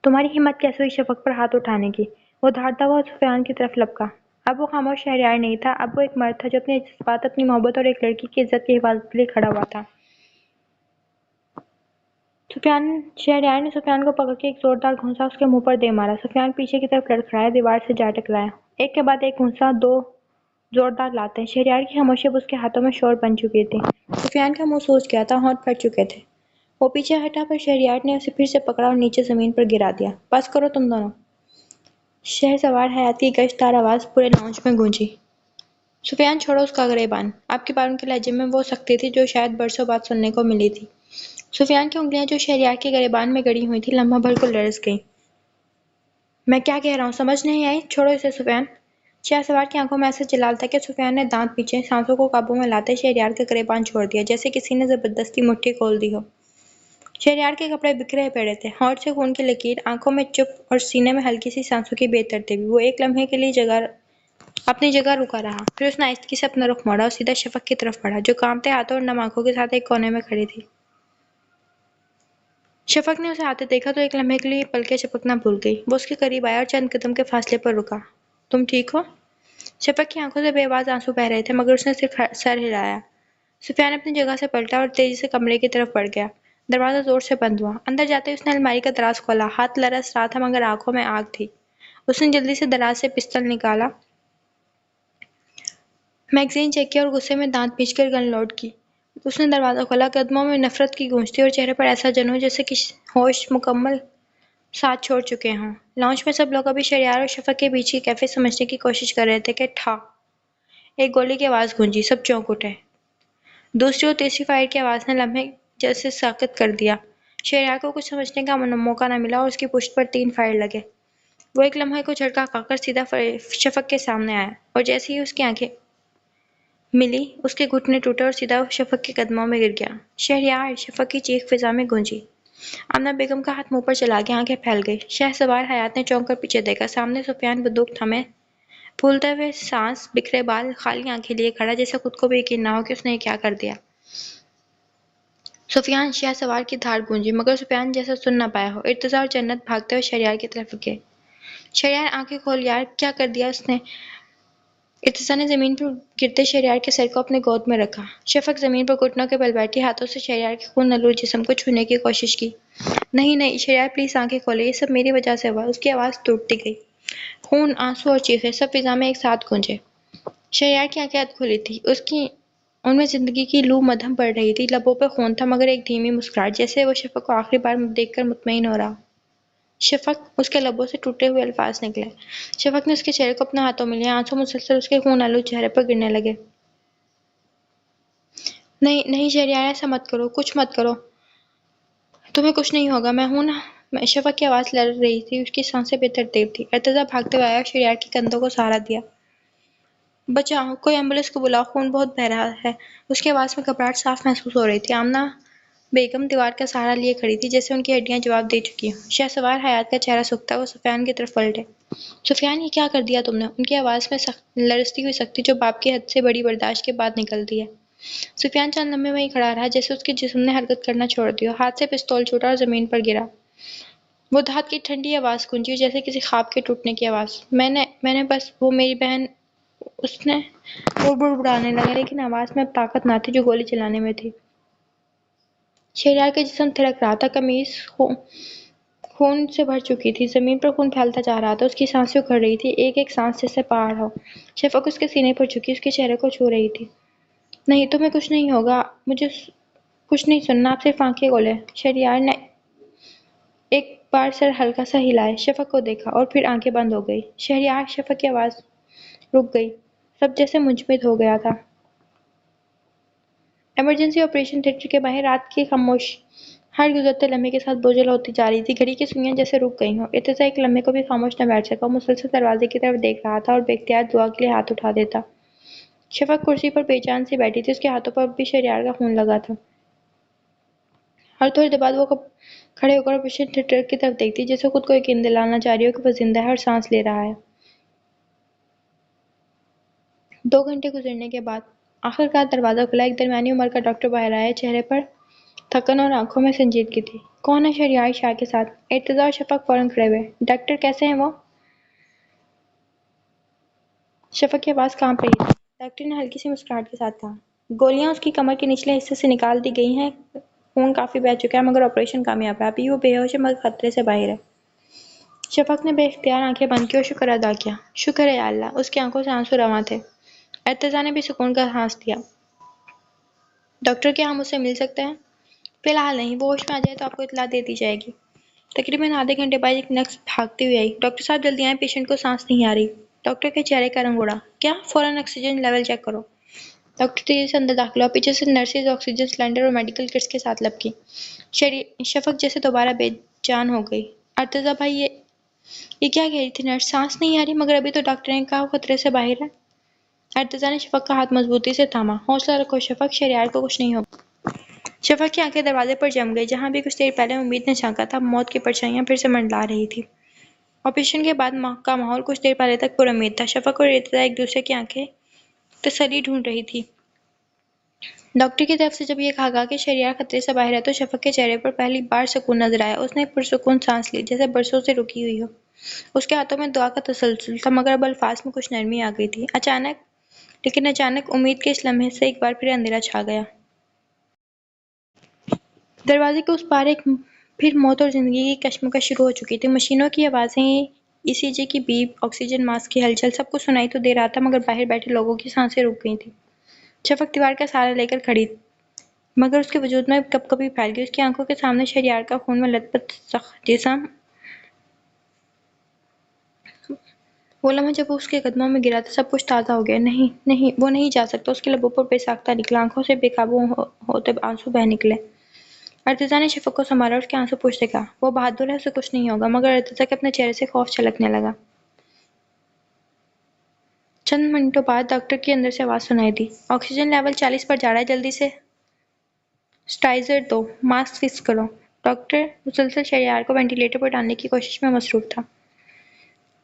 تمہاری ہمت کیسے ہوئی شفق پر ہاتھ اٹھانے کی؟ وہ دھاڑتا ہوا سفیان کی طرف لپکا۔ اب وہ خاموش شہریار نہیں تھا، اب وہ ایک مرد تھا جو اپنے جذبات، اپنی محبت اور ایک لڑکی کی عزت کی حفاظت کے لیے کھڑا ہوا تھا۔ شہریار نے سفیان کو پکڑ کے ایک زوردار گھونسا اس کے منہ پر دے مارا۔ سفیان پیچھے کی طرف لڑکھڑایا، دیوار سے جا ٹکرایا۔ ایک کے بعد ایک گھونسا، دو زوردار لاتیں۔ شہریار کی خاموشی اب اس کے ہاتھوں میں شور بن چکی تھی۔ سفیان کا منہ سوج گیا تھا، ہونٹ پھٹ چکے تھے۔ وہ پیچھے ہٹا، پر شہریار نے اسے پھر سے پکڑا اور نیچے زمین پر گرا دیا۔ بس کرو تم دونوں، شہ سوار حیات کی گشت دار آواز پورے لاؤنج میں گونجی۔ سفیان، چھوڑو اس کا گریبان۔ آپ کی بات ان کے لہجے میں وہ سختی تھی جو شاید برسوں بعد سننے کو ملی تھی۔ سفیان کی انگلیاں جو شہریار کے گریبان میں گڑی ہوئی تھیں، لمحہ بھر کو لرز گئیں۔ میں کیا کہہ رہا ہوں سمجھ نہیں آئی؟ چھوڑو اسے سفیان۔ شہ سوار کی آنکھوں میں ایسا جلال تھا کہ سفیان نے دانت پیچے، سانسوں کو قابو میں لاتے شہریار کا گریبان چھوڑ دیا، جیسے کسی نے زبردستی مٹھی کھول دی ہو۔ شہریار کے کپڑے بکھرے پڑے تھے، ہونٹ سے خون کی لکیر، آنکھوں میں چپ اور سینے میں ہلکی سی سانسوں کی بے ترتیبی۔ وہ ایک لمحے کے لیے اپنی جگہ رکا رہا، پھر اس نے آہستگی سے اپنا رخ موڑا اور سیدھا شفق کی طرف بڑھا، جو کانپتے ہاتھوں اور نم آنکھوں کے ساتھ ایک کونے میں کھڑی تھی۔ شفق نے اسے آتے دیکھا تو ایک لمحے کے لیے پلکیں جھپکنا بھول گئی۔ وہ اس کے قریب آیا اور چند قدم کے فاصلے پر رکا۔ تم ٹھیک ہو؟ شفق کی آنکھوں سے بے آواز آنسو بہہ رہے تھے، مگر اس نے صرف سر ہلایا۔ سفیان اپنی جگہ سے پلٹا اور تیزی سے کمرے کی طرف بڑھ گیا۔ دروازہ زور سے بند ہوا۔ اندر جاتے ہی اس نے الماری کا دراز کھولا۔ ہاتھ لرز رہا تھا مگر آنکھوں میں آگ تھی۔ اس نے جلدی سے دراز سے پستل نکالا، میگزین چیک کیا اور غصے میں دانت پیچ کر گن لوڈ کی۔ اس نے دروازہ کھولا، قدموں میں نفرت کی گونج تھی اور چہرے پر ایسا جنون جیسے کہ ہوش مکمل ساتھ چھوڑ چکے ہوں۔ لاؤنج میں سب لوگ ابھی شہریار اور شفق کے بیچ کی کیفیت سمجھنے کی کوشش کر رہے تھے کہ ٹھا! ایک گولی کی آواز گونجی، سب چونک اٹھے۔ دوسری اور تیسری فائر کی آواز نے لمحے جیسے ساکت کر دیا۔ شہریار کو کچھ سمجھنے کا موقع نہ ملا اور اس کی پشت پر 3 فائر لگے۔ وہ ایک لمحے کو جھٹکا کھا کر سیدھا شفق کے سامنے آیا اور جیسے ہی اس کی آنکھیں ملی، اس کے گھٹنے ٹوٹے اور سیدھا شفق کے قدموں میں گر گیا۔ شہریار! شفق کی چیخ فضا میں گونجی۔ آمنہ بیگم کا ہاتھ منہ پر چلا گیا، آنکھیں پھیل گئی۔ شہ سوار حیات نے چونک کر پیچھے دیکھا۔ سامنے سفیان بندوق تھمے، پھولتے ہوئے سانس، بکھرے بال، خالی آنکھیں لیے کھڑا، جیسے خود کو بھی یقین نہ ہو کہ اس نے یہ کیا کر دیا۔ سفیان! شہ سوار کی دھاڑ گونجی مگر سفیان جیسا سن نہ پایا ہو۔ ارتضیٰ اور جنت بھاگتے ہوئے شہریار کی طرف گئے۔ شہریار! آنکھیں کھول یار، کیا کر دیا اس نے؟ ارتضیٰ نے زمین پر گرتے شہریار کے سر کو اپنے گود میں رکھا۔ شفق زمین پر گھٹنوں کے بل بیٹھی، ہاتھوں سے شہریار کے خون آلود جسم کو چھونے کی کوشش کی۔ نہیں نہیں شہریار پلیز آنکھیں کھولیں، یہ سب میری وجہ سے ہوا۔ اس کی آواز ٹوٹتی گئی۔ خون، آنسو اور چیخیں سب فضا میں ایک ساتھ گونجے۔ شہریار کی آنکھیں ادھ کھلی تھیں، ان میں زندگی کی لو مدھم پڑ رہی تھی۔ لبوں پہ خون تھا مگر ایک دھیمی مسکراہٹ، جیسے وہ شفق کو آخری بار دیکھ کر مطمئن ہو رہا۔ شفق! اس کے لبوں سے ٹوٹے ہوئے الفاظ نکلے۔ شفق نے اس کے چہرے کو اپنے ہاتھوں میں لیا، آنسو مسلسل اس کے خون آلود چہرے پر گرنے لگے۔ نہیں نہیں شہریار، ایسا مت کرو، کچھ مت کرو، تمہیں کچھ نہیں ہوگا، میں ہوں نا۔ شفق کی آواز لڑ رہی تھی، اس کی سانسیں بے ترتیب تھیں۔ ارتضیٰ بھاگتے ہوئے آیا اور شہریار کے کندھوں کو سہارا دیا۔ بچاؤ، کوئی ایمبولینس کو بلاؤ، خون بہت بہہ رہا ہے۔ اس کی آواز میں گھبراہٹ صاف محسوس ہو رہی تھی۔ آمنہ بیگم دیوار کا سہارا لیے کھڑی تھی، جیسے ان کی ہڈیاں جواب دے چکی ہوں۔ شہ سوار حیات کا چہرہ سوکھتا، وہ سفیان کی طرف پلٹے۔ سفیان! یہ کیا کر دیا تم نے؟ ان کی آواز میں لرزتی ہوئی سختی جو باپ کی حد سے بڑی برداشت کے بعد نکلتی ہے۔ سفیان چند لمحے وہیں کھڑا رہا، جیسے اس کے جسم نے حرکت کرنا چھوڑ دی ہو۔ ہاتھ سے پستول چھوٹا اور زمین پر گرا۔ وہ دھات کی ٹھنڈی آواز گونجی، جیسے کسی خواب کے ٹوٹنے کی آواز۔ میں نے بس، وہ میری بہن… اس نے وہ بڑبڑانے لگا، لیکن آواز میں اب طاقت نہ تھی جو گولی چلانے میں تھی۔ شہریار کا جسم تھرک رہا تھا، قمیض خون سے بھر چکی تھی، زمین پر خون پھیلتا جا رہا تھا، اس کی سانسیں اکھڑ رہی تھی، ایک ایک سانس جیسے پہاڑ ہو۔ شفق اس کے سینے پر جھکی، اس کے چہرے کو چھو رہی تھی۔ نہیں، تمہیں کچھ نہیں ہوگا، مجھے کچھ نہیں سننا، آپ صرف آنکھیں کھولیں۔ شہریار نے ایک بار سر ہلکا سا ہلائے، شفق کو دیکھا اور پھر آنکھیں بند ہو گئی۔ شہریار! شفق کی آواز رک گئی، سب جیسے منجمد ہو گیا تھا۔ ایمرجنسی آپریشن تھیٹر کے باہر رات کی خاموش ہر گزرتے لمحے کے ساتھ بوجھل ہوتی جا رہی تھی، گھڑی کی سوئیاں جیسے رک گئی ہوں۔ ارتضیٰ ایک لمحے کو بھی خاموش نہ بیٹھ سکا، وہ مسلسل دروازے کی طرف دیکھ رہا تھا اور بے اختیار دعا کے لیے ہاتھ اٹھا دیتا۔ شفق کرسی پر بے چین سی بیٹھی تھی، اس کے ہاتھوں پر اب بھی شہریار کا خون لگا تھا۔ ہر تھوڑی دیر بعد وہ کھڑے ہو کر آپریشن تھیٹر کی طرف دیکھتی، جیسے خود کو یقین دلانا چاہ رہی ہو کہ وہ زندہ ہے اور سانس لے رہا ہے۔ 2 گھنٹے گزرنے کے بعد آخر کار دروازہ کھلا، ایک درمیانی عمر کا ڈاکٹر باہر آیا، چہرے پر تھکن اور آنکھوں میں سنجیدگی تھی۔ کون ہے؟ شہریار شاہ کے ساتھ۔ ارتضیٰ اور شفق فوراً کھڑے ہوئے۔ ڈاکٹر کیسے ہیں وہ؟ شفق کی آواز کانپ رہی تھی۔ ڈاکٹر نے ہلکی سی مسکراہٹ کے ساتھ کہا۔ گولیاں اس کی کمر کے نچلے حصے سے نکال دی گئی ہیں، خون کافی بہہ چکا ہے مگر آپریشن کامیاب رہا، ابھی وہ بے ہوش ہے مگر خطرے سے باہر ہے۔ شفق نے بے اختیار آنکھیں بند کی اور شکر ادا کیا۔ شکر ہے یا اللہ! اس کی آنکھوں سے آنسو رواں تھے۔ ارتضیٰ نے بھی سکون کا سانس لیا۔ ڈاکٹر کیا ہم اس سے مل سکتے ہیں؟ فی الحال نہیں، وہ ہوش میں آ جائے تو آپ کو اطلاع دے دی جائے گی۔ تقریباً آدھے گھنٹے بعد ایک نرس بھاگتی ہوئی آئی۔ ڈاکٹر صاحب جلدی آئیں، پیشنٹ کو سانس نہیں آ رہی۔ ڈاکٹر کے چہرے کا رنگ اڑا۔ کیا؟ فوراً آکسیجن لیول چیک کرو۔ ڈاکٹر تیزی سے اندر داخل ہوا، پیچھے سے نرسز آکسیجن سلنڈر اور میڈیکل کٹس کے ساتھ لپکی۔ شفق جیسے دوبارہ بے جان ہو گئی۔ ارتضیٰ بھائی یہ کیا کہہ رہی تھی نرس؟ سانس نہیں آ رہی مگر ابھی تو ڈاکٹر نے کہا وہ خطرے سے باہر ہے۔ ارتضیٰ نے شفق کا ہاتھ مضبوطی سے تھاما۔ حوصلہ رکھو شفق، شہریار کو کچھ نہیں ہوگا۔ شفق کی آنکھیں دروازے پر جم گئی، جہاں بھی کچھ دیر پہلے امید نے جھانکا تھا، موت کی پرچھائیاں پھر سے منڈلا رہی تھی۔ آپریشن کے بعد کا ماحول کچھ دیر پہلے تک پر امید تھا۔ شفق اور ارتضیٰ ایک دوسرے کی آنکھیں تسلی ڈھونڈ رہی تھی۔ ڈاکٹر کی طرف سے جب یہ کہا گیا کہ شہریار خطرے سے باہر ہے تو شفق کے چہرے پر پہلی بار سکون نظر آیا۔ اس نے پرسکون سانس لی، جیسے برسوں سے رکی ہوئی ہو۔ اس کے ہاتھوں میں دعا کا تسلسل تھا مگر اب الفاظ میں کچھ نرمی آ گئی تھی۔ اچانک لیکن اچانک امید کے اس لمحے سے ایک بار پھر اندھیرا چھا گیا۔ دروازے کے اس پار ایک پھر موت اور زندگی کی کشمکش شروع ہو چکی تھی۔ مشینوں کی آوازیں، ای سی جی کی بیپ، آکسیجن ماسک کی ہلچل، سب کچھ سنائی تو دے رہا تھا، مگر باہر بیٹھے لوگوں کی سانسیں رک گئی تھیں۔ شفق دیوار کا سہارا لے کر کھڑی، مگر اس کے وجود میں کپ کپی پھیل گئی۔ اس کی آنکھوں کے سامنے شہریار کا خون میں لت پت جسم، وہ لمحہ جب وہ اس کے قدموں میں گرا تھا، سب کچھ تازہ ہو گیا۔ نہیں نہیں، وہ نہیں جا سکتا۔ اس کے لبوں پر بے ساختہ نکلا، آنکھوں سے بے قابو ہوتے آنسو بہہ نکلے۔ ارتضیٰ نے شفق کو سنبھالا اور اس کے آنسو پوچھتے کہا، وہ بہادر ہے، اسے کچھ نہیں ہوگا، مگر ارتضیٰ کے اپنے چہرے سے خوف چھلکنے لگا۔ چند منٹوں بعد ڈاکٹر کی اندر سے آواز سنائی دی، آکسیجن لیول 40 پر جا رہا ہے، جلدی سے سٹائزر دو، ماسک فکس کرو۔ ڈاکٹر مسلسل شہریار کو وینٹیلیٹر پر ڈالنے کی کوشش میں مصروف تھا۔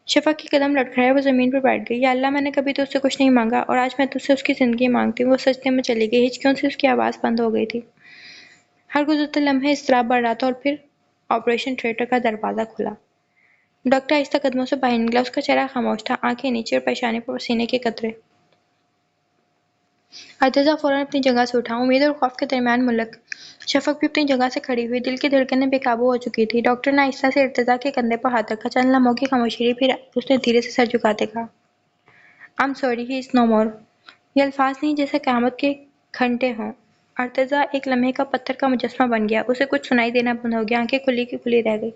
شفق کے قدم لڑکھڑائے، وہ زمین پر بیٹھ گئی۔ یا اللہ، میں نے کبھی تو اس سے کچھ نہیں مانگا، اور آج میں تجھ سے اس کی زندگی مانگتی ہوں۔ وہ سجدے میں چلی گئی، ہچکیوں سے اس کی آواز بند ہو گئی تھی۔ ہر گزرتے لمحے اضطراب بڑھ رہا تھا، اور پھر آپریشن تھیٹر کا دروازہ کھلا۔ ڈاکٹر آہستہ قدموں سے باہر نکلا، اس کا چہرہ خاموش تھا، آنکھیں نیچے اور پیشانی پر پسینے کے قطرے۔ ارتضیٰ فوراً اپنی جگہ سے اٹھا، امید اور خوف کے درمیان ملک۔ شفق بھی اپنی جگہ سے کھڑی ہوئی، دل کی دھڑکنیں بے قابو ہو چکی تھی۔ ڈاکٹر نے آہستہ سے ارتضیٰ کے کندھے پر ہاتھ رکھا، چند لمحوں کی خاموشی رہی، پھر اس نے دھیرے سے سر جھکاتے کہا، I'm sorry, he is no more۔ یہ الفاظ نہیں جیسے قیامت کے گھنٹے ہوں۔ ارتضیٰ ایک لمحے کا پتھر کا مجسمہ بن گیا، اسے کچھ سنائی دینا بند ہو گیا، آنکھیں کھلی کی کھلی رہ گئی۔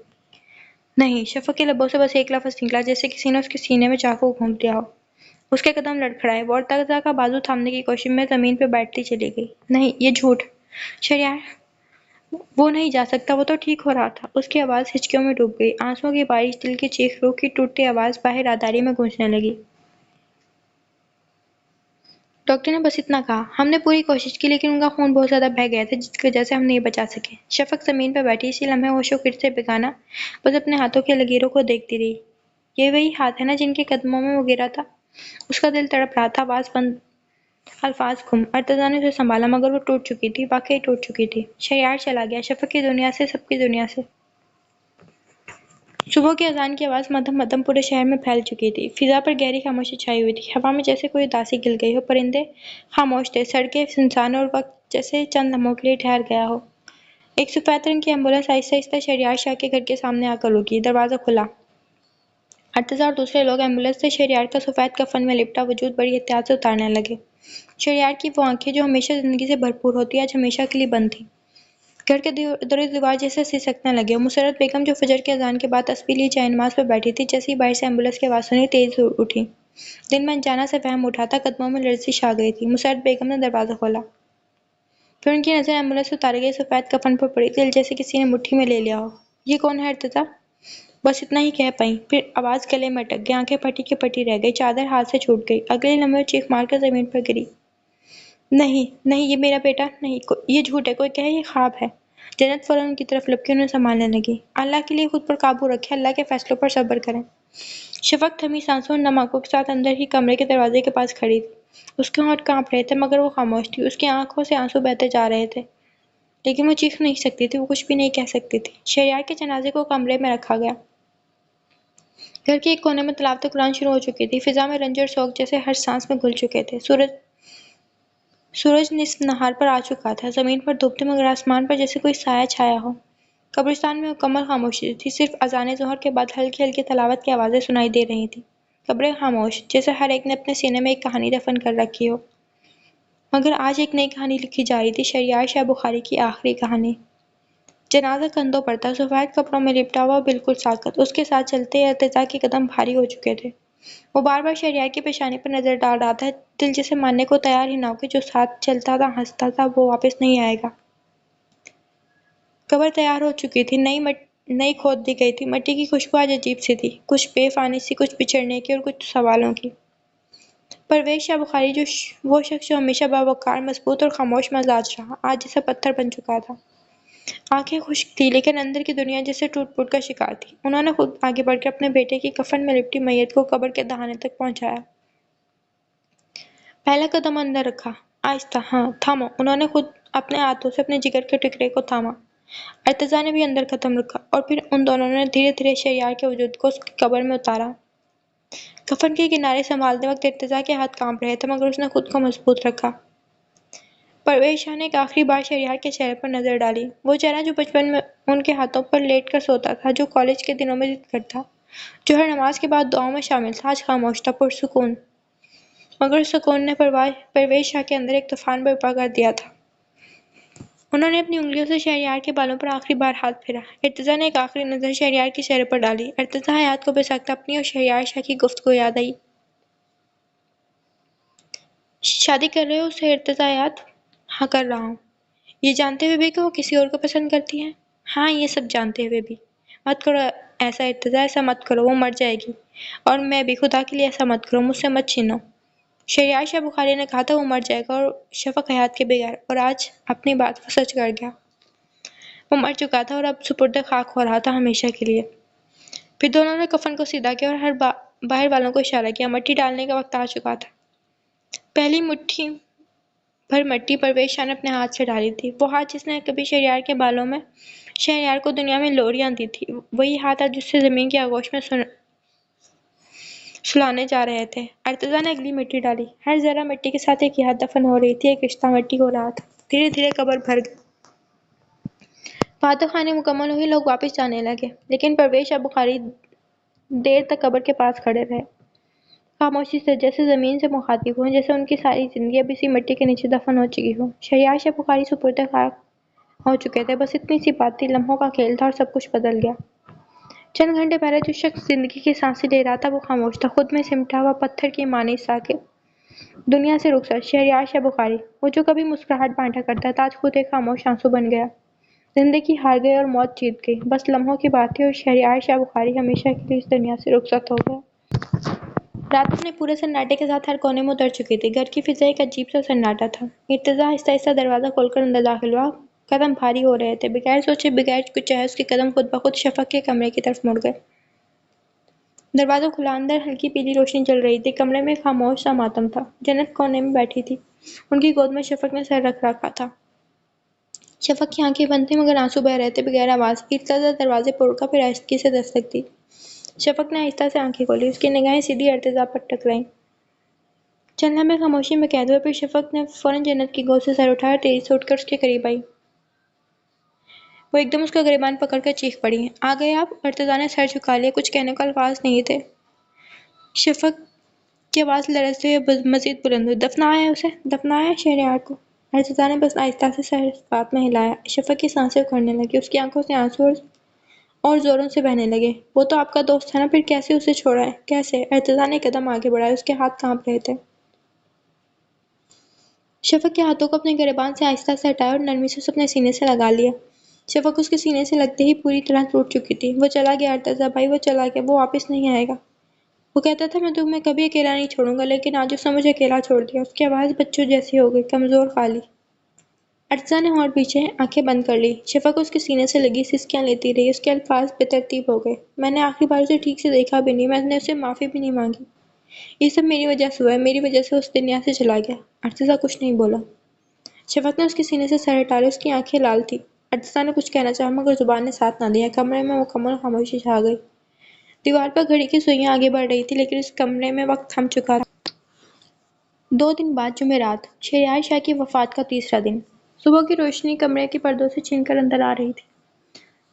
نہیں، شفق کے لبوں سے بس ایک لفظ نکلا، جیسے کسی نے اس کے سینے میں چاقو گھونپ دیا ہو۔ اس کے قدم لڑکھڑائے، وہ ارتضیٰ کا بازو تھامنے کی کوشش میں زمین پہ بیٹھتی چلی گئی۔ نہیں، یہ جھوٹ، شہریار، وہ نہیں جا سکتا، وہ تو ٹھیک ہو رہا تھا۔ اس کی آواز ہچکیوں میں ڈوب گئی، آنسوؤں کی بارش، دل کی چیخ، روح کی ٹوٹتی آواز باہر راداری میں گونجنے لگی۔ ڈاکٹر نے بس اتنا کہا، ہم نے پوری کوشش کی، لیکن ان کا خون بہت زیادہ بہہ گیا تھا، جس کی وجہ سے ہم نہیں بچا سکے۔ شفق زمین پہ بیٹھی، اسی لمحے ہوش و خرد سے بیگانہ، بس اپنے ہاتھوں کی لکیروں کو دیکھتی رہی۔ یہ وہی ہاتھ ہے نا جن کے قدموں میں وہ گرا تھا؟ اس کا دل تڑپ رہا تھا، آواز بند، الفاظ گم۔ ارتضیٰ نے اسے سنبھالا، مگر وہ ٹوٹ چکی تھی، واقعی ٹوٹ چکی تھی۔ شہریار چلا گیا، شفق کی دنیا سے، سب کی دنیا سے۔ صبح کی اذان کی آواز مدھم مدھم پورے شہر میں پھیل چکی تھی۔ فضا پر گہری خاموشی چھائی ہوئی تھی، ہوا میں جیسے کوئی اداسی گل گئی ہو، پرندے خاموش تھے، سڑکیں سنسان، اور وقت جیسے چند لمحوں کے لیے ٹھہر گیا ہو۔ ایک سفید رنگ کی ایمبولینس آہستہ آہستہ شہریار شاہ کے گھر کے سامنے آ کر رکی، دروازہ کھلا۔ ارتضیٰ اور دوسرے لوگ ایمبولینس سے شہریار کا سفید کفن میں لپٹا وجود بڑی احتیاط سے اتارنے لگے۔ شہریار کی وہ آنکھیں جو ہمیشہ زندگی سے بھرپور ہوتی، آج ہمیشہ کے لیے بند تھیں۔ گھر کے در و دیوار جیسے سسکنے لگے۔ مسرت بیگم جو فجر کی اذان کے بعد تسبیح لیے جائے نماز پہ بیٹھی تھی، جیسے ہی باہر سے ایمبولینس کی آواز سنی، تیز اٹھی۔ دل میں انجانا سے وہم اٹھا تھا، قدموں میں لرزش آ گئی تھی۔ مسرت بیگم نے دروازہ کھولا، پھر ان کی نظر ایمبولینس سے اتارے گئے سفید کفن پر پڑی، دل جیسے کسی نے مٹھی میں لے لیا ہو۔ یہ کون ہے ارتضیٰ؟ بس اتنا ہی کہہ پائیں، پھر آواز گلے میں اٹک گئی، آنکھیں پھٹی کی پھٹی رہ گئی، چادر ہاتھ سے چھوٹ گئی، اگلے لمحے چیخ مار کر زمین پر گری۔ نہیں نہیں، یہ میرا بیٹا نہیں، یہ جھوٹ ہے، کوئی کہے یہ خواب ہے۔ جنت فوراً ان کی طرف لپکی، انہیں سنبھالنے لگی۔ اللہ کے لیے خود پر قابو رکھیں، اللہ کے فیصلوں پر صبر کریں۔ شفق تھمی سانسوں اور نم آنکھوں کے ساتھ اندر ہی کمرے کے دروازے کے پاس کھڑی تھی۔ اس کے ہونٹ کانپ رہے تھے، مگر وہ خاموش تھی۔ اس کی آنکھوں سے آنسو بہتے جا رہے تھے، لیکن وہ چیخ نہیں سکتی تھی، وہ کچھ بھی نہیں کہہ سکتی تھی۔ شہریار کے جنازے کو کمرے میں رکھا گیا۔ گھر کے ایک کونے میں تلاوت قرآن شروع ہو چکی تھی، فضا میں رنج اور شوق جیسے ہر سانس میں گھل چکے تھے۔ سورج نصف نہار پر آ چکا تھا، زمین پر دھوپ تھی، مگر آسمان پر جیسے کوئی سایہ چھایا ہو۔ قبرستان میں مکمل خاموشی تھی، صرف اذان ظہر کے بعد ہلکی ہلکی تلاوت کی آوازیں سنائی دے رہی تھیں۔ قبریں خاموش، جیسے ہر ایک نے اپنے سینے میں ایک کہانی دفن کر رکھی ہو۔ مگر آج ایک نئی کہانی لکھی جا رہی تھی، شہریار شاہ بخاری کی آخری کہانی۔ جنازہ کندھوں پر تھا، سفید کپڑوں میں لپٹا ہوا، بالکل ساکت۔ اس کے ساتھ چلتے ارتضیٰ کے قدم بھاری ہو چکے تھے۔ وہ بار بار شہریار کی پیشانی پر نظر ڈال رہا تھا، دل جسے ماننے کو تیار ہی نہ ہو کہ جو ساتھ چلتا تھا، ہنستا تھا، وہ واپس نہیں آئے گا۔ قبر تیار ہو چکی تھی، نئی کھود دی گئی تھی، مٹی کی خوشبو آج عجیب سی تھی، کچھ بے فانی سی، کچھ بچھڑنے کی اور کچھ سوالوں کی۔ پرویز شاہ بخاری، وہ شخص جو ہمیشہ باوقار، مضبوط اور خاموش مزاج رہا، آج جیسا پتھر بن چکا تھا۔ آنکھیں خشک تھی، لیکن اندر کی دنیا جیسے ٹوٹ پھوٹ کا شکار تھی۔ انہوں نے خود آگے بڑھ کر اپنے بیٹے کی کفن میں لپٹی میت کو قبر کے دہانے تک پہنچایا۔ پہلا قدم اندر رکھا، آہستہ، ہاں، تھامو۔ انہوں نے خود اپنے ہاتھوں سے اپنے جگر کے ٹکڑے کو تھاما۔ ارتضیٰ نے بھی اندر قدم رکھا، اور پھر ان دونوں نے دھیرے دھیرے شہریار کے وجود کو اس کی قبر میں اتارا۔ کفن کے کنارے سنبھالتے وقت ارتضیٰ کے ہاتھ کانپ رہے تھے مگر اس نے خود کو مضبوط رکھا۔ پرویز شاہ نے ایک آخری بار شہریار کے چہرے پر نظر ڈالی، وہ چہرہ جو بچپن میں ان کے ہاتھوں پر لیٹ کر سوتا تھا، جو کالج کے دنوں میں ضد کرتا، جو ہر نماز کے بعد دعاؤں میں شامل تھا، آج خاموش تھا، پرسکون۔ مگر اس سکون نے پرویز شاہ کے اندر ایک طوفان برپا کر دیا تھا۔ انہوں نے اپنی انگلیوں سے شہریار کے بالوں پر آخری بار ہاتھ پھیرا۔ ارتضیٰ نے ایک آخری نظر شہریار کے چہرے پر ڈالی۔ ارتضیٰ حیات کو بے سخت اپنی اور شہریار شاہ کی گفتگو یاد آئی۔ شادی کر رہے ہو اس سے ارتضیٰ حیات؟ ہاں کر رہا ہوں۔ یہ جانتے ہوئے بھی کہ وہ کسی اور کو پسند کرتی ہے؟ ہاں یہ سب جانتے ہوئے بھی۔ مت کرو ایسا ارتضیٰ، ایسا مت کرو، وہ مر جائے گی۔ اور میں بھی، خدا کے لیے ایسا مت کرو، مجھ سے مت چھینو۔ شہریار شاہ بخاری نے کہا تھا وہ مر جائے گا اور شفق حیات کے بغیر، اور آج اپنی بات وہ سچ کر گیا۔ وہ مر چکا تھا اور اب سپرد خاک ہو رہا تھا ہمیشہ کے لیے۔ پھر دونوں نے کفن کو سیدھا کیا اور باہر والوں کو اشارہ کیا۔ مٹی ڈالنے کا وقت آ چکا تھا۔ پہلی مٹھی بھر مٹی پرویز شاہ نے اپنے ہاتھ سے ڈالی تھی، وہ ہاتھ جس نے کبھی شہریار کے بالوں میں شہریار کو دنیا میں لوریاں دی تھی، وہی ہاتھ آج جس سے زمین کی آغوش میں سلانے جا رہے تھے۔ ارتضیٰ نے اگلی مٹی ڈالی، ہر ذرہ مٹی کے ساتھ ایک یاد دفن ہو رہی تھی، ایک رشتہ مٹی ہو رہا تھا۔ دھیرے دھیرے قبر بھر گئی، فاتح خانے مکمل ہوئی، لوگ واپس جانے لگے، لیکن پرویز شاہ بخاری دیر تک قبر کے پاس کھڑے رہے، خاموشی سے، جیسے زمین سے مخاطب ہوں، جیسے ان کی ساری زندگی اب اسی مٹی کے نیچے دفن ہو چکی ہو۔ شہریار شاہ بخاری سپرد خاک ہو چکے تھے، بس اتنی سی بات تھی، لمحوں کا کھیل تھا اور سب کچھ بدل گیا۔ چند گھنٹے پہلے جو شخص زندگی کی سانسیں لے رہا تھا وہ خاموش تھا، خود میں سمٹا ہوا، پتھر کی مانند ساکت، دنیا سے رخصت۔ شہریار شاہ بخاری، وہ جو کبھی مسکراہٹ بانٹا کرتا تھا، آج خود ایک خاموش آنسو بن گیا۔ زندگی ہار گئی اور موت جیت گئی، بس لمحوں کی بات تھی اور شہریار شاہ بخاری ہمیشہ کے لیے اس دنیا سے رخصت ہو گیا۔ رات اپنے پورے سناٹے کے ساتھ ہر کونے میں اتر چکی تھی، گھر کی فضا ایک عجیب سا سناٹا تھا۔ ارتضیٰ آہستہ آہستہ دروازہ کھول کر اندر داخل ہوا، قدم بھاری ہو رہے تھے، بغیر سوچے بغیر کچھ چاہے اس کے قدم خود بخود شفق کے کمرے کی طرف مڑ گئے۔ دروازہ کھلا، اندر ہلکی پیلی روشنی جل رہی تھی، کمرے میں خاموش سا ماتم تھا۔ جنت کونے میں بیٹھی تھی، ان کی گود میں شفق نے سر رکھ رکھا تھا۔ شفق کی آنکھیں بند تھیں مگر آنسو بہہ رہے تھے بغیر آواز۔ ارتضیٰ دروازے پر رکا، پھر آہستگی سے دستک دی۔ شفق نے آہستہ سے آنکھیں کھولی، اس کی نگاہیں سیدھی ارتضیٰ پر ٹکرائیں۔ چند لمحے خاموشی میں قید ہوئے، پھر شفق نے فوراً جنت کی گود سے سر اٹھایا اور تیزی سے اٹھ کر اس کے قریب آئی۔ وہ ایک دم اس کا گریبان پکڑ کر چیخ پڑی، آ گئے آپ؟ ارتضیٰ نے سر جھکا لیا، کچھ کہنے کو الفاظ نہیں تھے۔ شفق کی آواز لرزتے ہوئے مزید بلند ہوئی، دفنایا ہے اسے؟ دفنایا ہے شہریار کو؟ ارتضیٰ نے بس آہستہ سے سر اس بات میں ہلایا۔ شفق کی سانسیں اکھڑنے لگیں، اس کی آنکھوں سے آنسو اور زوروں سے بہنے لگے۔ وہ تو آپ کا دوست تھا نا، پھر کیسے اسے چھوڑا ہے؟ کیسے؟ ارتضیٰ نے ایک قدم آگے بڑھایا، اس کے ہاتھ کانپ رہے تھے۔ شفق کے ہاتھوں کو اپنے گریبان سے آہستہ سے ہٹایا اور نرمی سے اسے اپنے سینے سے لگا لیا۔ شفق اس کے سینے سے لگتے ہی پوری طرح ٹوٹ چکی تھی۔ وہ چلا گیا ارتضیٰ بھائی، وہ چلا گیا، وہ واپس نہیں آئے گا۔ وہ کہتا تھا میں تمہیں کبھی اکیلا نہیں چھوڑوں گا، لیکن آج اس نے مجھے اکیلا چھوڑ دیا۔ اس کی آواز بچوں جیسی ہو گئی، کمزور، خالی۔ ارتضیٰ نے ہونٹ پیچھے آنکھیں بند کر لی۔ شفق اس کے سینے سے لگی سسکیاں لیتی رہی، اس کے الفاظ بے ترتیب ہو گئے۔ میں نے آخری بار اسے ٹھیک سے دیکھا بھی نہیں، میں نے اسے معافی بھی نہیں مانگی، یہ سب میری وجہ سے ہوا ہے، میری وجہ سے اس دنیا سے چلا گیا۔ ارتضیٰ کچھ نہیں بولا۔ شفق نے اس کے سینے سے سر ہٹا لیا، اس کی آنکھیں لال تھیں۔ ارتضیٰ نے کچھ کہنا چاہا مگر زبان نے ساتھ نہ دیا، کمرے میں مکمل خاموشی چھا گئی۔ دیوار پر گھڑی کی سوئیاں آگے بڑھ رہی تھی، لیکن اس کمرے میں وقت تھم چکا تھا۔ 2 دن بعد جمعرات، شہریار شاہ کی وفات کا تیسرا دن۔ صبح کی روشنی کمرے کے پردوں سے چھن کر اندر آ رہی تھی،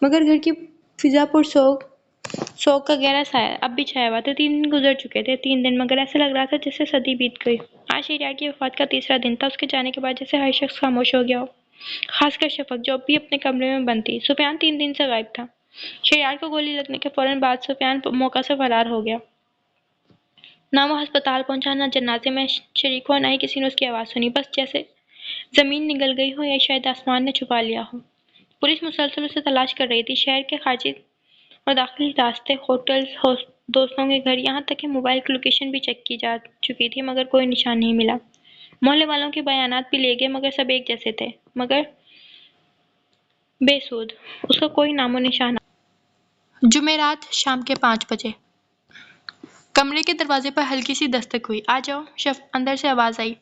مگر گھر کی فضا پر سوگ کا گہرا سایہ اب بھی چھایا ہوا تھا۔ 3 دن گزر چکے تھے، 3 دن، مگر ایسا لگ رہا تھا جیسے صدی بیت گئی۔ آج شہریار کی وفات کا تیسرا دن تھا، اس کے جانے کے بعد جیسے ہر شخص خاموش ہو گیا ہو، خاص کر شفق جو اب بھی اپنے کمرے میں بند تھی۔ سفیان 3 دن سے غائب تھا۔ شہریار کو گولی لگنے کے فوراً بعد سفیان موقع سے فرار ہو گیا۔ نہ وہ ہسپتال پہنچا، نہ جنازے میں شریک ہوا، نہ ہی کسی نے اس کی آواز سنی، بس جیسے زمین نگل گئی ہو یا شاید آسمان نے چھپا لیا ہو۔ پولیس مسلسل اسے تلاش کر رہی تھی، شہر کے خارجی اور داخلی راستے، ہوٹلز، دوستوں کے گھر، یہاں تک کہ موبائل کی لوکیشن بھی چیک کی جا چکی تھی، مگر کوئی نشان نہیں ملا۔ محلے والوں کے بیانات بھی لیے گئے، مگر سب ایک جیسے تھے، مگر بے سود، اس کا کوئی نام و نشان نہ۔ جمعرات شام کے 5 بجے کمرے کے دروازے پر ہلکی سی دستک ہوئی، آ جاؤ، اندر سے آواز آئی۔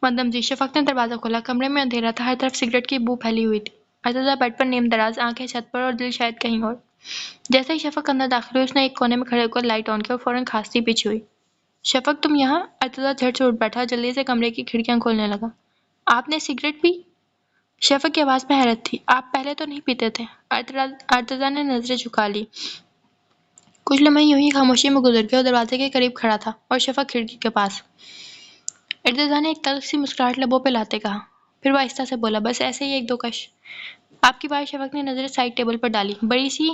مدم جی، شفق نے دروازہ کھولا۔ کمرے میں اندھیرا تھا، ہر طرف سگریٹ کی بو پھیلی ہوئی تھی۔ ارتضیٰ بیڈ پر نیم دراز، آنکھیں چھت پر اور دل شاید کہیں اور۔ جیسے ہی شفق اندر داخل ہوئی، اس نے ایک کونے میں کھڑے ہو کر لائٹ آن کی اور فوراً کھانستی پیچھے ہوئی۔ شفق تم یہاں؟ ارتضیٰ جھٹ سے اٹھ بیٹھا، جلدی سے کمرے کی کھڑکیاں کھولنے لگا۔ آپ نے سگریٹ پی؟ شفق کی آواز میں حیرت تھی۔ آپ پہلے تو نہیں پیتے تھے۔ ارتضیٰ نے نظریں جھکا لی۔ کچھ لمحے یوں ہی خاموشی میں گزر گئے اور دروازے کے قریب کھڑا تھا اور شفق کھڑکی کے پاس۔ ارتضیٰ نے ایک تلخ سی مسکراہٹ لبوں پہ لاتے کہا، پھر وہ آہستہ سے بولا، بس ایسے ہی ایک دو کش۔ آپ کی بات؟ شفق نے نظریں سائڈ ٹیبل پر ڈالی۔ بڑی سی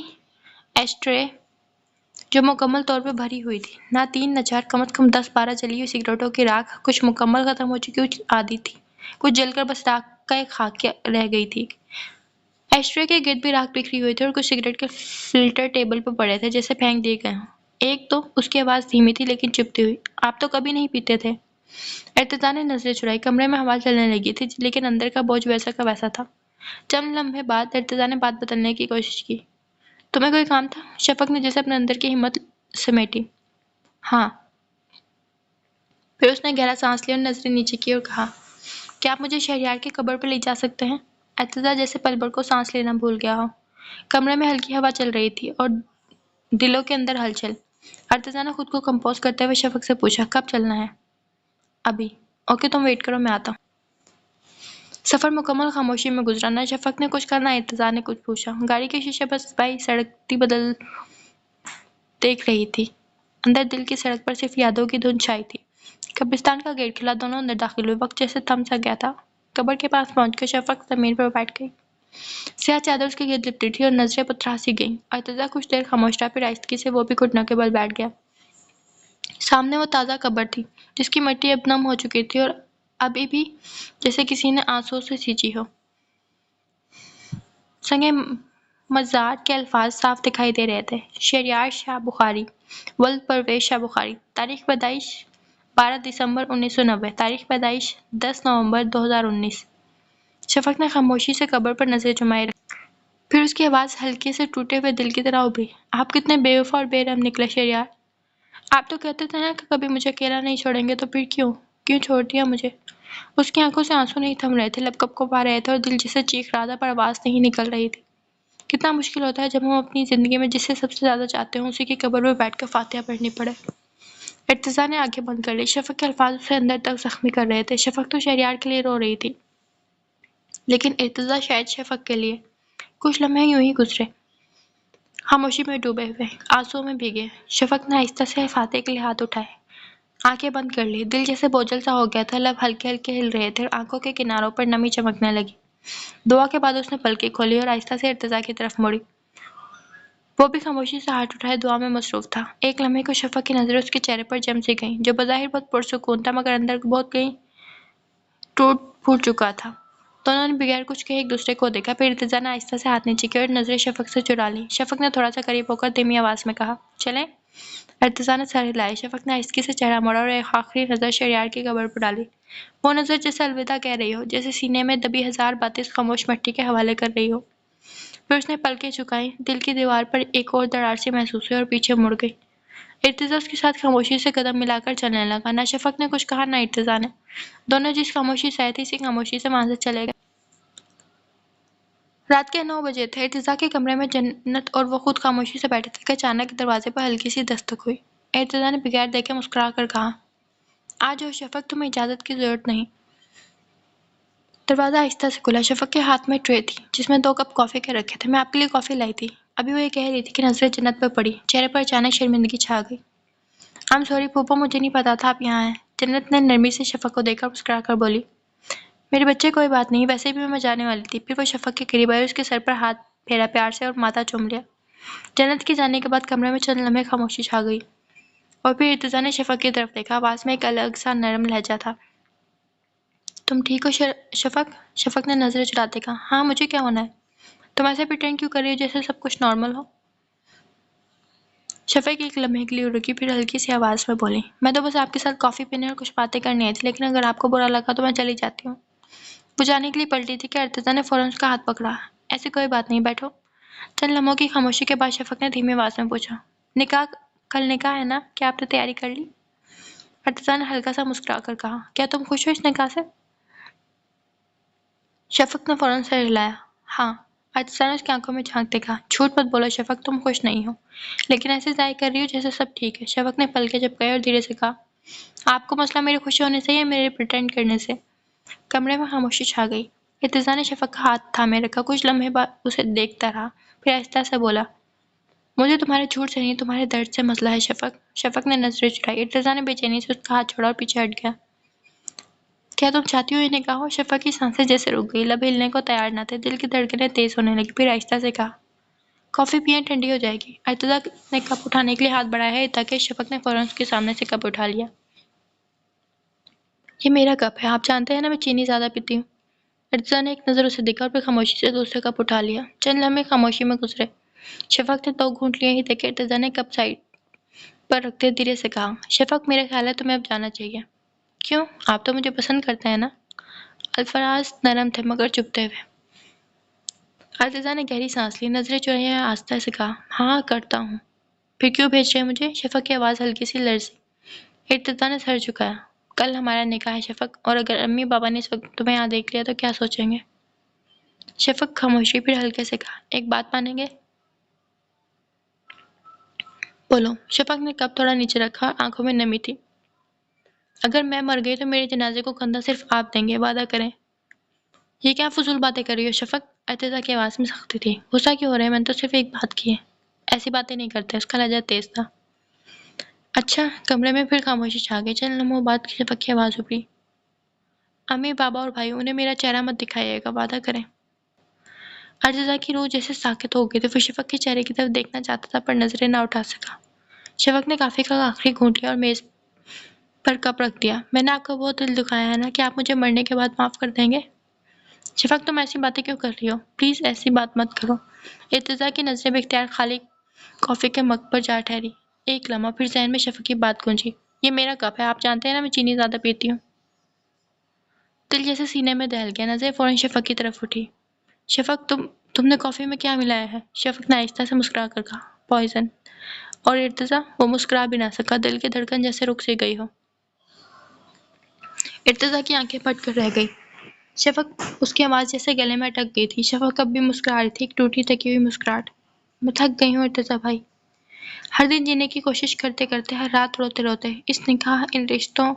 ایش ٹرے جو مکمل طور پہ بھری ہوئی تھی، نہ تین نہ چار، کم از کم 10-12 جلی ہوئی سگریٹوں کی راکھ، کچھ مکمل ختم ہو چکی ہوئی آدھی تھی، کچھ جل کر بس راکھ کا ایک خاکہ رہ گئی تھی۔ ایش ٹرے کے گرد بھی راکھ بکھری ہوئی تھی اور کچھ سگریٹ کے فلٹر ٹیبل پہ پڑے تھے جیسے پھینک دیے گئے ہوں۔ ایک تو اس کی آواز دھیمی تھی لیکن چپتی ہوئی، آپ تو کبھی نہیں پیتے تھے۔ ارتضیٰ نے نظریں چرائی۔ کمرے میں ہوا چلنے لگی تھی لیکن اندر کا بوجھ ویسا کا ویسا تھا۔ چند لمحے بعد ارتضیٰ نے بات بدلنے کی کوشش کی۔ تمہیں کوئی کام تھا؟ شفق نے جیسے اپنے اندر کی ہمت سمیٹی۔ ہاں۔ پھر اس نے گہرا سانس لیا اور نظریں نیچے کی اور کہا، کیا آپ مجھے شہریار کی قبر پر لے جا سکتے ہیں؟ ارتضیٰ جیسے پل بھر کو سانس لینا بھول گیا ہو۔ کمرے میں ہلکی ہوا چل رہی تھی اور دلوں کے اندر ہلچل۔ ارتضیٰ نے خود کو کمپوز کرتے ہوئے شفق سے پوچھا، کب چلنا ہے؟ ابھی۔ اوکے تم ویٹ کرو، میں آتا ہوں۔ سفر مکمل خاموشی میں گزرا۔ نہ شفق نے کچھ کہا نہ ارتضیٰ نے کچھ پوچھا۔ گاڑی کے شیشے پر سپاہی سڑکتی بدل دیکھ رہی تھی۔ اندر دل کی سڑک پر صرف یادوں کی دھند چھائی تھی۔ قبرستان کا گیٹ کھلا، دونوں اندر داخل ہوئے۔ وقت جیسے تھم سا گیا تھا۔ قبر کے پاس پہنچ کر شفق زمین پر بیٹھ گئی۔ سیاہ چادر اس کے گرد لپٹی تھی اور نظریں پتھرا سی گئیں۔ ارتضیٰ کچھ دیر خاموش رہا، پھر آہستگی سے وہ بھی گھٹنوں کے بل بیٹھ گیا۔ سامنے وہ تازہ قبر تھی جس کی مٹی اب نم ہو چکی تھی اور ابھی بھی جیسے کسی نے آنسوؤں سے سینچی ہو۔ سنگ مزار کے الفاظ صاف دکھائی دے رہے تھے، شہریار شاہ بخاری، ولد پرویز شاہ بخاری، تاریخ پیدائش 12 دسمبر 1990، تاریخ پیدائش 10 نومبر 2019۔ شفق نے خاموشی سے قبر پر نظریں جمائے رکھی، پھر اس کی آواز ہلکے سے ٹوٹے ہوئے دل کی طرح ابھری، آپ کتنے بے وفا اور بے رحم نکلے شہریار۔ آپ تو کہتے تھے نا کہ کبھی مجھے اکیلا نہیں چھوڑیں گے، تو پھر کیوں چھوڑ دیا مجھے؟ اس کی آنکھوں سے آنسو نہیں تھم رہے تھے، لب کپ کپا رہے تھے اور دل جسے چیخ رہا تھا پر آواز نہیں نکل رہی تھی۔ کتنا مشکل ہوتا ہے جب ہم اپنی زندگی میں جسے سب سے زیادہ چاہتے ہوں اسی کی قبر میں بیٹھ کر فاتحہ پڑھنی پڑے۔ ارتضیٰ نے آنکھیں بند کر لی۔ شفق کے الفاظ اسے اندر تک زخمی کر رہے تھے۔ شفق تو شہریار کے لیے رو رہی تھی، لیکن ارتضیٰ شاید شفق کے لیے۔ کچھ لمحے یوں ہی گزرے، خاموشی میں ڈوبے ہوئے، آنسوؤں میں بھیگے۔ شفق نے آہستہ سے فاتح کے لیے ہاتھ اٹھائے، آنکھیں بند کر لی۔ دل جیسے بوجھل سا ہو گیا تھا، لب ہلکے ہلکے ہل رہے تھے اور آنکھوں کے کناروں پر نمی چمکنے لگی۔ دعا کے بعد اس نے پلکیں کھولی اور آہستہ سے ارتضیٰ کی طرف مڑی۔ وہ بھی خاموشی سے ہاتھ اٹھائے دعا میں مصروف تھا۔ ایک لمحے کو شفق کی نظریں اس کے چہرے پر جم سی گئیں، جو بظاہر بہت پرسکون تھا مگر اندر بہت کہیں ٹوٹ پھوٹ چکا تھا۔ دونوں نے بغیر کچھ کہے ایک دوسرے کو دیکھا، پھر ارتضیٰ نے آہستہ سے ہاتھ نیچے کیا اور نظریں شفق سے چرا لیں۔ شفق نے تھوڑا سا قریب ہو کر دھیمی آواز میں کہا، چلیں؟ ارتضیٰ نے سر ہلایا۔ شفق نے آہستگی سے چہرہ موڑا اور ایک آخری نظر شہریار کی قبر پر ڈالی۔ وہ نظر جیسے الوداع کہہ رہی ہو، جیسے سینے میں دبی ہزار باتیں اس خاموش مٹی کے حوالے کر رہی ہو۔ پھر اس نے پلکیں جھکائیں، دل کی دیوار پر ایک اور دراڑ سی محسوس ہوئی اور پیچھے مڑ گئی۔ ارتضیٰ اس کے ساتھ خاموشی سے قدم ملا کر چلنے لگا۔ نہ شفق نے کچھ کہا نہ ارتضیٰ نے۔ دونوں جس خاموشی سے آئے تھے اسی خاموشی سے وہاں سے چلے گئے۔ رات کے 9 بجے تھے۔ ارتضیٰ کے کمرے میں جنت اور وہ خود خاموشی سے بیٹھے تھے کہ اچانک دروازے پر ہلکی سی دستک ہوئی۔ ارتضیٰ نے بغیر دیکھے مسکرا کر کہا، آ جاؤ شفق، تمہیں اجازت کی ضرورت نہیں۔ دروازہ آہستہ سے کھلا۔ شفق کے ہاتھ میں ٹرے تھی جس میں 2 کپ کافی کے رکھے تھے۔ میں آپ کے لیے کافی لائی تھی۔ ابھی وہ یہ کہہ رہی تھی کہ نظریں جنت پہ پڑی، چہرے پر اچانک شرمندگی چھا گئی۔ I'm sorry پھوپھو، مجھے نہیں پتا تھا آپ یہاں ہیں۔ جنت نے نرمی سے شفق کو دیکھ کر مسکرا کر بولی، میرے بچے کوئی بات نہیں، ویسے بھی میں جانے والی تھی۔ پھر وہ شفق کے قریب آئی، اس کے سر پر ہاتھ پھیرا پیار سے اور ماتھا چوم لیا۔ جنت کے جانے کے بعد کمرے میں چند لمحے خاموشی چھا گئی اور پھر ارتضیٰ نے شفق کی طرف دیکھا۔ آواز میں ایک الگ سا نرم لہجہ تھا، تم ٹھیک ہو شفق؟ شفق نے نظریں چڑھاتے کہا، ہاں مجھے کیا ہونا ہے؟ تم ایسے پریٹینڈ کیوں کر رہی ہو جیسے سب کچھ نارمل ہو؟ شفق ایک لمحے کے لیے رکی، پھر ہلکی سی آواز میں بولی، میں تو بس آپ کے ساتھ کافی پینے اور کچھ باتیں کرنی آئی تھی، لیکن اگر آپ کو برا لگا تو میں چلی جاتی ہوں۔ وہ جانے کے لیے پلٹی تھی کہ ارتضیٰ نے فوراً اس کا ہاتھ پکڑا، ایسی کوئی بات نہیں، بیٹھو۔ چند لمحوں کی خاموشی کے بعد شفق نے دھیمی آواز میں پوچھا، کل نکاح ہے نا؟ کیا آپ نے تیاری کر لی؟ ارتضیٰ نے ہلکا سا مسکرا کر کہا، کیا تم خوش ہو اس نکاح سے؟ شفق نے فوراً سر ہلایا، ہاں۔ ارتضیٰ نے اس کی آنکھوں میں جھانکتے کہا، جھوٹ مت بولو شفق، تم خوش نہیں ہو، لیکن ایسے ظاہر کر رہی ہو جیسے سب ٹھیک ہے۔ شفق نے پلکیں جھپکائی اور دھیرے سے کہا، آپ کو مسئلہ میرے خوش ہونے سے یا میرے پریٹینڈ کرنے سے؟ کمرے میں خاموشی چھا گئی۔ ارتضیٰ نے شفق کا ہاتھ تھامے رکھا، کچھ لمحے بعد اسے دیکھتا رہا، پھر آہستہ سے بولا، مجھے تمہارے جھوٹ سے نہیں، تمہارے درد سے مسئلہ ہے شفق۔ شفق نے نظریں چڑھائی۔ ارتضیٰ نے بے چینی سے اس کا ہاتھ چھوڑا اور پیچھے ہٹ گیا۔ کیا تم چاہتی ہو یہ نکاح ہو؟ شفق کی سانسیں جیسے رک گئی، لب ہلنے کو تیار نہ تھے، دل کی دھڑکنیں تیز ہونے لگی، پھر آہستہ سے کہا، کافی پئیں، ٹھنڈی ہو جائے گی۔ ارتضیٰ نے کپ اٹھانے کے لیے ہاتھ بڑھایا ہے تاکہ شفق نے فوراً اس کے سامنے سے کپ اٹھا لیا۔ یہ میرا کپ ہے، آپ جانتے ہیں نا میں چینی زیادہ پیتی ہوں۔ ارتضیٰ نے ایک نظر اسے دیکھا اور پھر خاموشی سے دوسرا کپ اٹھا لیا۔ چند لمحے خاموشی میں گزرے۔ شفق نے 2 گھونٹ لیے ہی دیکھے ارتضیٰ نے کپ سائڈ پر رکھتے دھیرے سے کہا، شفق میرا خیال ہے تمہیں اب جانا چاہیے۔ کیوں؟ آپ تو مجھے پسند کرتے ہیں نا؟ الفاظ نرم تھے مگر چبھتے ہوئے۔ ارتضیٰ نے گہری سانس لی، نظریں چرائی اور آہستہ سے کہا، ہاں کرتا ہوں۔ پھر کیوں بھیج رہے ہیں مجھے؟ شفق کی آواز ہلکی سی لرزی۔ ارتضیٰ نے سر جھکایا، کل ہمارا نکاح ہے شفق، اور اگر امی بابا نے اس وقت تمہیں یہاں دیکھ لیا تو کیا سوچیں گے؟ شفق خاموشی، پھر ہلکے سے کہا، ایک بات مانیں گے؟ بولو۔ شفق نے کپ تھوڑا نیچے رکھا، آنکھوں میں نمی تھی۔ اگر میں مر گئی تو میرے جنازے کو کندھا صرف آپ دیں گے، وعدہ کریں۔ یہ کیا فضول باتیں کر رہی ہو شفق؟ ارتضیٰ کی آواز میں سختی تھی۔ غصہ کیوں ہو رہا ہے؟ میں نے تو صرف ایک بات کی ہے۔ ایسی باتیں نہیں کرتے، اس کا لہجہ تیز تھا۔ اچھا۔ کمرے میں پھر خاموشی چھا گئی۔ چند لمحوں بعد شفق کی آواز ابھری، امی بابا اور بھائی انہیں میرا چہرہ مت دکھائیے گا، وعدہ کریں۔ ارتضیٰ کی روح جیسے ساکت ہو گئی تھی، وہ شفق کے چہرے کی طرف دیکھنا چاہتا تھا پر نظریں نہ اٹھا سکا۔ شفق نے کافی کا آخری گھونٹ لیا اور میز پر کپ رکھ دیا۔ میں نے آپ کا بہت دل دکھایا ہے نا، کہ آپ مجھے مرنے کے بعد معاف کر دیں گے؟ شفق تم ایسی باتیں کیوں کر رہی ہو؟ پلیز ایسی بات مت کرو۔ ارتضیٰ کی نظریں بے اختیار خالی کافی کے مگ پر جا ٹھہری۔ ایک لمحہ پھر ذہن میں شفق کی بات گونجی، یہ میرا کپ ہے، آپ جانتے ہیں نا میں چینی زیادہ پیتی ہوں۔ دل جیسے سینے میں دہل گیا، نظریں فوراً شفق کی طرف اٹھی۔ شفق تم نے کافی میں کیا ملایا ہے؟ شفق نے آہستہ سے مسکرا کر کہا، پوائزن۔ اور ارتضیٰ وہ مسکرا بھی نہ سکا، دل کی دھڑکن جیسے رک سی گئی ہو۔ ارتضیٰ کی آنکھیں پھٹ کر رہ گئی۔ شفق، اس کی آواز جیسے گلے میں اٹک گئی تھی۔ شفق اب بھی مسکرا رہی تھی، ایک ٹوٹی تکی ہوئی مسکراہٹ۔ میں تھک گئی ہوں ارتضیٰ بھائی، ہر دن جینے کی کوشش کرتے کرتے، ہر رات روتے روتے، اس نکاح، ان رشتوں،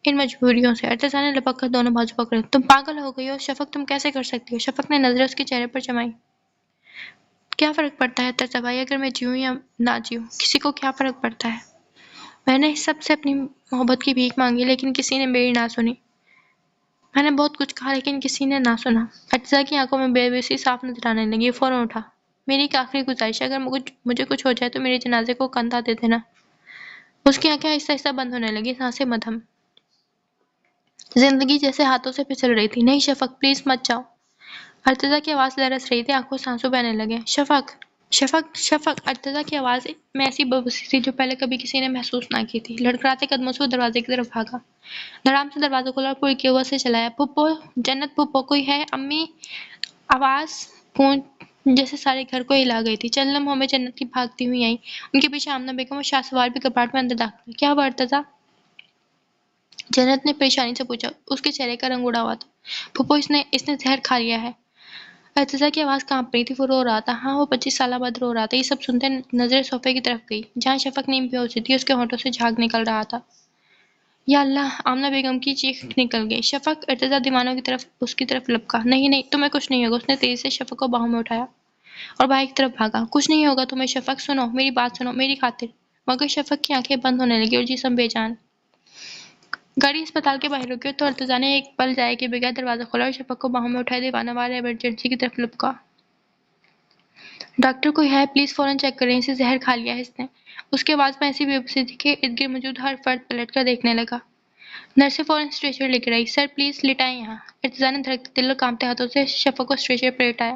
ان مجبوریوں سے۔ ارتضیٰ نے لپک کر دونوں بازو پکڑے۔ تم پاگل ہو گئی ہو شفق، تم کیسے کر سکتی ہو؟ شفق نے نظریں اس کے چہرے پر جمائی۔ کیا فرق پڑتا ہے ارتضیٰ بھائی، اگر میں جیوں یا نہ جیوں؟ کسی کو کیا فرق پڑتا ہے؟ میں نے سب سے اپنی محبت کی بھیک مانگی لیکن کسی نے میری نہ سنی۔ میں نے بہت کچھ کہا لیکن کسی نے نہ سنا۔ ارتضیٰ کی آنکھوں میں بے بسی صاف نظر آنے لگی، فوراً اٹھا، میری ایک آخری گزارش ہے، اگر مجھے کچھ ہو جائے تو میرے جنازے کو کندھا دے دینا۔ اس کی آنکھیں آہستہ آہستہ بند ہونے لگی، سانسیں مدھم، زندگی جیسے ہاتھوں سے پھسل رہی تھی۔ نہیں شفق، پلیز مت جاؤ۔ ارتضیٰ کی آواز لرز رہی تھی، آنکھوں سے آنسو بہنے لگے۔ شفق، شفق، شفق۔ ارتضیٰ کی آواز میں ایسی بےبسی تھی جو پہلے کبھی کسی نے محسوس نہ کی تھی۔ لڑکھڑاتے قدموں سے وہ دروازے کی طرف بھاگا، دھڑام سے دروازہ کھولا اور پوری قوت سے چلایا۔ پھپھو، جنت پھپھو، کوئی ہے؟ امی! آواز گونج جیسے سارے گھر کو ہلا گئی تھی۔ چند لمحوں میں جنت کی بھاگتی ہوئی آئیں، ان کے پیچھے آمنہ بیگم اور شاہ سوار بھی کپاٹ میں اندر داخل ہوئے۔ کیا ہوا ارتضیٰ؟ جنت نے پریشانی سے پوچھا، اس کے چہرے کا رنگ اڑا ہوا تھا۔ پھپھو، اس نے زہر کھا لیا ہے۔ ارتضیٰ کی آواز کانپ رہی تھی، وہ رو رہا تھا، ہاں وہ 25 سالہ بعد رو رہا تھا۔ یہ سب سنتے نظریں صوفے کی طرف گئی جہاں شفق نیم بے ہوشی تھی، اس کے ہونٹوں سے جھاگ نکل رہا تھا۔ یا اللہ! آمنہ بیگم کی چیخ نکل گئی۔ شفق! ارتضیٰ دیوانوں کی طرح اس کی طرف لپکا۔ نہیں نہیں، تمہیں کچھ نہیں ہوگا۔ اس نے تیزی سے شفق کو باہوں میں اٹھایا اور باہر کی طرف بھاگا۔ کچھ نہیں ہوگا تمہیں شفق، سنو میری بات، سنو میری خاطر۔ مگر شفق کی آنکھیں بند ہونے لگی اور جسم بے جان۔ گاڑی اسپتال کے باہر رکی تو ارتضیٰ نے ایک پل ضائع کیے بغیر دروازہ کھولا اور شفق کو باہوں میں اٹھائے دیوانہ وار ایمرجنسی کی طرف لپکا۔ ڈاکٹر کوئی ہے؟ پلیز فوراً چیک کریں، اسے زہر کھا لیا ہے اس نے۔ اس کی آواز میں ایسی بے بسی تھی کہ ارد گرد موجود ہر فرد پلٹ کر دیکھنے لگا۔ نرسیں فوراً اسٹریچر لے کر آئی۔ سر پلیز لٹائیں یہاں۔ ارتضیٰ نے دھڑکتے دل اور کانپتے ہاتھوں سے شفق کو اسٹریچر پر لٹایا۔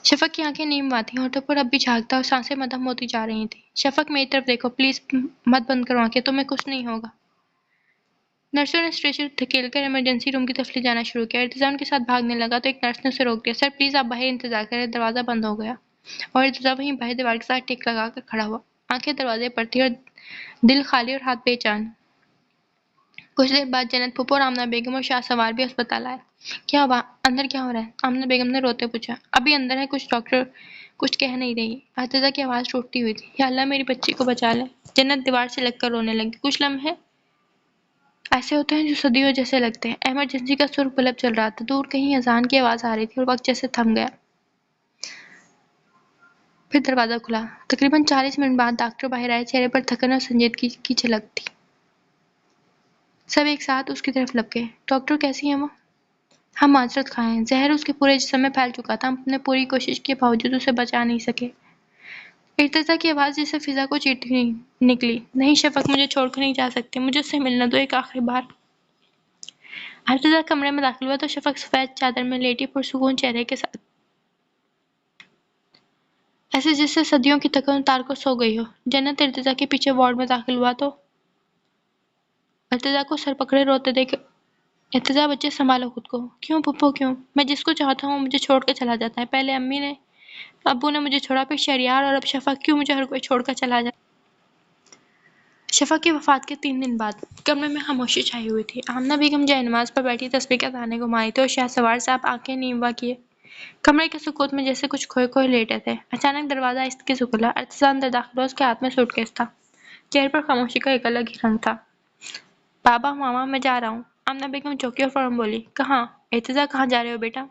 شفق کی آنکھیں نیم ماں تھیں، ہونٹوں پر اب بھی جھاگ تھا اور سانسیں مدھم ہوتی جا رہی تھیں۔ شفق میری طرف دیکھو، پلیز مت بند کرو آنکھیں، تمہیں کچھ نہیں ہوگا۔ نرسوں نے اسٹریچر دھکیل کر ایمرجنسی روم کی طرف لے جانا شروع کیا۔ ارتضیٰ ان کے ساتھ بھاگنے لگا تو ایک نرس نے اسے روک دیا۔ سر پلیز آپ باہر انتظار کریں، دروازہ بند ہو گیا۔ اور ارتضیٰ وہیں باہر دیوار کے ساتھ ٹیک لگا کر کھڑا ہوا، آنکھیں دروازے پر تھیں اور دل خالی اور ہاتھ بے جان۔ کچھ دیر بعد جنت پھپھو اور آمنہ بیگم اور شاہ سوار بھی اسپتال آئے۔ کیا ہوا؟ اندر کیا ہو رہا ہے؟ آمنہ بیگم نے روتے پوچھا۔ ابھی اندر ہے، کچھ ڈاکٹر کچھ کہہ نہیں رہی۔ ارتضیٰ کی آواز ٹوٹتی ہوئی تھی، یا اللہ میری بچی کو بچا لے۔ جنت دیوار سے لگ کر رونے لگی۔ کچھ لمحے ایسے ہوتے ہیں جو صدیوں جیسے لگتے ہیں۔ ایمرجنسی کا سرخ بلب چل رہا تھا، دور کہیں اذان کی آواز آ رہی تھی اور وقت جیسے تھم گیا۔ پھر دروازہ کھلا۔ تقریباً 40 منٹ بعد ڈاکٹر باہر آئے، چہرے پر تھکن اور سنجیدگی کی جھلک تھی۔ سب ایک ساتھ اس کی طرف لپکے۔ ڈاکٹر کیسی ہیں وہ؟ ہم معذرت خواہ ہیں، زہر اس کے پورے جسم میں پھیل چکا تھا، ہم نے پوری کوشش کے باوجود اسے بچا نہیں سکے۔ ارتضیٰ کی آواز جیسے فضا کو چیرتی ہوئی نکلی۔ نہیں شفق، مجھے چھوڑ کر نہیں جا سکتی، مجھے اس سے ملنا دو ایک آخری بار۔ ارتضیٰ کمرے میں داخل ہوا تو شفق سفید چادر میں لیٹی پرسکون چہرے کے ساتھ، ایسے جیسے صدیوں کی تھکن اتار کر سو گئی ہو۔ جنت ارتضیٰ کے پیچھے وارڈ میں داخل ہوا تو ارتضیٰ کو سر پکڑے روتے دیکھ ارتضیٰ بچے سنبھالو خود کو۔ کیوں پھپھو کیوں؟ میں جس کو چاہتا ہوں مجھے چھوڑ کے چلا جاتا ہے۔ پہلے ابو نے مجھے چھوڑا، پھر شہریار، اور اب شفق۔ کیوں مجھے ہر کوئی چھوڑ کر چلا جاتا؟ شفق کی وفات کے 3 دن بعد کمرے میں خاموشی چھائی ہوئی تھی۔ آمنہ بیگم جائے نماز پر بیٹھی تسبیح کے دانے گھمائی تھی اور شہسوار صاحب آنکھیں نیوا کیے کمرے کے سکوت میں جیسے کچھ کھوئے کھوئے لیٹے تھے۔ اچانک دروازہ آہستگی سے کھلا۔ ارتضیٰ اندر داخل ہوا، اس کے ہاتھ میں سوٹ کیس تھا، چہرے پر خاموشی کا ایک الگ ہی رنگ تھا۔ بابا ماما میں جا رہا ہوں۔ آمنہ بیگم چوکی اور فوراً بولی، کہاں؟ ارتضیٰ کہاں جا رہے ہو بیٹا؟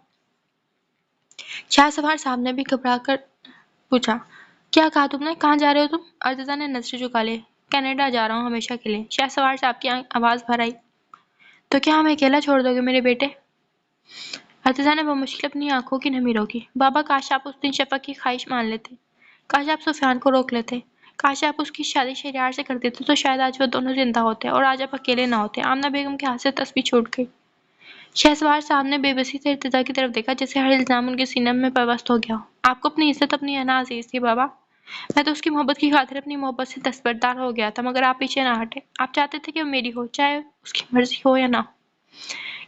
شہسوار صاحب نے بھی گھبرا کر پوچھا، کیا کہا تم نے؟ کہاں جا رہے ہو تم؟ ارتضیٰ نے نظریں جھکا لی، کینیڈا جا رہا ہوں ہمیشہ کے لیے۔ شہسوار صاحب کی آواز بھر آئی، تو کیا ہمیں اکیلا چھوڑ دو گے میرے بیٹے؟ ارتضیٰ نے بمشکل اپنی آنکھوں کی نمی روکی۔ بابا کاش آپ اس دن شفق کی خواہش مان لیتے، کاش آپ سفیان کو روک لیتے، کاش آپ اس کی شادی شہریار سے کر دیتے تو شاید آج وہ دونوں زندہ ہوتے اور آج آپ اکیلے نہ ہوتے۔ آمنہ بیگم کے ہاتھ سے تسبیح چھوٹ گئی۔ شہسوار صاحب نے بے بسی سے ارتضیٰ کی طرف دیکھا، جیسے ہر الزام ان کے سینے میں پیوست ہو گیا ہو۔ آپ کو اپنی عزت، اپنی انا عزیز تھی بابا، میں تو اس کی محبت کی خاطر اپنی محبت سے دستبردار ہو گیا تھا، مگر آپ پیچھے نہ ہٹے، آپ چاہتے تھے کہ وہ میری ہو، چاہے اس کی مرضی ہو یا نہ ہو۔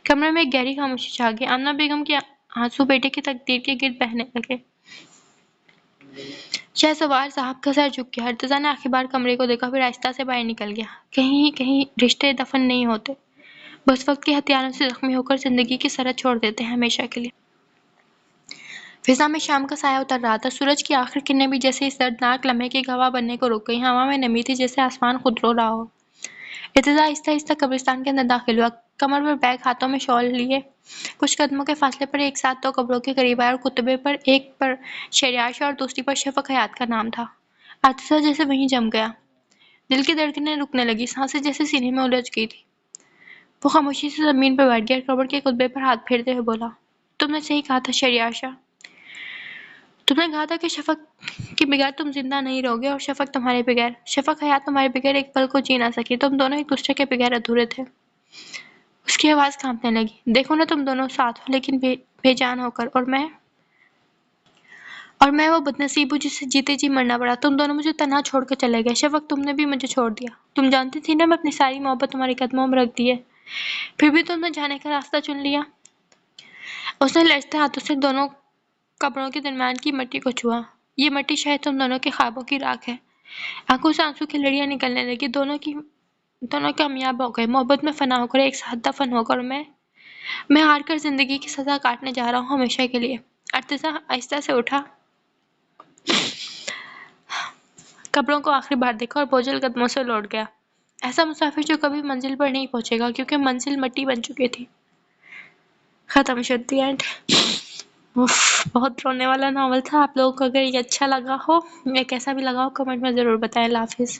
کمرے میں ایک گہری خاموشی چھا گئی۔ آمنہ بیگم کے آنسو بیٹے کی تقدیر کے گرد بہنے لگے۔ شہسوار صاحب کا سر جھک گیا۔ ارتضیٰ نے آخری بار کمرے کو دیکھا، پھر آہستہ سے باہر نکل گیا۔ کہیں رشتے دفن نہیں ہوتے، بس وقت کے ہتھیاروں سے زخمی ہو کر زندگی کی سرحد چھوڑ دیتے ہیں ہمیشہ کے لیے۔ فضا میں شام کا سایہ اتر رہا تھا، سورج کی آخری کرنیں بھی جیسے اس دردناک لمحے کی گواہ بننے کو رک گئی۔ ہوا میں نمی تھی، جیسے آسمان خود رو رہا ہو۔ ارتضیٰ آہستہ آہستہ قبرستان کے اندر داخل ہوا، کمر پر بیگ، ہاتھوں میں شال لیے کچھ قدموں کے فاصلے پر ایک ساتھ 2 قبروں کے قریب آیا، اور کتبے پر ایک پر شہریار شاہ اور دوسری پر شفق حیات کا نام تھا۔ ارتضیٰ جیسے وہیں جم گیا، دل کی دھڑکنیں رکنے لگی، سانسیں جیسے سینے میں الجھ گئی تھی۔ وہ خاموشی سے زمین پر بیٹھ گیا اور قبر کے کتبے پر ہاتھ پھیرتے ہوئے بولا، تم نے صحیح کہا تھا شہریار شاہ، تم نے کہا تھا کہ شفق کے بغیر تم زندہ نہیں رہو گے، اور شفق تمہارے بغیر، شفق حیات تمہارے بغیر ایک پل کو جی نہ سکی، تم دونوں ایک دوسرے کے بغیر ادھورے تھے۔ اس کی آواز کانپنے لگی، دیکھو نا تم دونوں ساتھ ہو لیکن بے جان ہو کر، اور میں وہ بدنصیب ہوں جسے جیتے جی مرنا پڑا۔ تم دونوں مجھے تنہا چھوڑ کر چلے گئے۔ شفق تم نے بھی مجھے چھوڑ دیا، تم جانتی تھی نا میں اپنی ساری محبت تمہارے قدموں میں رکھ دی ہے، پھر بھی تم نے جانے کا راستہ چن لیا۔ اس نے لرزتے ہاتھوں سے دونوں قبروں کے درمیان کی مٹی کو چھوا۔ یہ مٹی شاید تم دونوں کے خوابوں کی راکھ ہے۔ آنکھوں سے آنسو کی لڑیاں نکلنے لگی، دونوں کامیاب ہو گئے، محبت میں فنا ہو کر، ایک ساتھ دفن ہو کر، میں ہار کر زندگی کی سزا کاٹنے جا رہا ہوں ہمیشہ کے لیے۔ ارتضیٰ آہستہ سے اٹھا، قبروں کو آخری بار دیکھا اور بوجھل قدموں سے لوٹ گیا، ایسا مسافر جو کبھی منزل پر نہیں پہنچے گا، کیونکہ منزل مٹی بن چکی تھی۔ ختم شد، دی اینڈ۔ بہت رونے والا ناول تھا۔ آپ لوگوں کو اگر یہ اچھا لگا ہو یا کیسا بھی لگا ہو کمنٹ میں ضرور بتائیں۔ اللہ حافظ۔